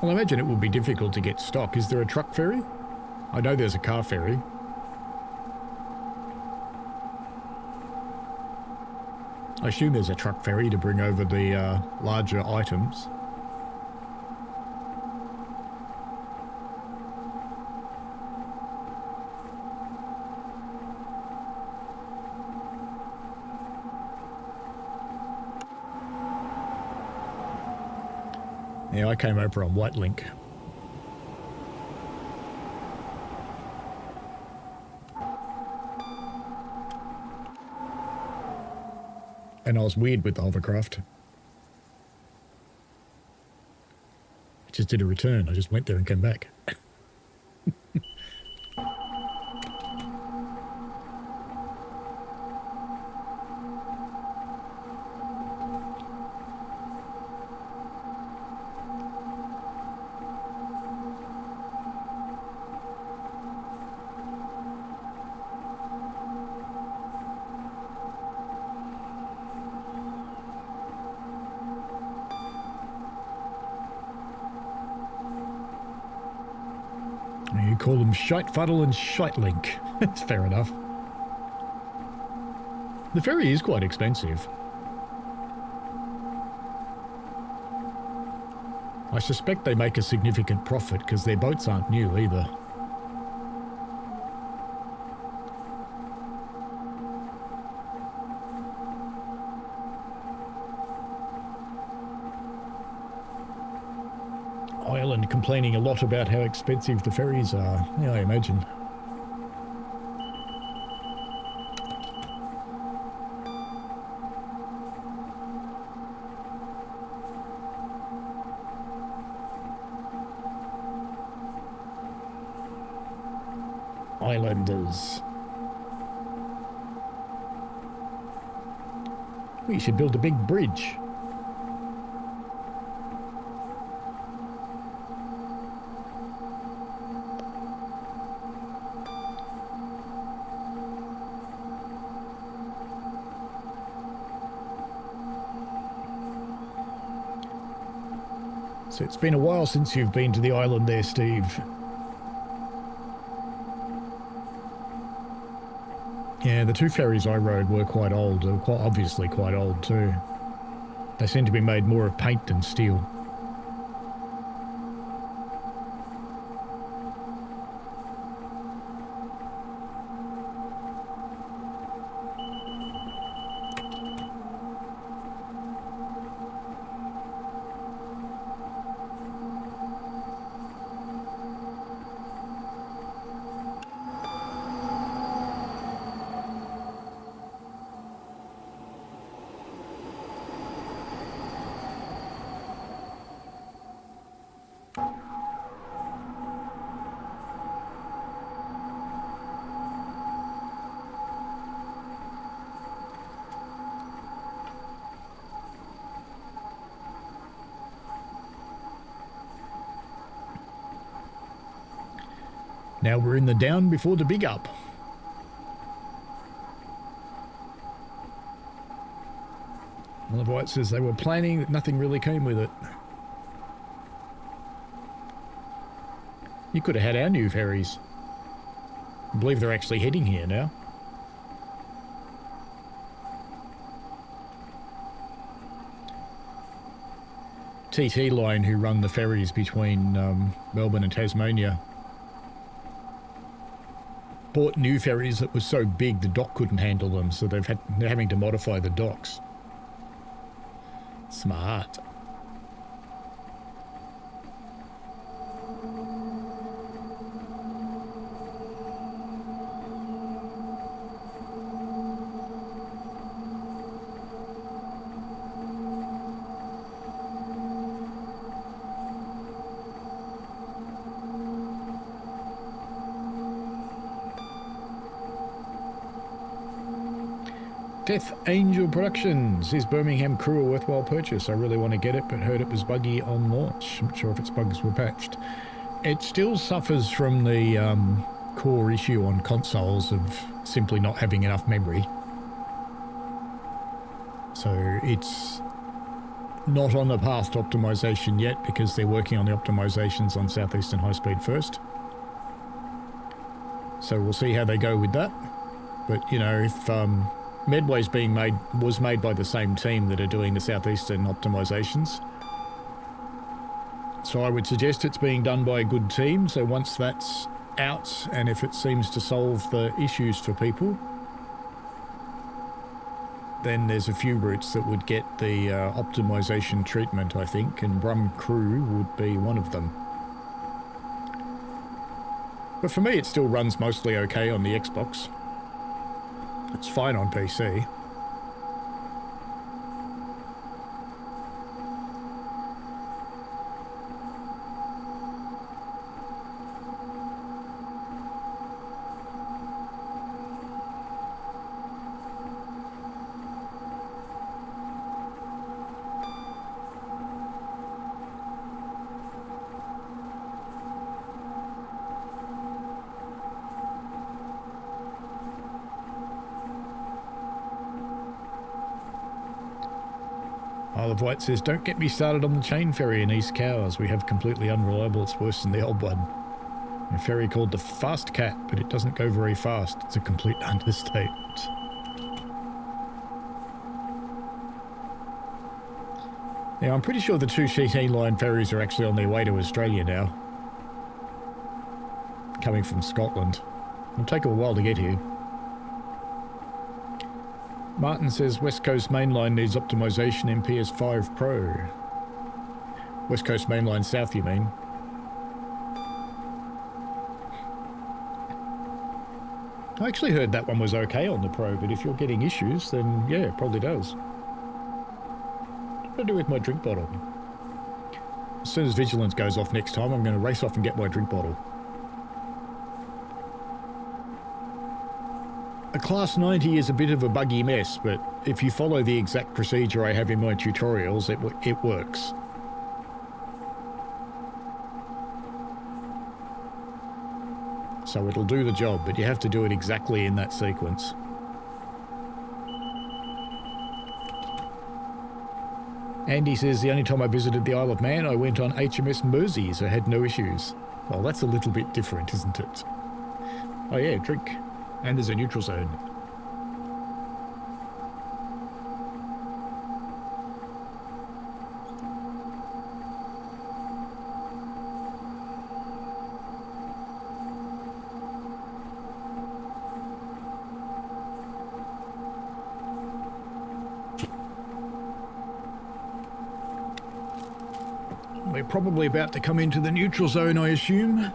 Well, I imagine it will be difficult to get stock. Is there a truck ferry? I know there's a car ferry. I assume there's a truck ferry to bring over the larger items. Yeah, I came over on White Link. And I was weird with the hovercraft. I just did a return. I just went there and came back. You call them Shitefuddle and Shitelink. That's fair enough. The ferry is quite expensive. I suspect they make a significant profit because their boats aren't new either. Ireland complaining a lot about how expensive the ferries are. Yeah, I imagine. Islanders. We should build a big bridge. So it's been a while since you've been to the island there, Steve. Yeah, the two ferries I rode were quite old. They were quite obviously quite old too. They seem to be made more of paint than steel. Now we're in the down before the big up. Well, the White says they were planning that nothing really came with it. You could have had our new ferries. I believe they're actually heading here now. TT Line, who run the ferries between Melbourne and Tasmania, bought new ferries that were so big the dock couldn't handle them, so they're having to modify the docks. Smart. Death Angel Productions. Is Birmingham Crewe a worthwhile purchase? I really want to get it, but heard it was buggy on launch. I'm not sure if its bugs were patched. It still suffers from the core issue on consoles of simply not having enough memory. So it's not on the path to optimization yet because they're working on the optimizations on Southeastern High Speed first. So we'll see how they go with that. But, you know, if Medway's was made by the same team that are doing the Southeastern optimizations. So I would suggest it's being done by a good team. So once that's out, and if it seems to solve the issues for people, then there's a few routes that would get the optimization treatment, I think, and Birmingham Crewe would be one of them. But for me, it still runs mostly okay on the Xbox. It's fine on PC. Isle of Wight says, don't get me started on the chain ferry in East Cowes. We have completely unreliable. It's worse than the old one. A ferry called the Fast Cat, but it doesn't go very fast. It's a complete understatement. Now, I'm pretty sure the 2 Sheet Line ferries are actually on their way to Australia now. Coming from Scotland. It'll take a while to get here. Martin says West Coast Mainline needs optimization in PS5 Pro. West Coast Mainline South, you mean? I actually heard that one was okay on the Pro, but if you're getting issues, then yeah, it probably does. What do I do with my drink bottle? As soon as Vigilance goes off next time, I'm going to race off and get my drink bottle. A Class 90 is a bit of a buggy mess, but if you follow the exact procedure I have in my tutorials, it works. So it'll do the job, but you have to do it exactly in that sequence. Andy says the only time I visited the Isle of Man, I went on HMS Mersey, so I had no issues. Well, that's a little bit different, isn't it? Oh yeah, drink. And there's a neutral zone. We're probably about to come into the neutral zone, I assume.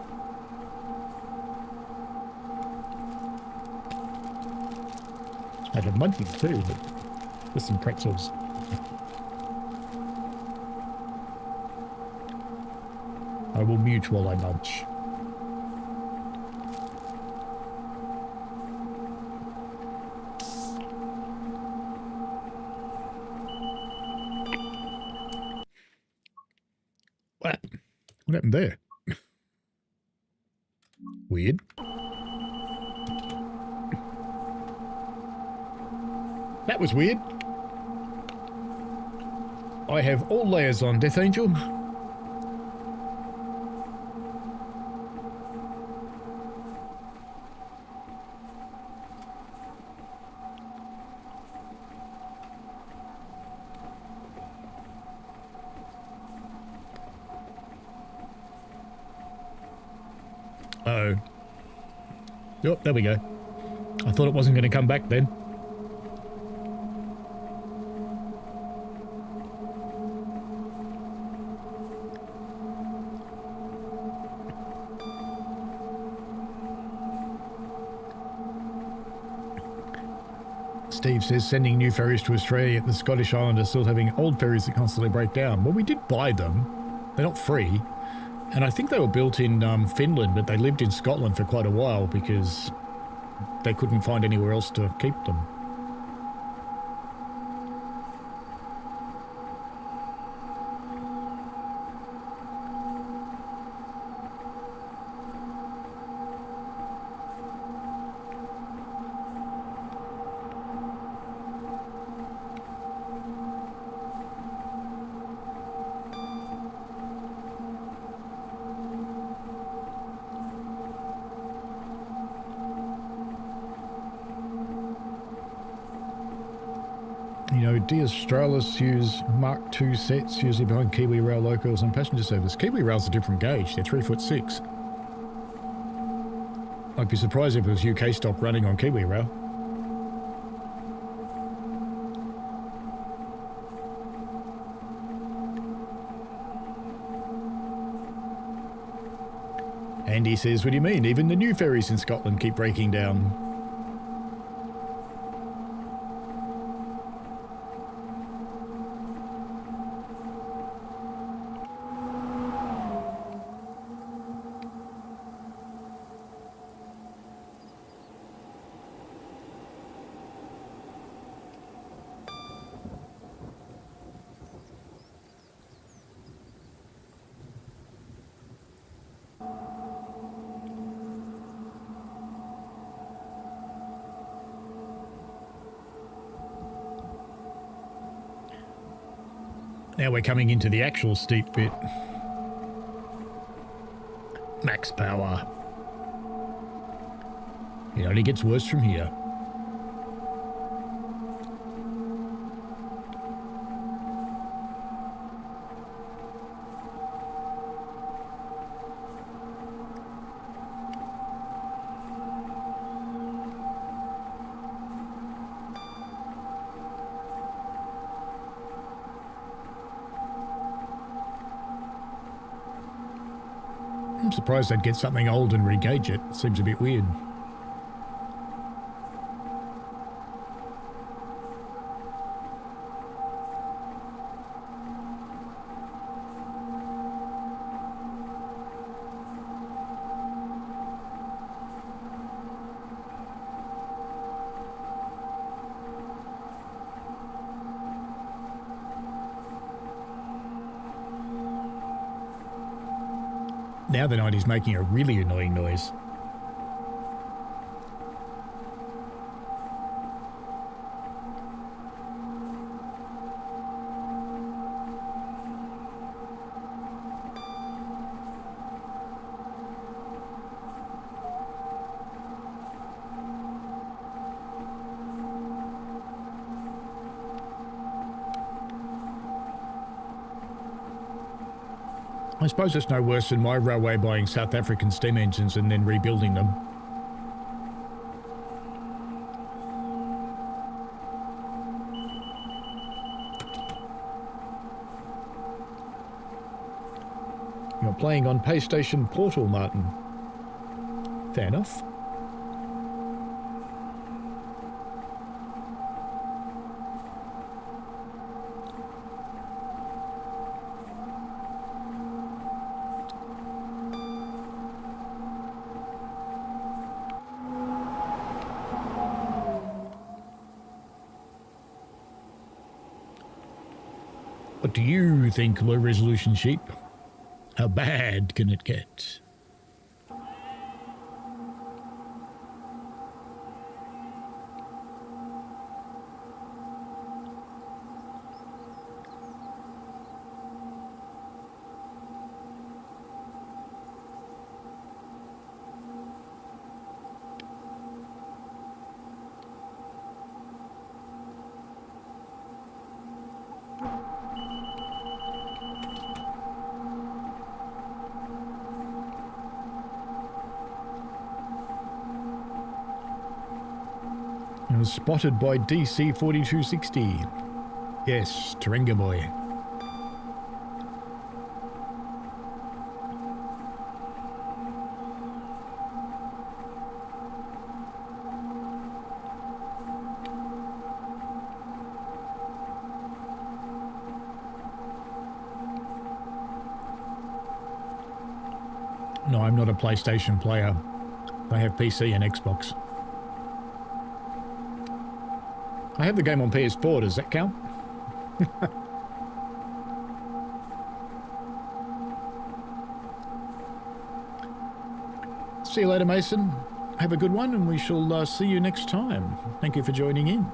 I had monkeys too, but with some pretzels. I will mute while I munch. What happened there? Weird. That was weird. I have all layers on, Death Angel. Uh-oh. Oh, there we go. I thought it wasn't going to come back then. Steve says sending new ferries to Australia, the Scottish Islanders still having old ferries that constantly break down. Well, we did buy them. They're not free. And I think they were built in Finland, but they lived in Scotland for quite a while because they couldn't find anywhere else to keep them. You know, D Australis use Mark II sets, usually behind Kiwi Rail locals and passenger service. Kiwi Rail's a different gauge, they're 3'6". I'd be surprised if it was UK stock running on Kiwi Rail. Andy says, what do you mean? Even the new ferries in Scotland keep breaking down. Now we're coming into the actual steep bit. Max power. It only gets worse from here. I'm surprised they'd get something old and regauge it. Seems a bit weird. Now the 90's making a really annoying noise. I suppose it's no worse than my railway buying South African steam engines and then rebuilding them. You're playing on PlayStation Portal, Martin. Fair enough. What do you think, low resolution sheep? How bad can it get? I was spotted by DC 4260. Yes, Taringa boy. No, I'm not a PlayStation player. I have PC and Xbox. I have the game on PS4, does that count? See you later, Mason. Have a good one, and we shall see you next time. Thank you for joining in.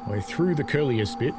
We're through the curliest bit.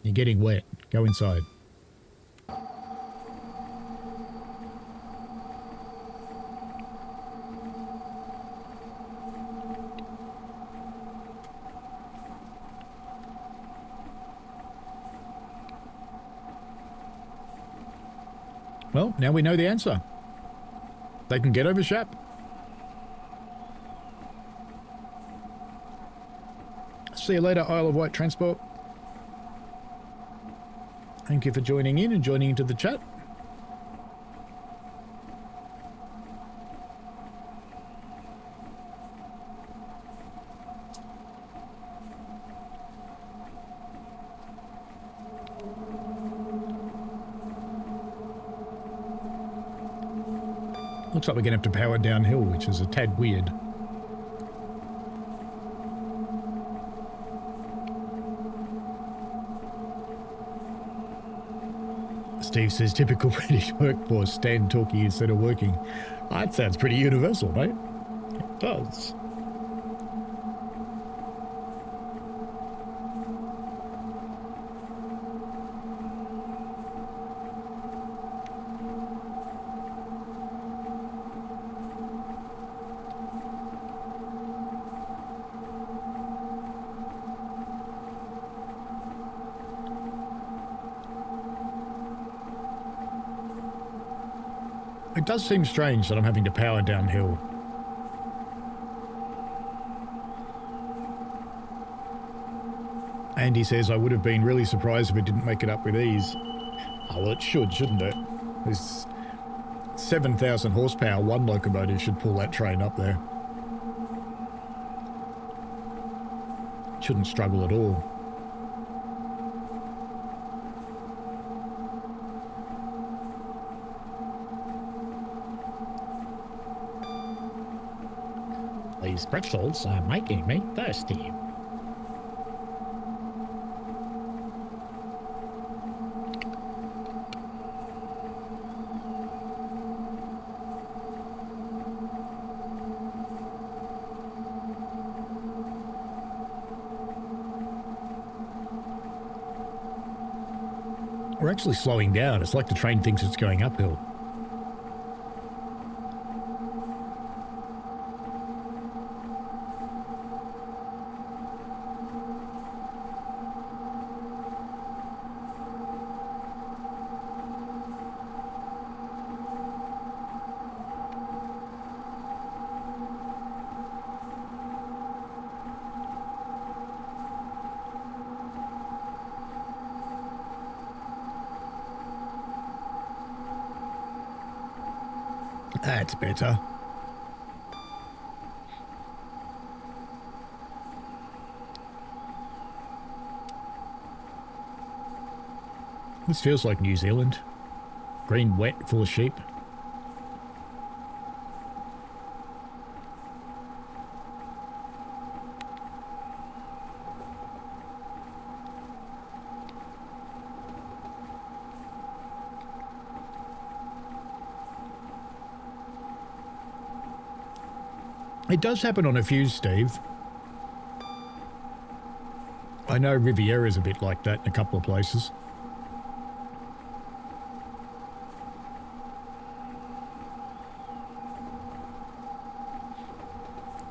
You're getting wet. Go inside. Well, now we know the answer. They can get over Shap. See you later, Isle of Wight Transport. Thank you for joining in and joining into the chat. Looks like we're going to have to power downhill, which is a tad weird. Steve says, typical British workforce, stand talking instead of working. That sounds pretty universal, mate. It does. It does seem strange that I'm having to power downhill. Andy says, I would have been really surprised if it didn't make it up with ease. Oh, well, it should, shouldn't it? There's 7,000 horsepower. One locomotive should pull that train up there. Shouldn't struggle at all. These pretzels are making me thirsty. We're actually slowing down. It's like the train thinks it's going uphill. That's better. This feels like New Zealand. Green, wet, full of sheep. It does happen on a few, Steve. I know Riviera's a bit like that in a couple of places.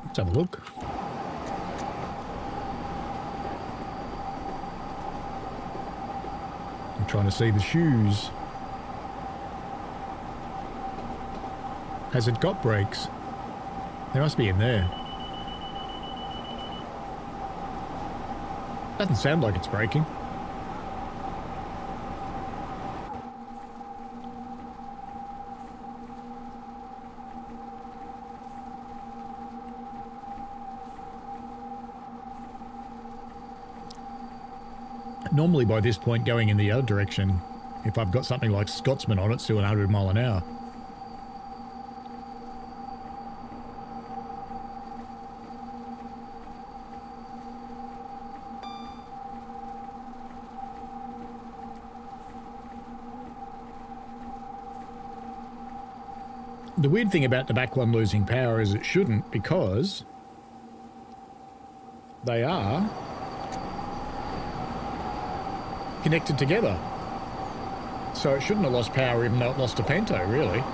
Let's have a look. I'm trying to see the shoes. Has it got brakes? They must be in there. Doesn't sound like it's braking. Normally by this point going in the other direction, if I've got something like Scotsman on it, it's doing 100 mile an hour. The weird thing about the back one losing power is it shouldn't, because they are connected together. So it shouldn't have lost power even though it lost a Pento, really.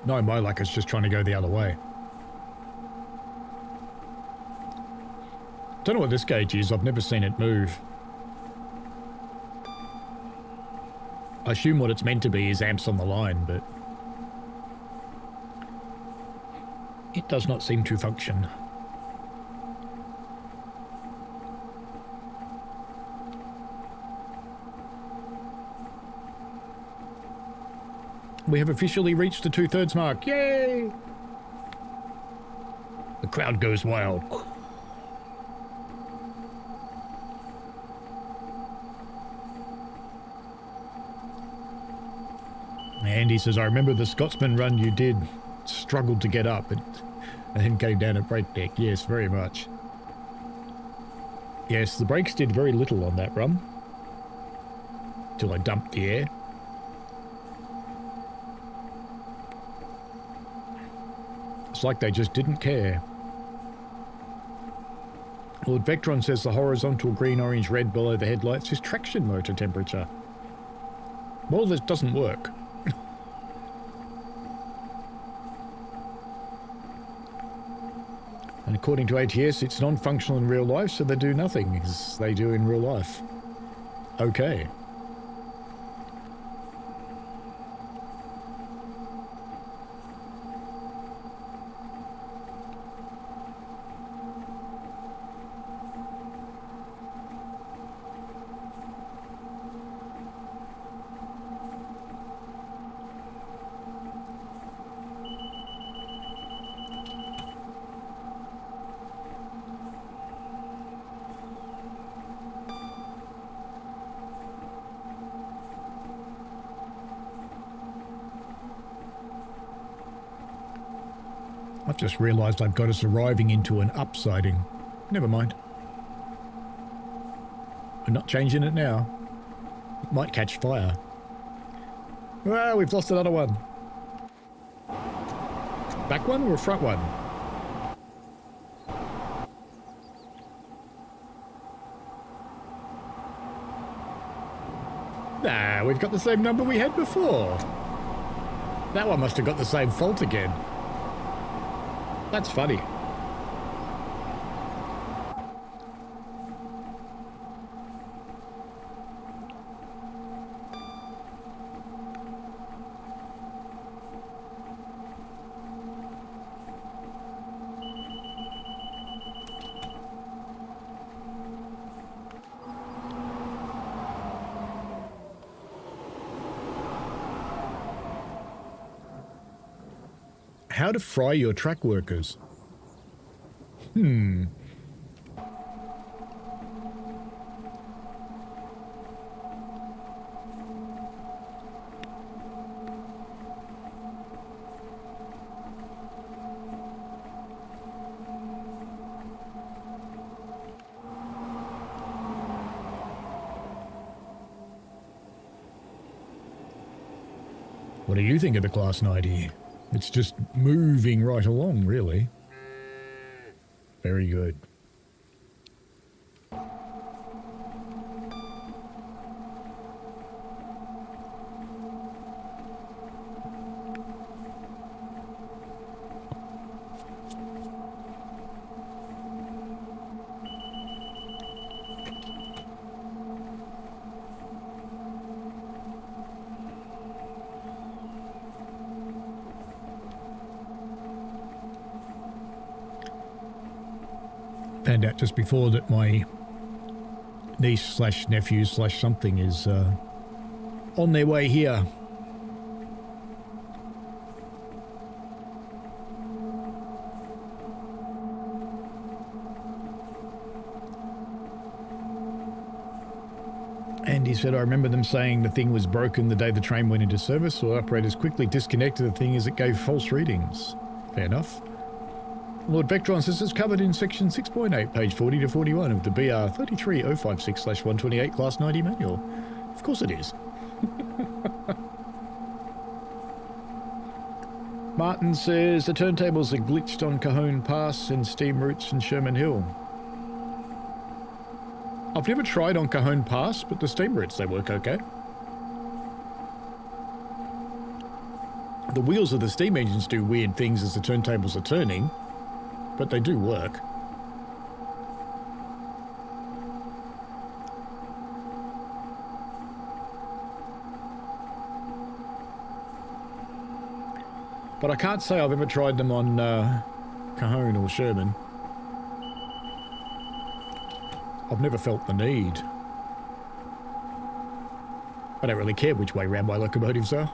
No, my luck is just trying to go the other way. Don't know what this gauge is. I've never seen it move. I assume what it's meant to be is amps on the line, but it does not seem to function. We have officially reached the 2/3 mark. Yay! The crowd goes wild. Andy says, I remember the Scotsman run you did. Struggled to get up and then came down at breakneck. Yes, very much. Yes, the brakes did very little on that run. Till I dumped the air. It's like they just didn't care. Lord Vectron says the horizontal green, orange, red below the headlights is traction motor temperature. Well, this doesn't work. And according to ATS, it's non-functional in real life, so they do nothing as they do in real life. Okay. I've just realised I've got us arriving into an upsiding. Never mind. We're not changing it now. It might catch fire. Ah, we've lost another one. Back one or a front one? Nah, we've got the same number we had before. That one must have got the same fault again. That's funny. How to fry your track workers. What do you think of the Class 90? It's just moving right along, really. Very good. Found out just before that my niece slash nephew slash something is on their way here. Andy said, I remember them saying the thing was broken the day the train went into service, so operators quickly disconnected the thing as it gave false readings. Fair enough. Lord Vectron says it's covered in section 6.8, page 40 to 41 of the BR 33056/128 Class 90 manual. Of course it is. Martin says the turntables are glitched on Cajon Pass and steam routes in Sherman Hill. I've never tried on Cajon Pass, but the steam routes, they work okay. The wheels of the steam engines do weird things as the turntables are turning, but they do work. But I can't say I've ever tried them on Cajon or Sherman. I've never felt the need. I don't really care which way round my locomotives are.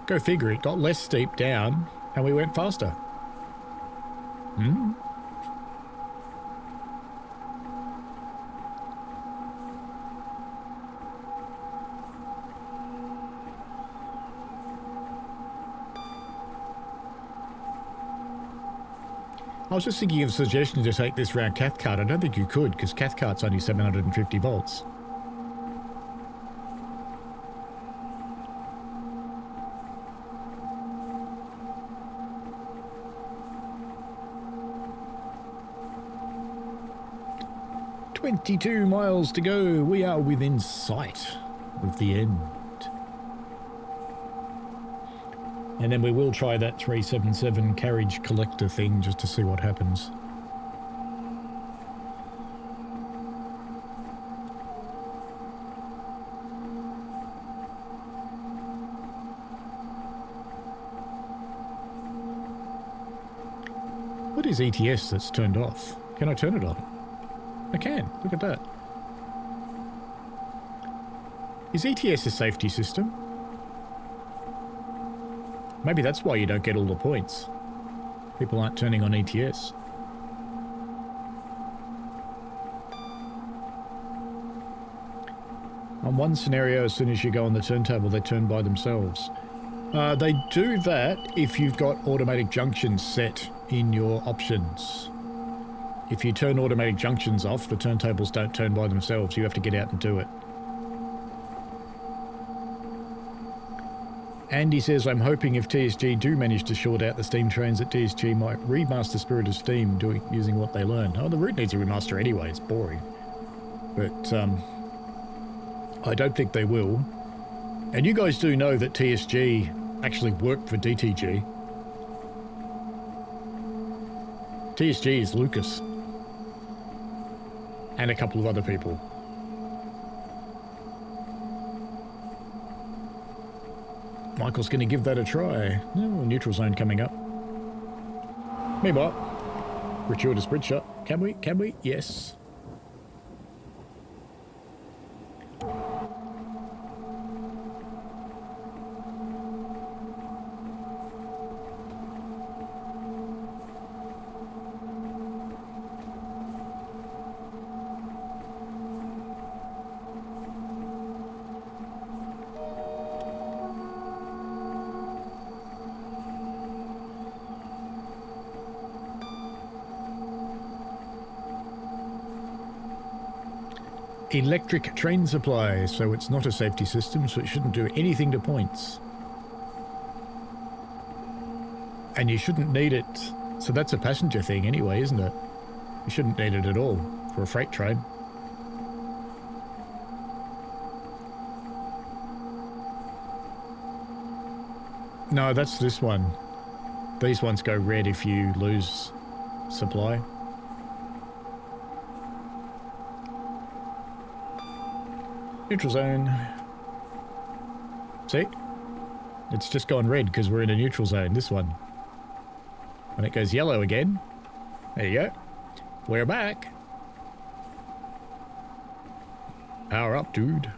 Go figure, it got less steep down and we went faster. Hmm? I was just thinking of a suggestion to take this round Cathcart. I don't think you could, because Cathcart's only 750 volts. "22 miles to go. We are within sight of the end." And then we will try that 377 carriage collector thing just to see what happens. What is ETS that's turned off? Can I turn it on? I can. Look at that. Is ETS a safety system? Maybe that's why you don't get all the points. People aren't turning on ETS. On one scenario, as soon as you go on the turntable, they turn by themselves. They do that if you've got automatic junctions set in your options. If you turn automatic junctions off, the turntables don't turn by themselves. You have to get out and do it. Andy says, "I'm hoping if TSG do manage to short out the steam trains, that TSG might remaster Spirit of Steam using what they learned." Oh, the route needs a remaster anyway. It's boring. But I don't think they will. And you guys do know that TSG actually worked for DTG. TSG is Lucas. And a couple of other people. Michael's going to give that a try. Oh, neutral zone coming up. Meanwhile, gratuitous bridge shot. Can we? Can we? Yes. Electric train supply, so it's not a safety system, so it shouldn't do anything to points. And you shouldn't need it, so that's a passenger thing anyway, isn't it? You shouldn't need it at all for a freight train. No, that's this one. These ones go red if you lose supply. Neutral zone. See? It's just gone red because we're in a neutral zone, this one. When it goes yellow again, there you go. We're back. Power up, dude.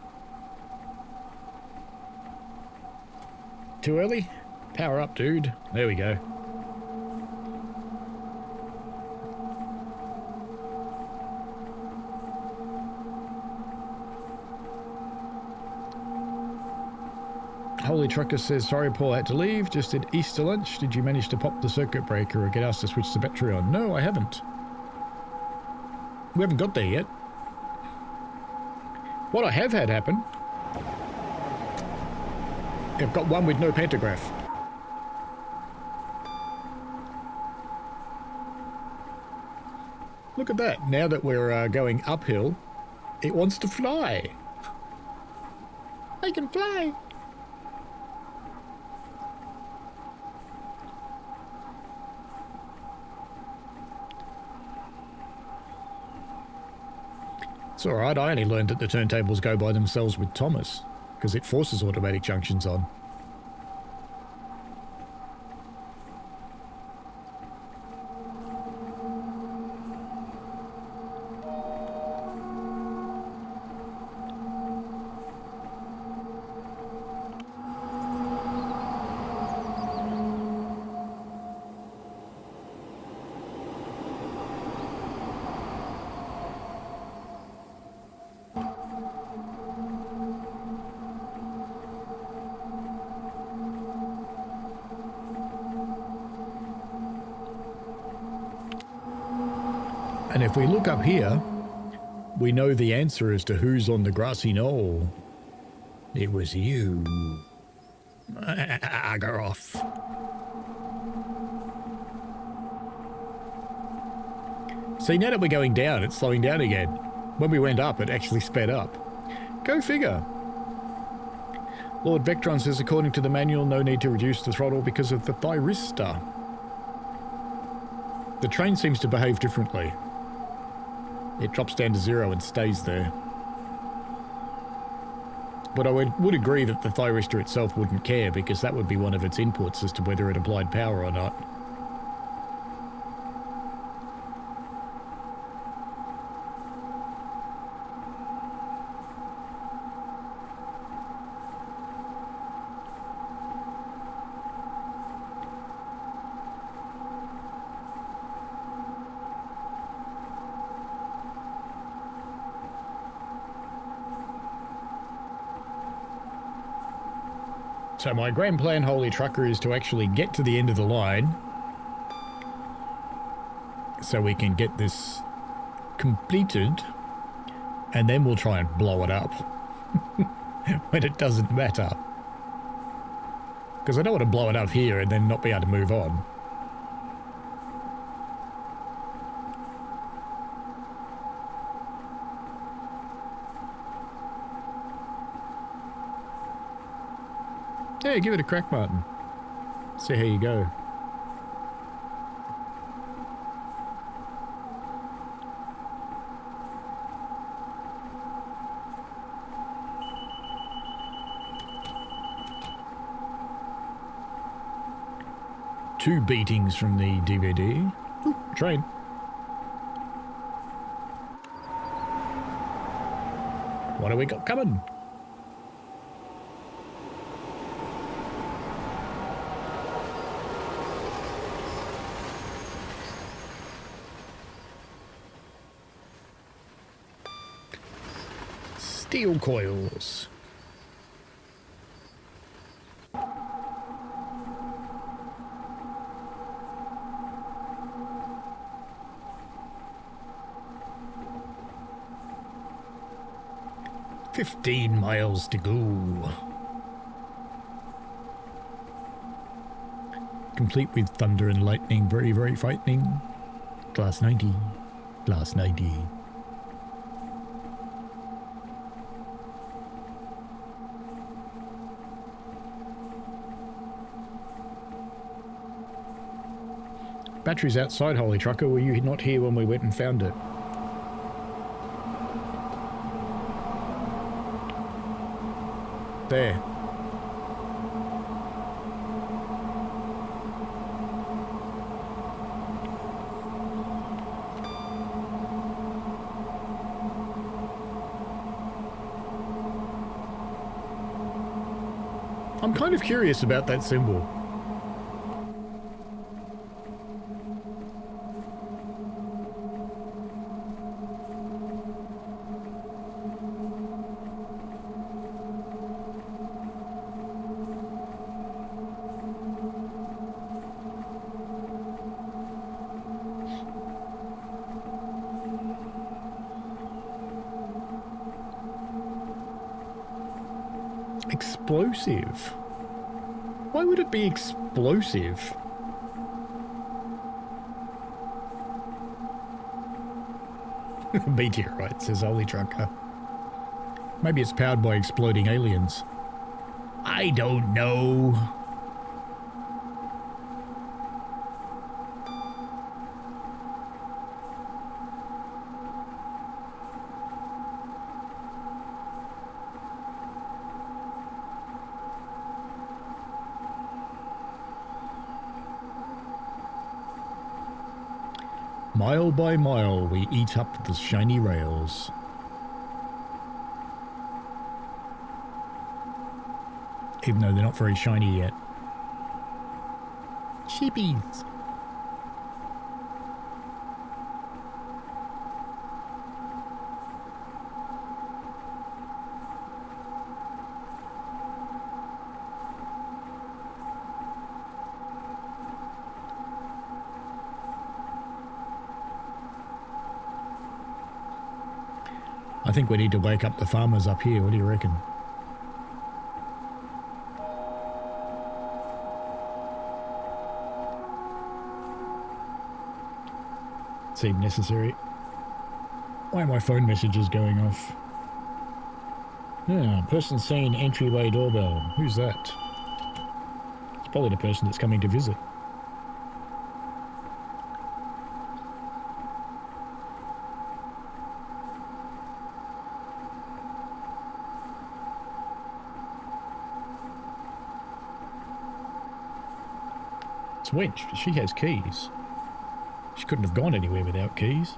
Too early? Power up, dude. There we go. Holy Trucker says, "Sorry Paul, I had to leave. Just did Easter lunch. Did you manage to pop the circuit breaker or get us to switch the battery on?" No, I haven't. We haven't got there yet. What I have had happen, I've got one with no pantograph. Look at that. Now that we're going uphill, it wants to fly. I can fly. It's alright, I only learned that the turntables go by themselves with Thomas, because it forces automatic junctions on. And if we look up here, we know the answer as to who's on the grassy knoll. It was you. Agger off. See, now that we're going down, it's slowing down again. When we went up, it actually sped up. Go figure. Lord Vectron says, according to the manual, no need to reduce the throttle because of the thyristor. The train seems to behave differently. It drops down to 0 and stays there. But I would agree that the thyristor itself wouldn't care, because that would be one of its inputs as to whether it applied power or not. So my grand plan, Holy Trucker, is to actually get to the end of the line so we can get this completed, and then we'll try and blow it up when it doesn't matter. Because I don't want to blow it up here and then not be able to move on. Yeah, give it a crack, Martin. See how you go. Two beatings from the DVD. Ooh, train. What have we got coming? Steel coils. "15 miles to go." Complete with thunder and lightning, very, very frightening. Class 90. Class 90. Battery's outside, Holy Trucker. Were you not here when we went and found it? There. I'm kind of curious about that symbol. explosive? Why would it be explosive? Meteorite, says Holy Trucker. Maybe it's powered by exploding aliens. I don't know. Mile by mile, we eat up the shiny rails. Even though they're not very shiny yet. Sheepies. I think we need to wake up the farmers up here. What do you reckon? Seemed necessary. Why are my phone messages going off? Yeah, person seen entryway doorbell. Who's that? It's probably the person that's coming to visit. It's Wench. She has keys. She couldn't have gone anywhere without keys.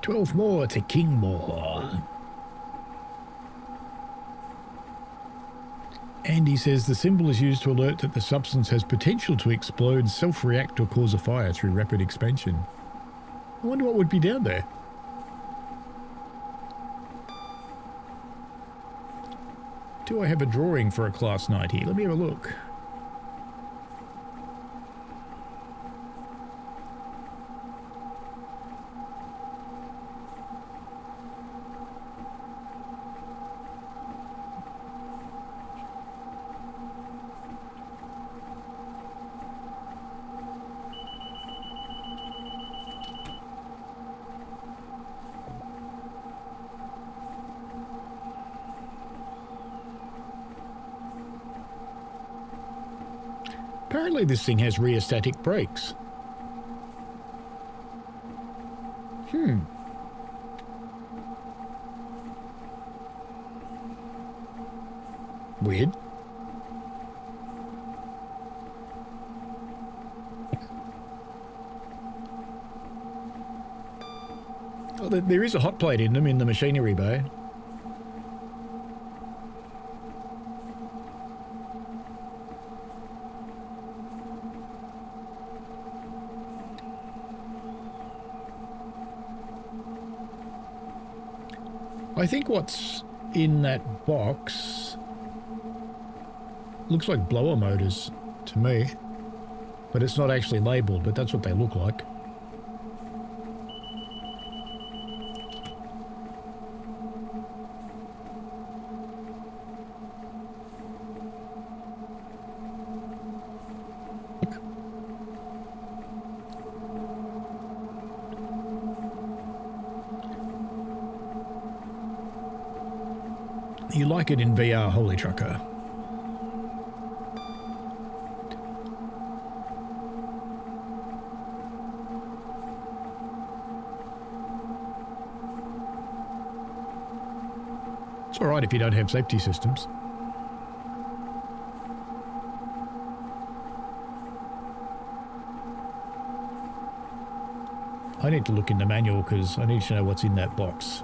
$12 more to Kingmore. Andy says the symbol is used to alert that the substance has potential to explode, self-react or cause a fire through rapid expansion. I wonder what would be down there. Do I have a drawing for a class night here? Let me have a look. Apparently this thing has rheostatic brakes. Weird. Oh, there is a hot plate in them in the machinery bay. I think what's in that box looks like blower motors to me, but it's not actually labelled, but that's what they look like. You like it in VR, Holy Trucker? It's alright if you don't have safety systems. I need to look in the manual because I need to know what's in that box.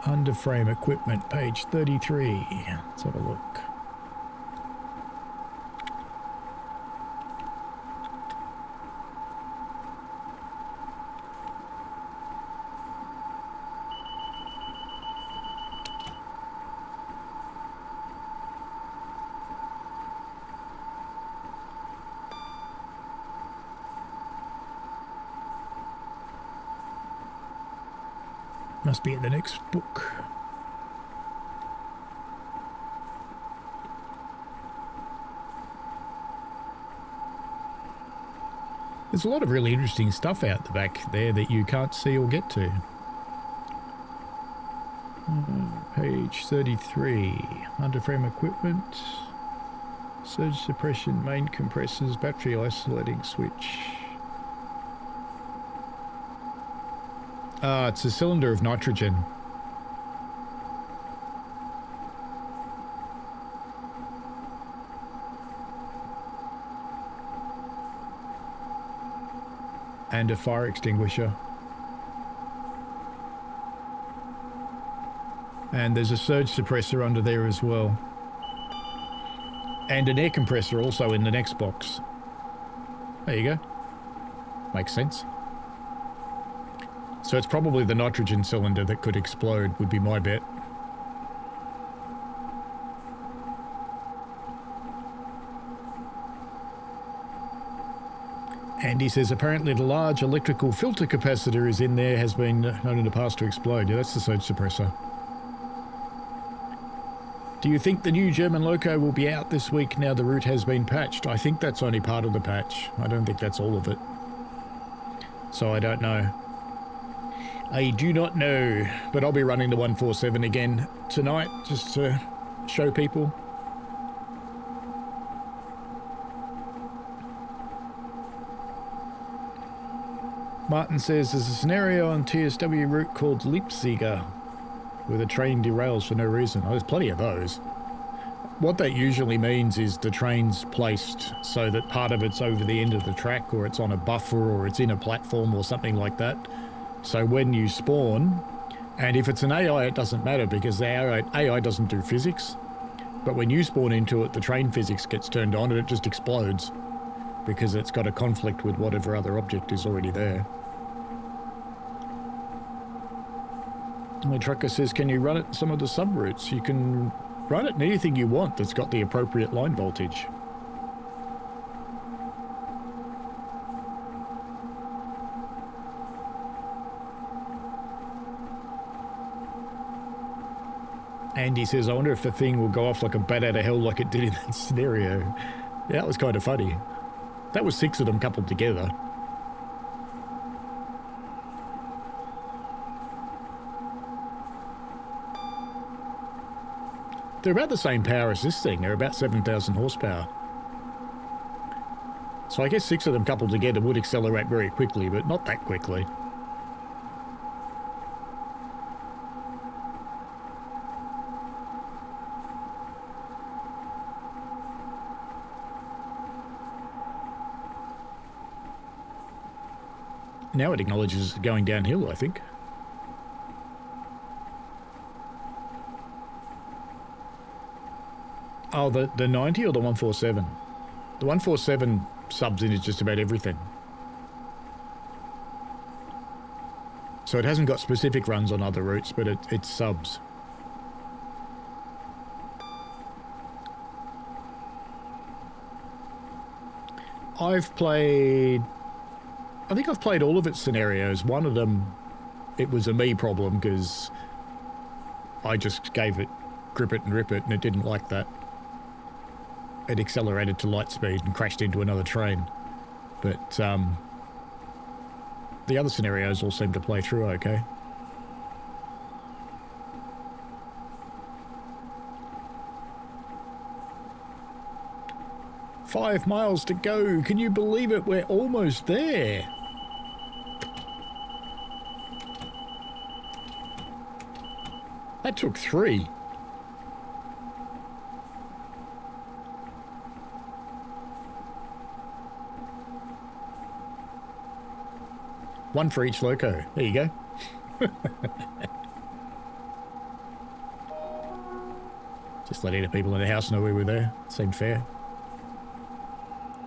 Underframe equipment, page 33. Let's have a look. Must be in the next book. There's a lot of really interesting stuff out the back there that you can't see or get to. Page 33. Underframe equipment. Surge suppression, main compressors, battery isolating switch. It's a cylinder of nitrogen. And a fire extinguisher. And there's a surge suppressor under there as well. And an air compressor also in the next box. There you go. Makes sense. So it's probably the nitrogen cylinder that could explode, would be my bet. And he says apparently the large electrical filter capacitor is in there, has been known in the past to explode. Yeah, that's the surge suppressor. Do you think the new German loco will be out this week now the route has been patched? I think that's only part of the patch. I don't think that's all of it. So I don't know. I do not know, but I'll be running the 147 again tonight just to show people. Martin says there's a scenario on TSW route called Leipziger where the train derails for no reason. Oh, there's plenty of those. What that usually means is the train's placed so that part of it's over the end of the track, or it's on a buffer, or it's in a platform or something like that. So when you spawn, and if it's an AI, it doesn't matter because the AI doesn't do physics. But when you spawn into it, the train physics gets turned on and it just explodes because it's got a conflict with whatever other object is already there. My trucker says, can you run it in some of the subroutes? You can run it in anything you want that's got the appropriate line voltage. Andy says, I wonder if the thing will go off like a bat out of hell like it did in that scenario. Yeah, that was kind of funny. That was 6 of them coupled together. They're about the same power as this thing. They're about 7,000 horsepower. So I guess 6 of them coupled together would accelerate very quickly, but not that quickly. Now it acknowledges going downhill, I think. Oh, the 90 or the 147? The 147 subs into just about everything. So it hasn't got specific runs on other routes, but it subs. I think I've played all of its scenarios. One of them, it was a me problem because I just gave it grip it and rip it and it didn't like that. It accelerated to light speed and crashed into another train. But the other scenarios all seem to play through okay. "5 miles to go. Can you believe it? We're almost there." That took 3. One for each loco. There you go. Just let any people in the house know we were there. Seemed fair.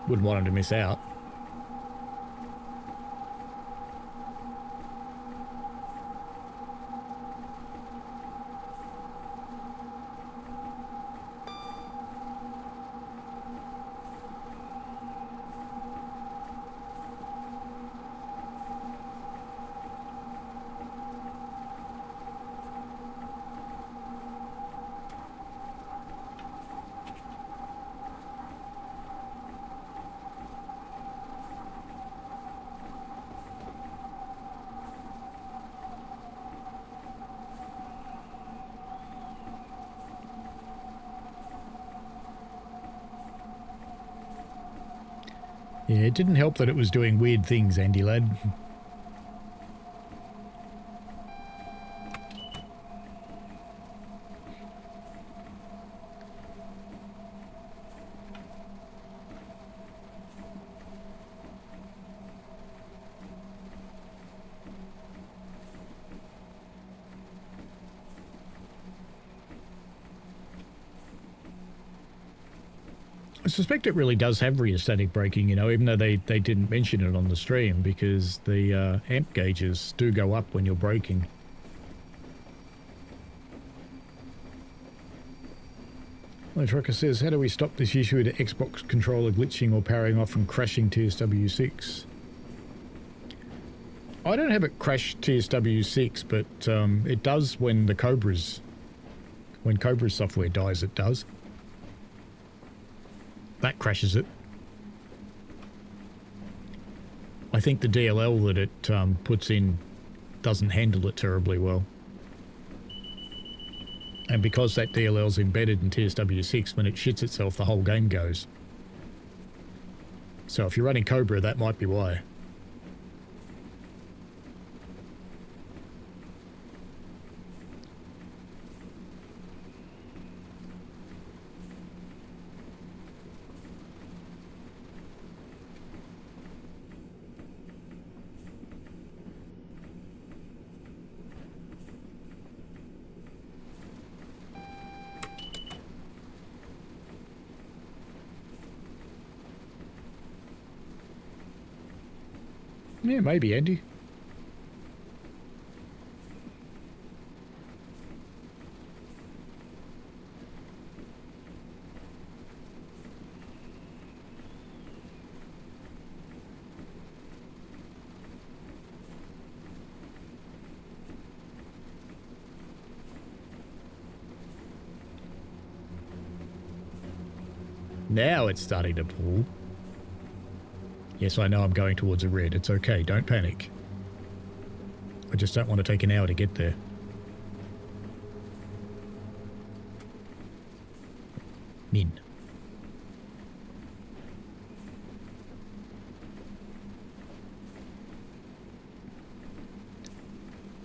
Wouldn't want them to miss out. Yeah, it didn't help that it was doing weird things, Andy lad. I suspect it really does have rheostatic braking, you know, even though they didn't mention it on the stream, because the amp gauges do go up when you're braking. My trucker says, how do we stop this issue with the Xbox controller glitching or powering off and crashing TSW6? I don't have it crash TSW6, but it does when when Cobra's software dies, it does. That crashes it. I think the DLL that it puts in doesn't handle it terribly well. And because that DLL's embedded in TSW6, when it shits itself, the whole game goes. So if you're running Cobra, that might be why. Yeah, maybe, Andy. Now it's starting to pull. Yes, I know I'm going towards a red. It's okay. Don't panic. I just don't want to take an hour to get there. Min.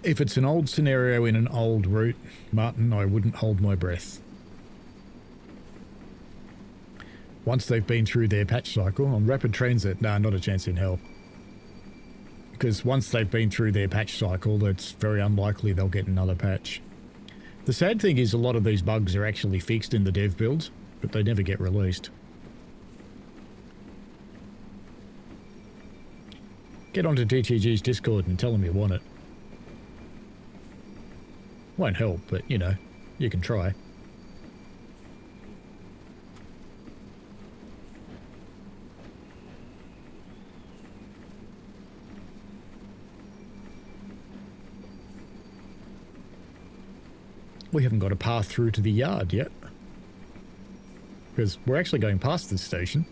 If it's an old scenario in an old route, Martin, I wouldn't hold my breath. Once they've been through their patch cycle. On rapid transit, nah, not a chance in hell. Because once they've been through their patch cycle, it's very unlikely they'll get another patch. The sad thing is a lot of these bugs are actually fixed in the dev builds, but they never get released. Get onto DTG's Discord and tell them you want it. Won't help, but, you know, you can try. We haven't got a path through to the yard yet. Because we're actually going past this station.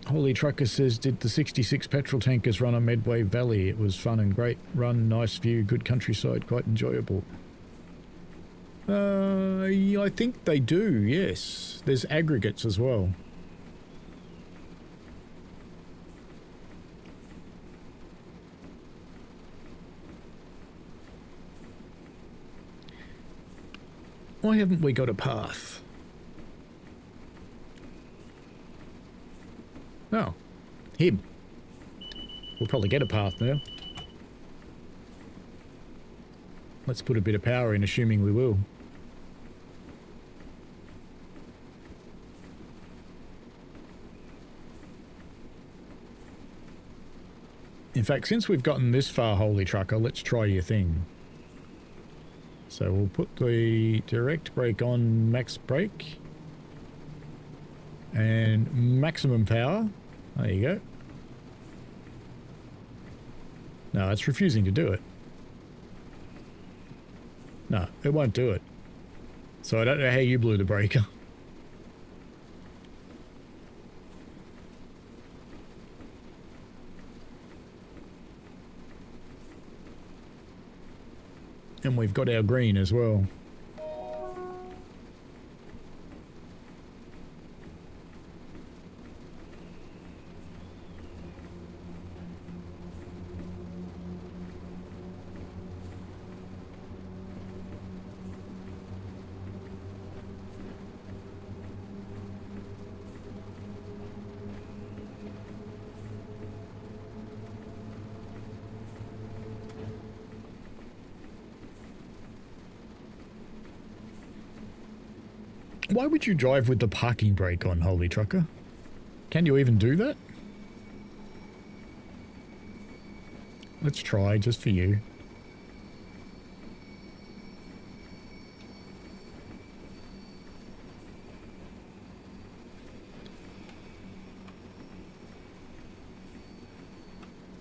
Holy Trucker says, did the 66 petrol tankers run on Medway Valley? It was fun and great run, nice view, good countryside, quite enjoyable. Yeah, I think they do, yes. There's aggregates as well. Why haven't we got a path? Oh. Him. We'll probably get a path now. Let's put a bit of power in, assuming we will. In fact, since we've gotten this far, Holy Trucker, let's try your thing. So we'll put the direct brake on max brake. And maximum power. There you go. No, it's refusing to do it. No, it won't do it. So I don't know how you blew the breaker. And we've got our green as well. Why would you drive with the parking brake on, Holy Trucker? Can you even do that? Let's try, just for you.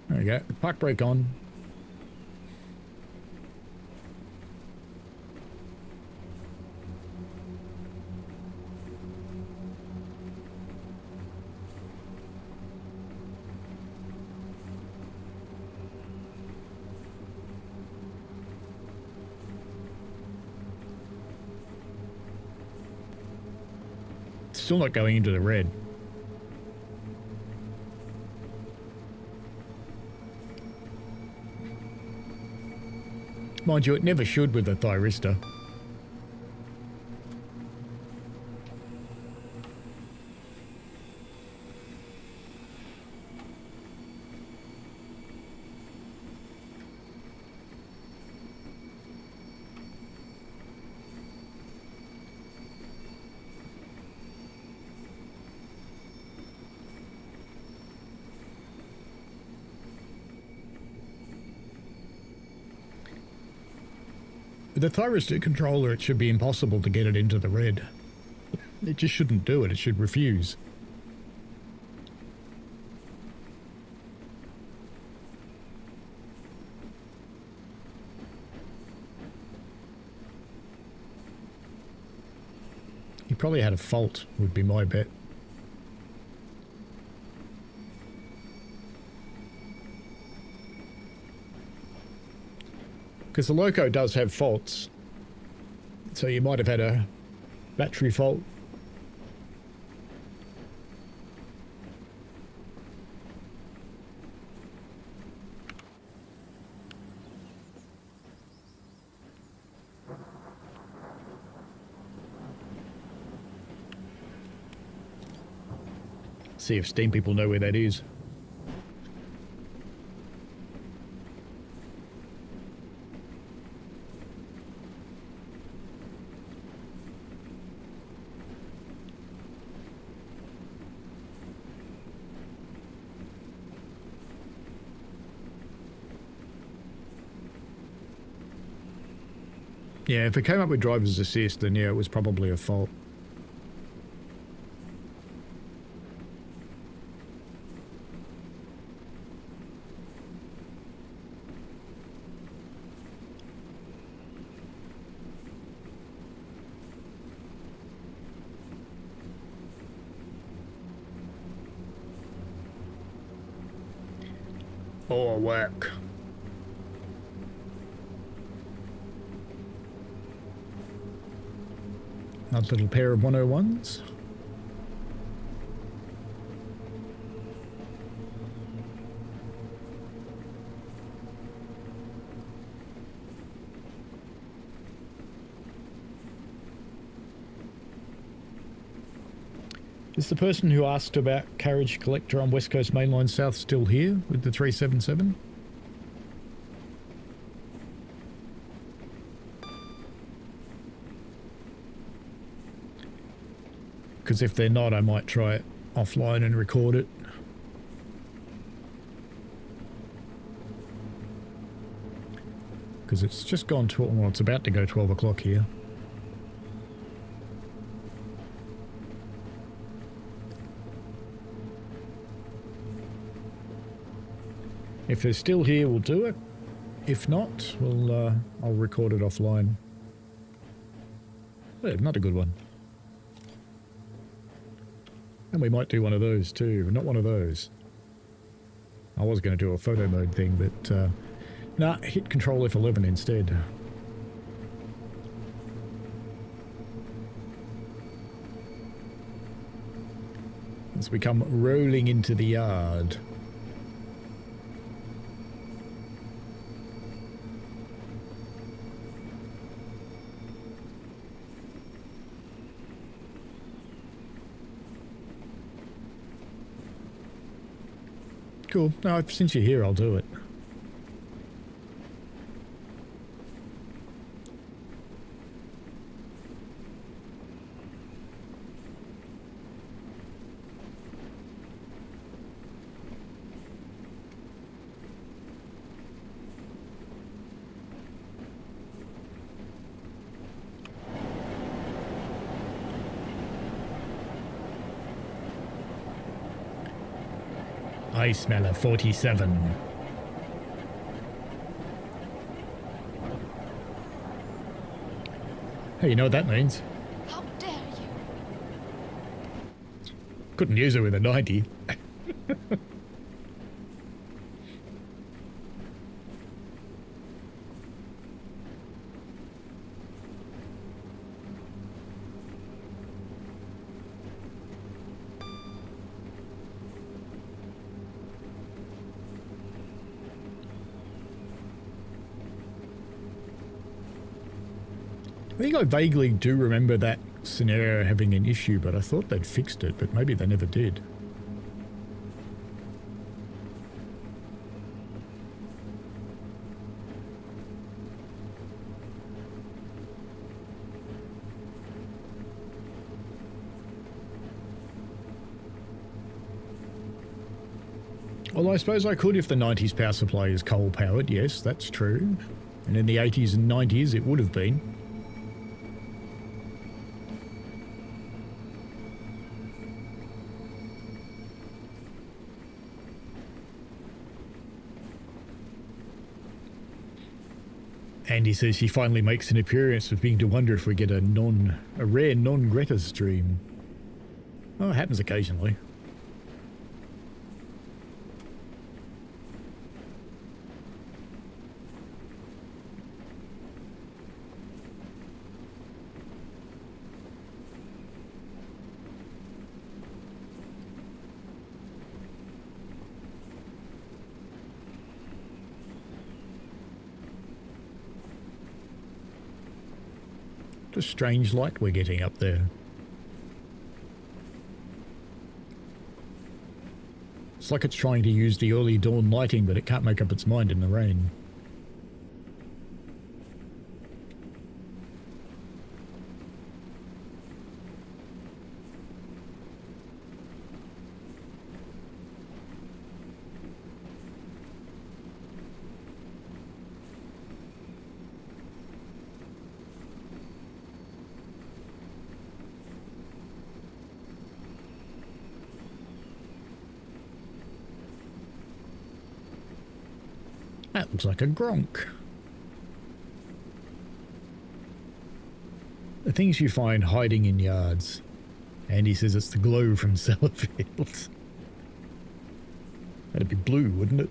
There we go. Park brake on. Still not going into the red. Mind you, it never should with a thyristor. With a thyristor controller, it should be impossible to get it into the red. It just shouldn't do it. It should refuse. He probably had a fault, would be my bet. Because the Loco does have faults. So you might have had a battery fault. See if Steam people know where that is. Yeah, if it came up with driver's assist, then yeah, it was probably a fault. Or work. Another little pair of 101s. Is the person who asked about carriage collector on West Coast Mainline South still here with the 377? Because if they're not, I might try it offline and record it. Because it's just gone 12, well, it's about to go 12 o'clock here. If they're still here, we'll do it. If not, I'll record it offline. Yeah, not a good one. And we might do one of those too, but not one of those. I was going to do a photo mode thing, but nah, hit Control F11 instead. As we come rolling into the yard. Cool. No, since you're here, I'll do it. I smell a 47. Hey, you know what that means? How dare you? Couldn't use it with a 90. I think I vaguely do remember that scenario having an issue, but I thought they'd fixed it, but maybe they never did. Well, I suppose I could if the 90s power supply is coal powered, yes, that's true. And in the 80s and 90s it would have been. Andy says she finally makes an appearance of being to wonder if we get a rare non-Greta stream. Oh, it happens occasionally. What a strange light we're getting up there. It's like it's trying to use the early dawn lighting, but it can't make up its mind in the rain. That looks like a gronk. The things you find hiding in yards. Andy says it's the glow from Sellafield. That'd be blue, wouldn't it?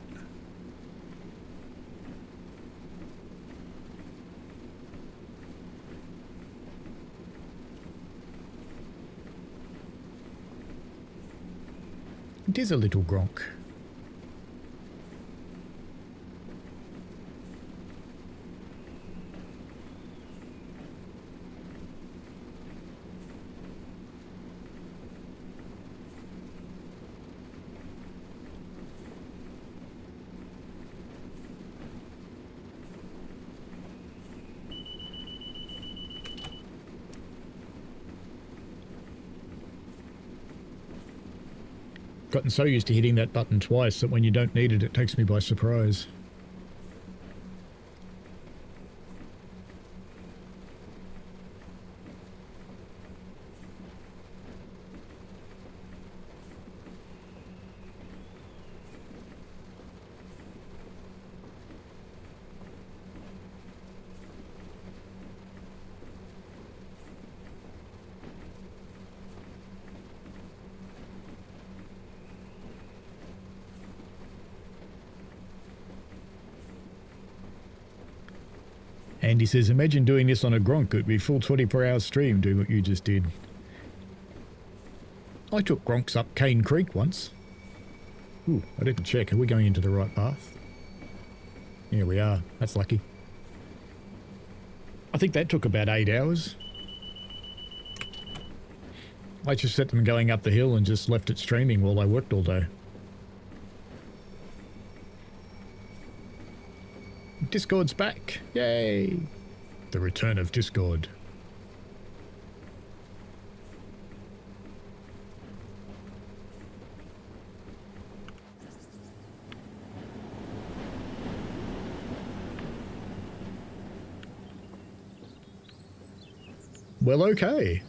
It is a little gronk. Gotten so used to hitting that button twice that when you don't need it, it takes me by surprise. Andy says, imagine doing this on a Gronk. It would be full 24-hour stream doing what you just did. I took Gronks up Cane Creek once. Ooh, I didn't check. Are we going into the right path? Yeah, we are. That's lucky. I think that took about 8 hours. I just set them going up the hill and just left it streaming while I worked all day. Discord's back. Yay! The return of Discord. Well, okay.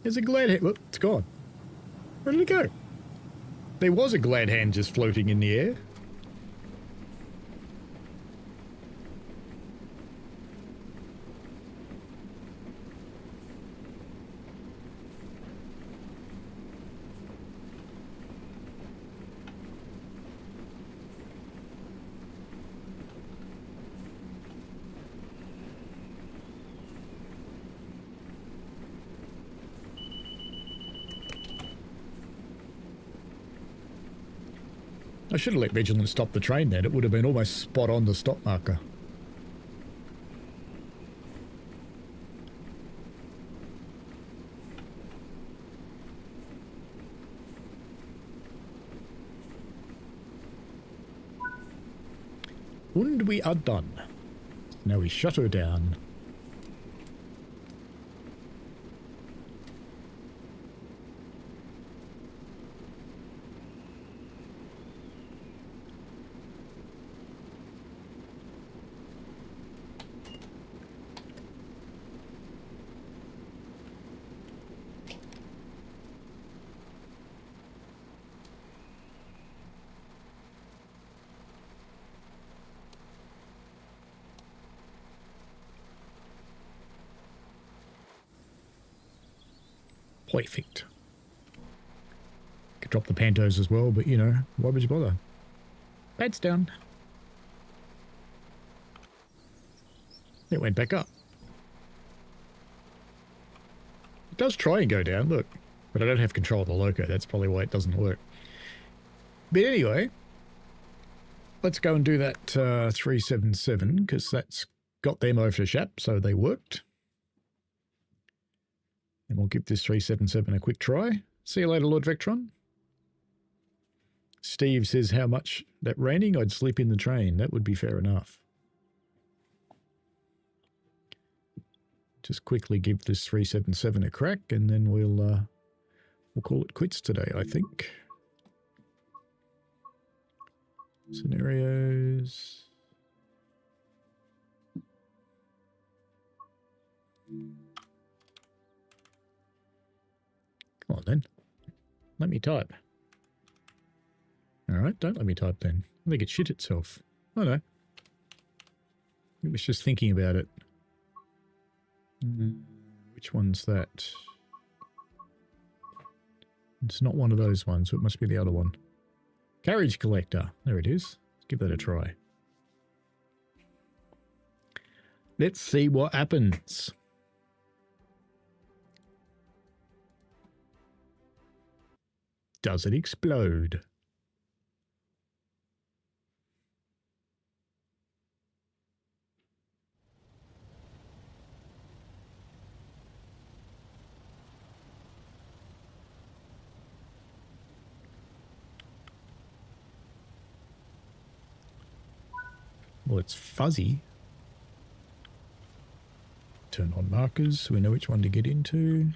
There's a glad hand. Whoop, it's gone. Where did it go? There was a glad hand just floating in the air. I should have let Vigilant stop the train then. It would have been almost spot on the stop marker. And we are done. Now we shut her down. Perfect. Could drop the pantos as well, but you know, why would you bother? Pad's down. It went back up. It does try and go down, look. But I don't have control of the loco, that's probably why it doesn't work. But anyway, let's go and do that 377, because that's got them over to Shap, so they worked. And we'll give this 377 a quick try. See you later, Lord Vectron. Steve says, how much that raining? I'd sleep in the train. That would be fair enough. Just quickly give this 377 a crack, and then we'll call it quits today, I think. Scenarios. Come on then. Let me type. Alright, don't let me type then. I think it shit itself. Oh no. It was just thinking about it. Which one's that? It's not one of those ones, so it must be the other one. Carriage collector. There it is. Let's give that a try. Let's see what happens. Does it explode? Well, it's fuzzy. Turn on markers so we know which one to get into.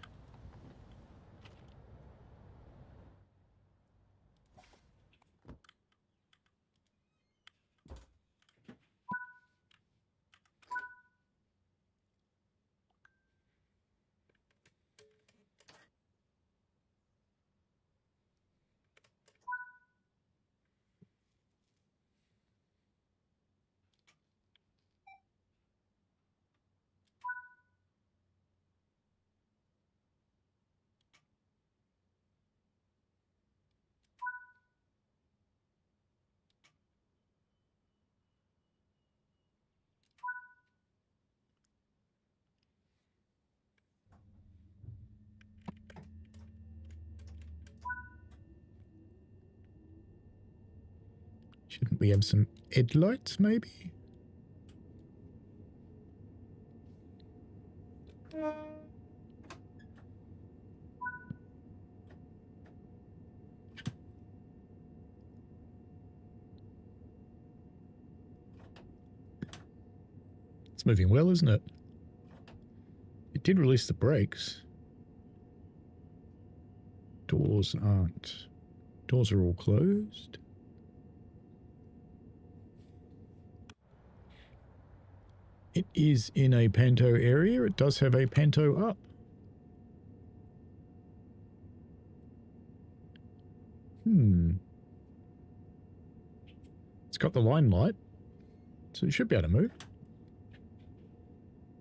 Shouldn't we have some headlights, maybe? It's moving well, isn't it? It did release the brakes. Doors aren't. Doors are all closed. It is in a panto area. It does have a panto up. It's got the line light, so it should be able to move.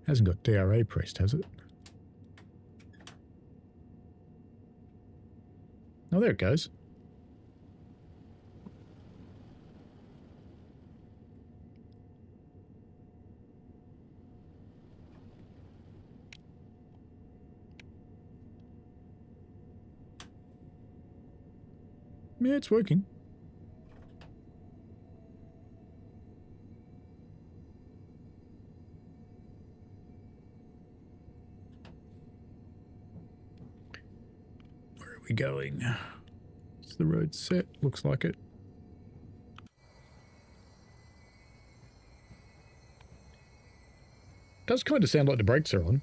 Hasn't got DRA pressed, has it? Oh, there it goes. Yeah, it's working. Where are we going? Is the road set? Looks like it. Does kind of sound like the brakes are on.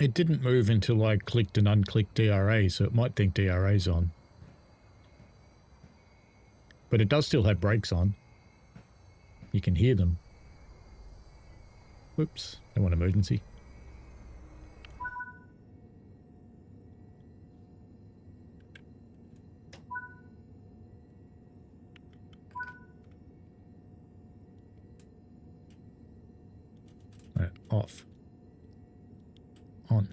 It didn't move until I clicked and unclicked DRA, so it might think DRA's on. But it does still have brakes on. You can hear them. Whoops, don't want emergency. Right, off. On.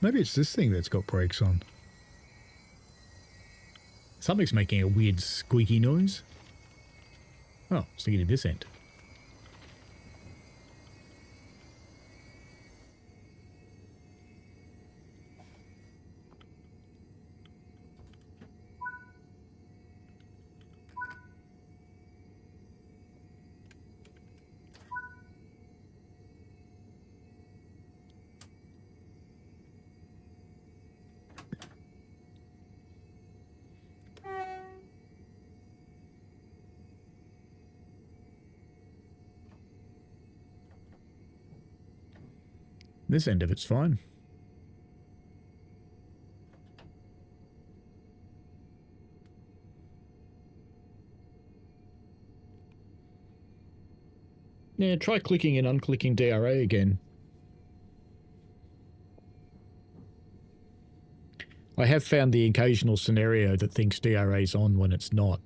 Maybe it's this thing that's got brakes on. Something's making a weird squeaky noise. Oh, sticking at this end. This end of it's fine. Yeah, try clicking and unclicking DRA again. I have found the occasional scenario that thinks DRA's on when it's not.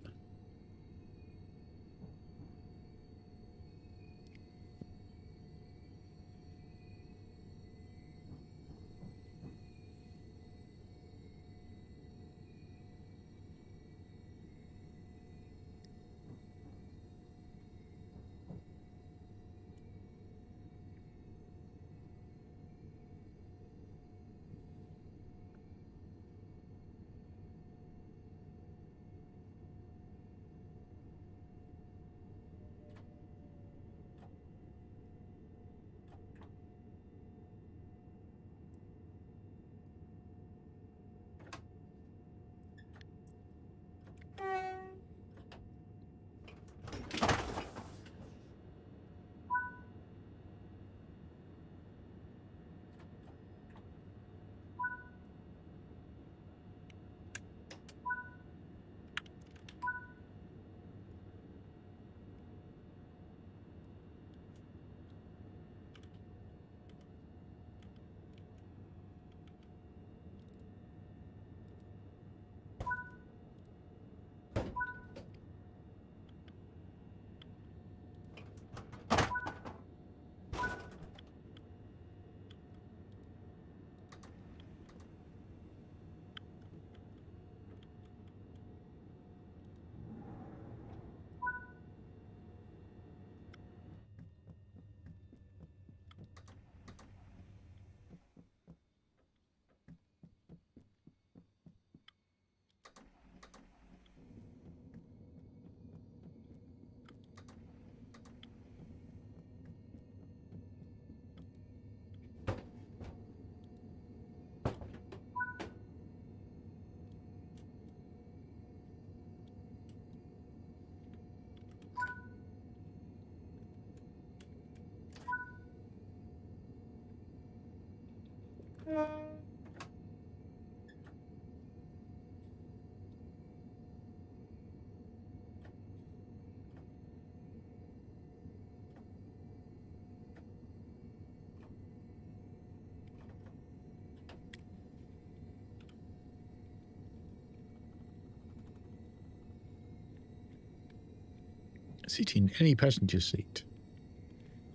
Sit in any passenger seat.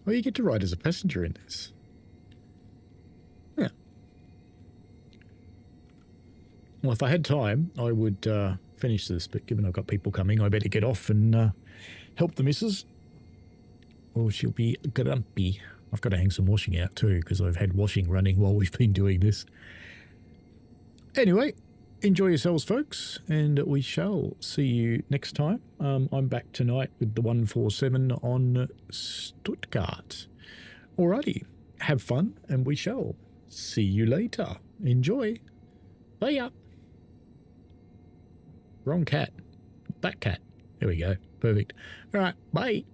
Oh, you get to ride as a passenger in this. Yeah. Well, if I had time, I would finish this, but given I've got people coming, I better get off and help the missus, or she'll be grumpy. I've got to hang some washing out too, because I've had washing running while we've been doing this. Anyway, enjoy yourselves, folks, and we shall see you next time. I'm back tonight with the 147 on Stuttgart. Alrighty, have fun, and we shall see you later. Enjoy. Bye. Wrong cat. That cat. There we go. Perfect. All right, bye.